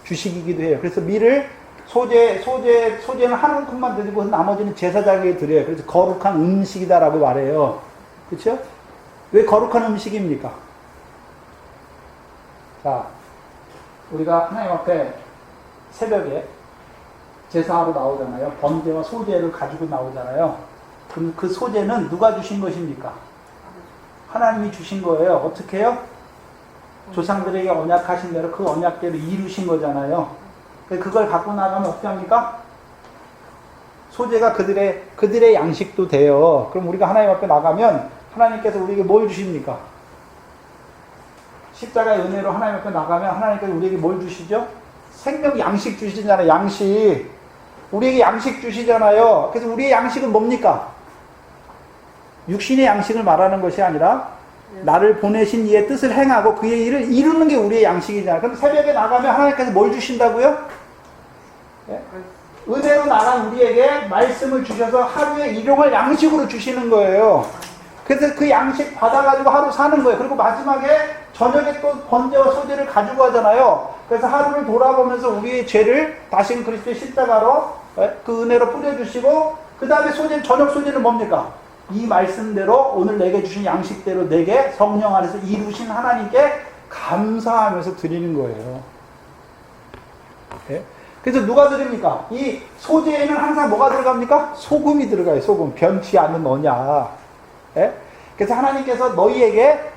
Speaker 1: 주식이기도 해요. 그래서 밀을 소재는 한 움큼만 드리고 나머지는 제사장에게 드려요. 그래서 거룩한 음식이다라고 말해요. 그렇죠? 왜 거룩한 음식입니까? 자, 우리가 하나님 앞에 새벽에 제사하러 나오잖아요. 번제와 소제를 가지고 나오잖아요. 그럼 그 소제는 누가 주신 것입니까? 하나님이 주신 거예요. 어떻게 해요? 조상들에게 언약하신 대로 그 언약대로 이루신 거잖아요. 그걸 갖고 나가면 어떻게 합니까? 소재가 그들의 양식도 돼요. 그럼 우리가 하나님 앞에 나가면 하나님께서 우리에게 뭘 주십니까? 십자가의 은혜로 하나님 앞에 나가면 하나님께서 우리에게 뭘 주시죠? 생명 양식 주시잖아요. 양식. 우리에게 양식 주시잖아요. 그래서 우리의 양식은 뭡니까? 육신의 양식을 말하는 것이 아니라 나를 보내신 이의 뜻을 행하고 그의 일을 이루는 게 우리의 양식이잖아요. 그럼 새벽에 나가면 하나님께서 뭘 주신다고요? 네? 은혜로 나간 우리에게 말씀을 주셔서 하루에 일용할 양식으로 주시는 거예요. 그래서 그 양식 받아가지고 하루 사는 거예요. 그리고 마지막에 저녁에 또 번제와 소제를 가지고 하잖아요. 그래서 하루를 돌아보면서 우리의 죄를 다시금 그리스도의 십자가로 그 은혜로 뿌려주시고 그 다음에 저녁 소제는 뭡니까? 이 말씀대로 오늘 내게 주신 양식대로 내게 성령 안에서 이루신 하나님께 감사하면서 드리는 거예요. 네? 그래서 누가 드립니까? 이 소제에는 항상 뭐가 들어갑니까? 소금이 들어가요. 소금. 변치 않는 언약. 네? 그래서 하나님께서 너희에게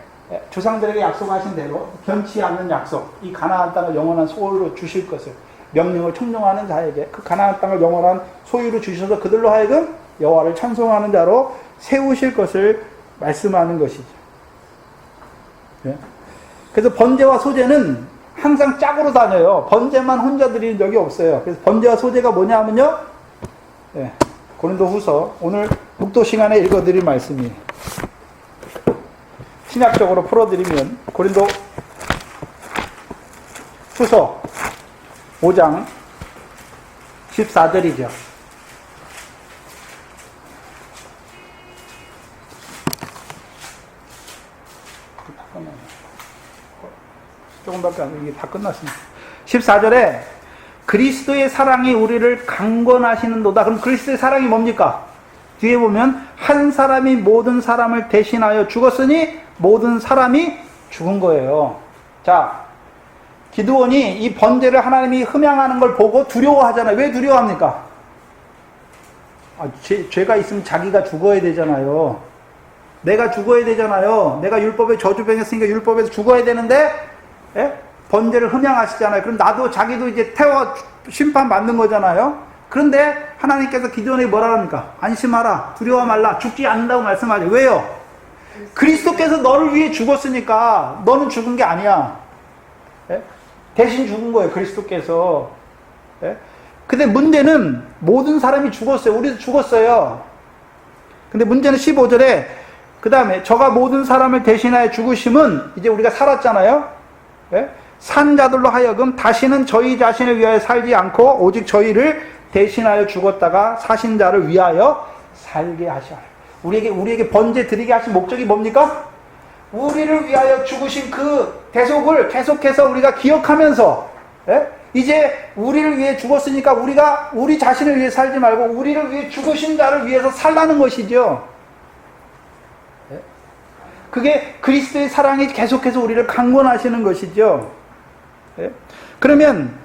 Speaker 1: 조상들에게 약속하신 대로 변치 않는 약속, 이 가나안 땅을 영원한 소유로 주실 것을 명령을 청종하는 자에게 그 가나안 땅을 영원한 소유로 주셔서 그들로 하여금 여호와를 찬송하는 자로 세우실 것을 말씀하는 것이죠. 네? 그래서 번제와 소제는 항상 짝으로 다녀요. 번제만 혼자 드리는 적이 없어요. 그래서 번제와 소제가 뭐냐 하면요. 네. 고린도후서 오늘 묵도 시간에 읽어드릴 말씀이에요. 신학적으로 풀어드리면 고린도 후서 5장 14절이죠. 조금밖에 안 되고 이게 다 끝났습니다. 14절에 그리스도의 사랑이 우리를 강권하시는도다. 그럼 그리스도의 사랑이 뭡니까? 뒤에 보면 한 사람이 모든 사람을 대신하여 죽었으니 모든 사람이 죽은 거예요. 자, 기드온이 이 번제를 하나님이 흠양하는 걸 보고 두려워하잖아요. 왜 두려워합니까? 죄가 있으면 자기가 죽어야 되잖아요. 내가 죽어야 되잖아요. 내가 율법에 저주병했으니까 율법에서 죽어야 되는데 번제를 흠양하시잖아요. 그럼 나도 자기도 이제 태워 심판받는 거잖아요. 그런데 하나님께서 기드온에게 뭐라 합니까? 안심하라. 두려워 말라. 죽지 않는다고 말씀하죠. 왜요? 그리스도께서 너를 위해 죽었으니까 너는 죽은 게 아니야. 대신 죽은 거예요. 그리스도께서. 근데 문제는 모든 사람이 죽었어요. 우리도 죽었어요. 근데 문제는 15절에 그 다음에 저가 모든 사람을 대신하여 죽으심은 이제 우리가 살았잖아요. 산 자들로 하여금 다시는 저희 자신을 위하여 살지 않고 오직 저희를 대신하여 죽었다가 사신 자를 위하여 살게 하셔. 우리에게 번제 드리게 하신 목적이 뭡니까? 우리를 위하여 죽으신 그 대속을 계속해서 우리가 기억하면서, 예? 이제 우리를 위해 죽었으니까 우리가 우리 자신을 위해 살지 말고 우리를 위해 죽으신 자를 위해서 살라는 것이죠. 예? 그게 그리스도의 사랑이 계속해서 우리를 강권하시는 것이죠. 예? 그러면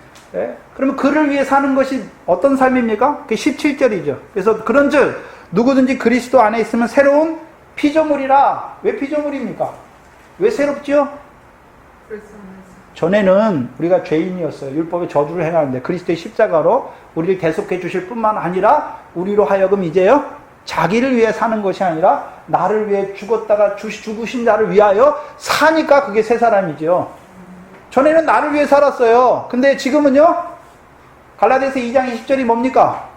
Speaker 1: 그를 위해 사는 것이 어떤 삶입니까? 그게 17절이죠. 그래서 그런즉 누구든지 그리스도 안에 있으면 새로운 피조물이라. 왜 피조물입니까? 왜 새롭죠? 전에는 우리가 죄인이었어요. 율법의 저주를 행하는데 그리스도의 십자가로 우리를 대속해 주실 뿐만 아니라 우리로 하여금 이제요 자기를 위해 사는 것이 아니라 나를 위해 죽었다가 죽으신 자를 위하여 사니까 그게 새 사람이죠. 전에는 나를 위해 살았어요. 근데 지금은요 갈라디아서 2장 20절이 뭡니까?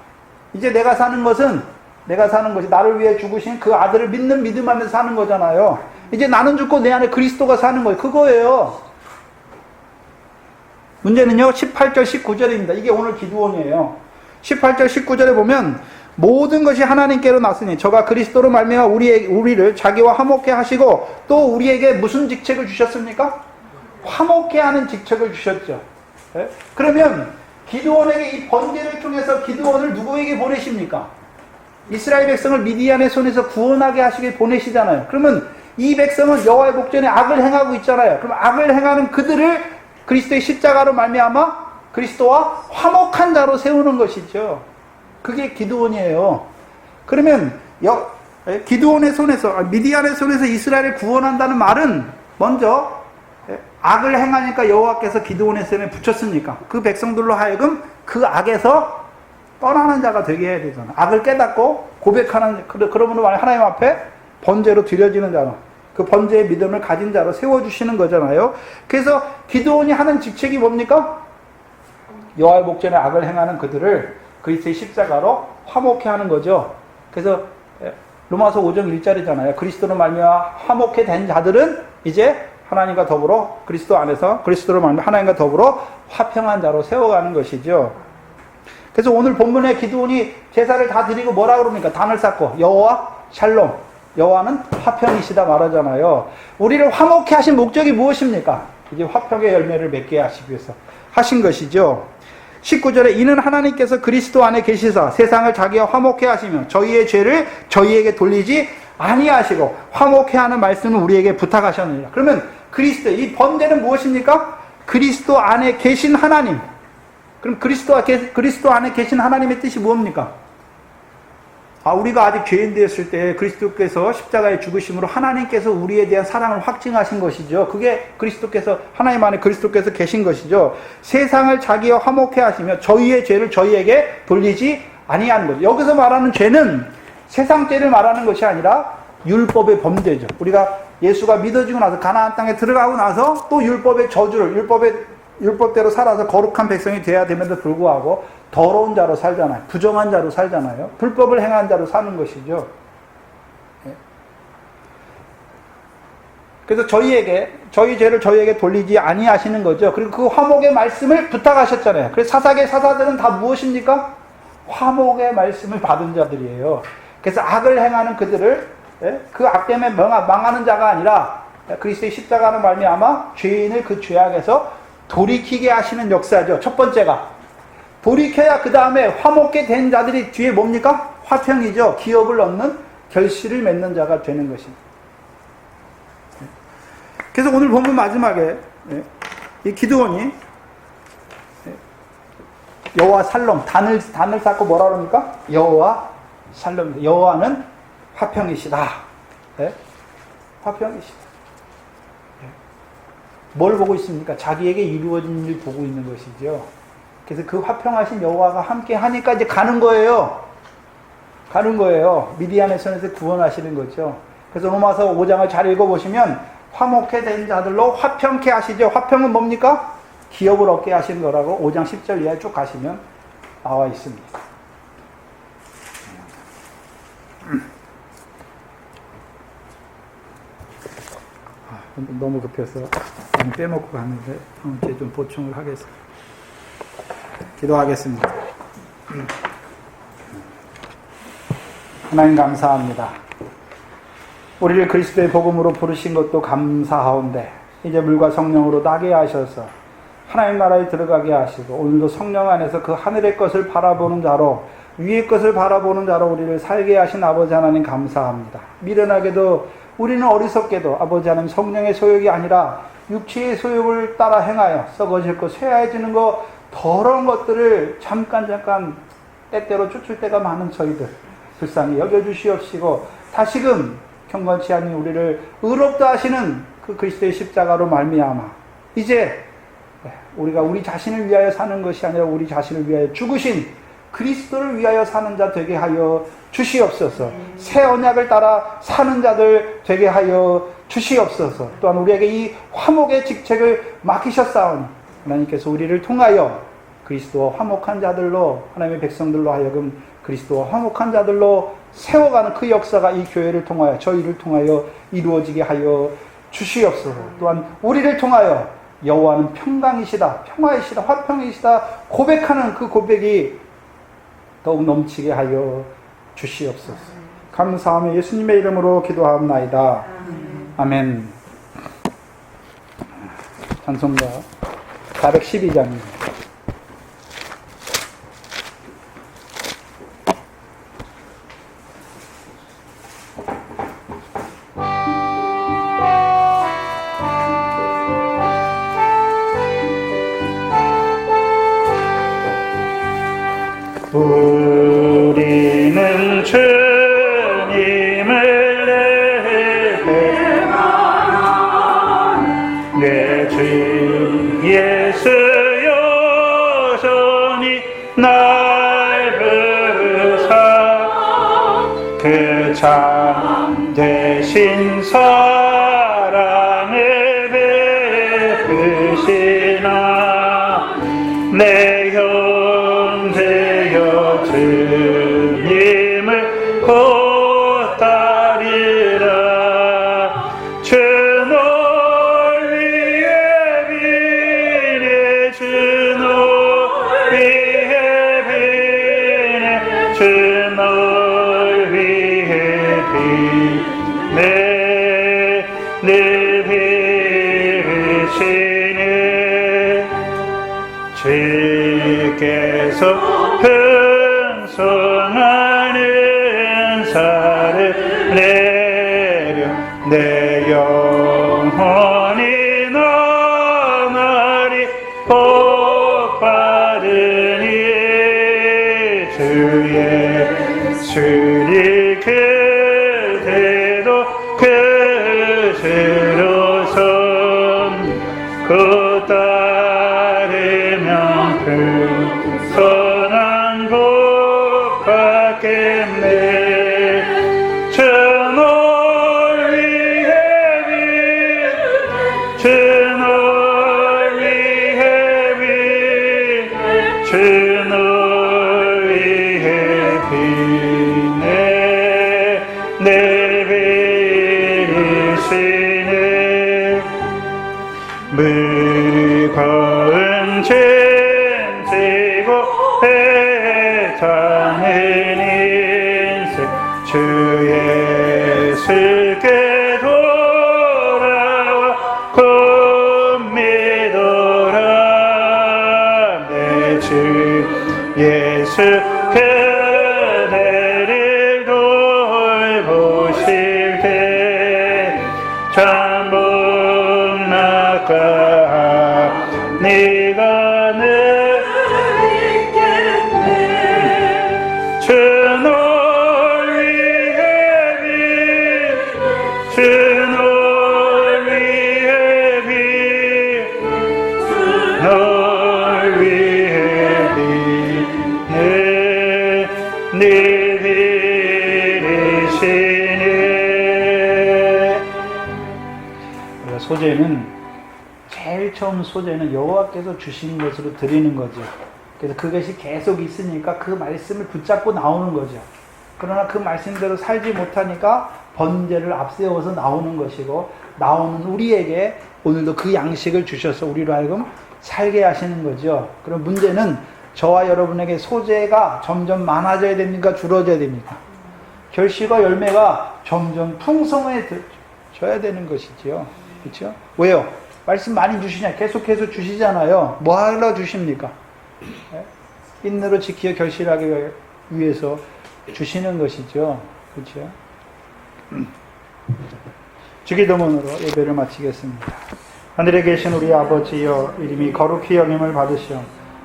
Speaker 1: 이제 내가 사는 것이 나를 위해 죽으신 그 아들을 믿는 믿음 안에서 사는 거잖아요. 이제 나는 죽고 내 안에 그리스도가 사는 거예요. 그거예요. 문제는요 18절 19절입니다. 이게 오늘 기도원이에요. 18절 19절에 보면 모든 것이 하나님께로 났으니 저가 그리스도로 말미암아 우리를 자기와 화목케 하시고 또 우리에게 무슨 직책을 주셨습니까? 화목케 하는 직책을 주셨죠. 네? 그러면 기드온에게 이 번제를 통해서 기드온을 누구에게 보내십니까? 이스라엘 백성을 미디안의 손에서 구원하게 하시게 보내시잖아요. 그러면 이 백성은 여호와의 목전에 악을 행하고 있잖아요. 그럼 악을 행하는 그들을 그리스도의 십자가로 말미암아 그리스도와 화목한 자로 세우는 것이죠. 그게 기드온이에요. 그러면 기드온의 손에서 미디안의 손에서 이스라엘을 구원한다는 말은 먼저 악을 행하니까 여호와께서 기드온의 손에 붙였으니까 그 백성들로 하여금 그 악에서 떠나는 자가 되게 해야 되잖아. 악을 깨닫고 고백하는 그러므로 하나님 앞에 번제로 드려지는 자로 그 번제의 믿음을 가진 자로 세워주시는 거잖아요. 그래서 기드온이 하는 직책이 뭡니까? 여호와의 목전에 악을 행하는 그들을 그리스도의 십자가로 화목케 하는 거죠. 그래서 로마서 5장 1절이잖아요. 그리스도로 말미암아 화목케 된 자들은 이제 하나님과 더불어 그리스도 안에서 그리스도로 말미암아 하나님과 더불어 화평한 자로 세워가는 것이죠. 그래서 오늘 본문에 기드온이 제사를 다 드리고 뭐라 그럽니까? 단을 쌓고 여호와 샬롬, 여호와는 화평이시다 말하잖아요. 우리를 화목케 하신 목적이 무엇입니까? 이제 화평의 열매를 맺게 하시기 위해서 하신 것이죠. 19절에 이는 하나님께서 그리스도 안에 계시사 세상을 자기와 화목케 하시며 저희의 죄를 저희에게 돌리지 아니하시고 화목케 하는 말씀을 우리에게 부탁하셨느니라. 그러면 이 번제는 무엇입니까? 그리스도 안에 계신 하나님. 그럼 그리스도 안에 계신 하나님의 뜻이 무엇입니까? 우리가 아직 죄인 되었을 때 그리스도께서 십자가에 죽으심으로 하나님께서 우리에 대한 사랑을 확증하신 것이죠. 그게 하나님 안에 그리스도께서 계신 것이죠. 세상을 자기와 화목케 하시며 저희의 죄를 저희에게 돌리지 아니하는 거죠. 여기서 말하는 죄는 세상 죄를 말하는 것이 아니라 율법의 범죄죠. 우리가 예수가 믿어지고 나서 가나안 땅에 들어가고 나서 또 율법의 저주를 율법대로 살아서 거룩한 백성이 돼야 됨에도 불구하고 더러운 자로 살잖아요. 부정한 자로 살잖아요. 불법을 행한 자로 사는 것이죠. 그래서 저희 죄를 저희에게 돌리지 아니하시는 거죠. 그리고 그 화목의 말씀을 부탁하셨잖아요. 그래서 사사계 사사들은 다 무엇입니까? 화목의 말씀을 받은 자들이에요. 그래서 악을 행하는 그들을 그 악 때문에 망하는 자가 아니라 그리스도의 십자가로 말미암아 죄인을 그 죄악에서 돌이키게 하시는 역사죠. 첫 번째가 돌이켜야 그 다음에 화목게 된 자들이 뒤에 뭡니까? 화평이죠. 기업을 얻는 결실을 맺는 자가 되는 것입니다. 그래서 오늘 본문 마지막에 이 기드온이 여호와 살롬 단을 쌓고 뭐라 그럽니까? 여호와 살롬, 여호와는 화평이시다. 화평이시다. 뭘 보고 있습니까? 자기에게 이루어진 일 보고 있는 것이죠. 그래서 그 화평하신 여호와가 함께 하니까 이제 가는 거예요. 미디안의 손에서 구원하시는 거죠. 그래서 로마서 5장을 잘 읽어보시면 화목케 된 자들로 화평케 하시죠. 화평은 뭡니까? 기업을 얻게 하시는 거라고 5장 10절 이하에 쭉 가시면 나와 있습니다. 너무 급해서 빼먹고 갔는데 이제 좀 보충을 하겠습니다. 기도하겠습니다. 하나님 감사합니다. 우리를 그리스도의 복음으로 부르신 것도 감사하온데 이제 물과 성령으로 나게 하셔서 하나님 나라에 들어가게 하시고 오늘도 성령 안에서 그 하늘의 것을 바라보는 자로 위의 것을 바라보는 자로 우리를 살게 하신 아버지 하나님 감사합니다. 미련하게도 우리는 어리석게도 아버지 하나님 성령의 소욕이 아니라 육체의 소욕을 따라 행하여 썩어질 것, 쇠하해지는 것, 더러운 것들을 잠깐 때때로 쫓을 때가 많은 저희들 불쌍히 여겨주시옵시고 다시금 경건치 않은 우리를 의롭다 하시는 그 그리스도의 십자가로 말미암아 이제 우리가 우리 자신을 위하여 사는 것이 아니라 우리 자신을 위하여 죽으신 그리스도를 위하여 사는 자 되게 하여 주시옵소서. 새 언약을 따라 사는 자들 되게 하여 주시옵소서. 또한 우리에게 이 화목의 직책을 맡기셨사오니 하나님께서 우리를 통하여 그리스도와 화목한 자들로 하나님의 백성들로 하여금 그리스도와 화목한 자들로 세워가는 그 역사가 이 교회를 통하여 저희를 통하여 이루어지게 하여 주시옵소서. 또한 우리를 통하여 여호와는 평강이시다, 평화이시다, 화평이시다 고백하는 그 고백이 더욱 넘치게 하여 주시옵소서. 감사하며 예수님의 이름으로 기도하옵나이다. 아멘. 찬송가 412장입니다. 우리는 주님을 내 주 예수 여전히 날 부르사 그 참 대신 사랑을 베푸시나 내 형제여 주님을 곧 따르라 주 널 위해 비네 주 널 위해 비네 주 널 위해 비네 늘 비르시네 주께서 풍성한 은사를 내려 내 영혼이 나날이 복받으니 주 예수를 그대도 그스로선 그 따르면 그 선한 복 받겠네 주 널 위해 주 널 위해 주 널 위해 비네 내 비리시네 무거운 짐 지고 애타는 인생 주 예수께 돌아와 곧 믿어라 내 주 예수 그대를 돌보실 때 전복 낙과 네가 늘 있겠네 주 널 위해 주 널 위해 널 위해 늘 비리시네 소재는 제일 처음 소재는 여호와께서 주신 것으로 드리는 거죠. 그래서 그것이 계속 있으니까 그 말씀을 붙잡고 나오는 거죠. 그러나 그 말씀대로 살지 못하니까 번제를 앞세워서 나오는 것이고 나오는 우리에게 오늘도 그 양식을 주셔서 우리로 하여금 살게 하시는 거죠. 그럼 문제는 저와 여러분에게 소재가 점점 많아져야 됩니까? 줄어져야 됩니까? 결실과 열매가 점점 풍성해져야 되는 것이지요. 그렇죠? 왜요? 말씀 많이 주시냐? 계속해서 주시잖아요. 뭐 하러 주십니까? 인내로 지키어 결실하기 위해서 주시는 것이죠. 그렇죠? 주기도문으로 예배를 마치겠습니다. 하늘에 계신 우리 아버지여, 이름이 거룩히 여김을 받으시오.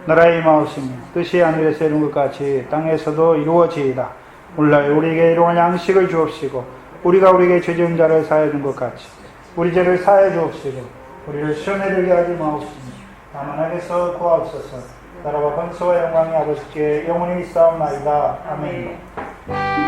Speaker 1: 나라의 마옵시며 뜻이 하늘에서 이룬 것 같이 땅에서도 이루어지이다. 오늘 우리에게 일용할 양식을 주옵시고 우리가 우리에게 죄 지은 자를 사하여 준 것 같이 우리 죄를 사하여 주옵시고 우리를 시험에 들게 하지 마옵시며 다만 악에서 구하옵소서. 나라와 권세와 영광이 아버지께 영원히 있사옵나이다. 아멘.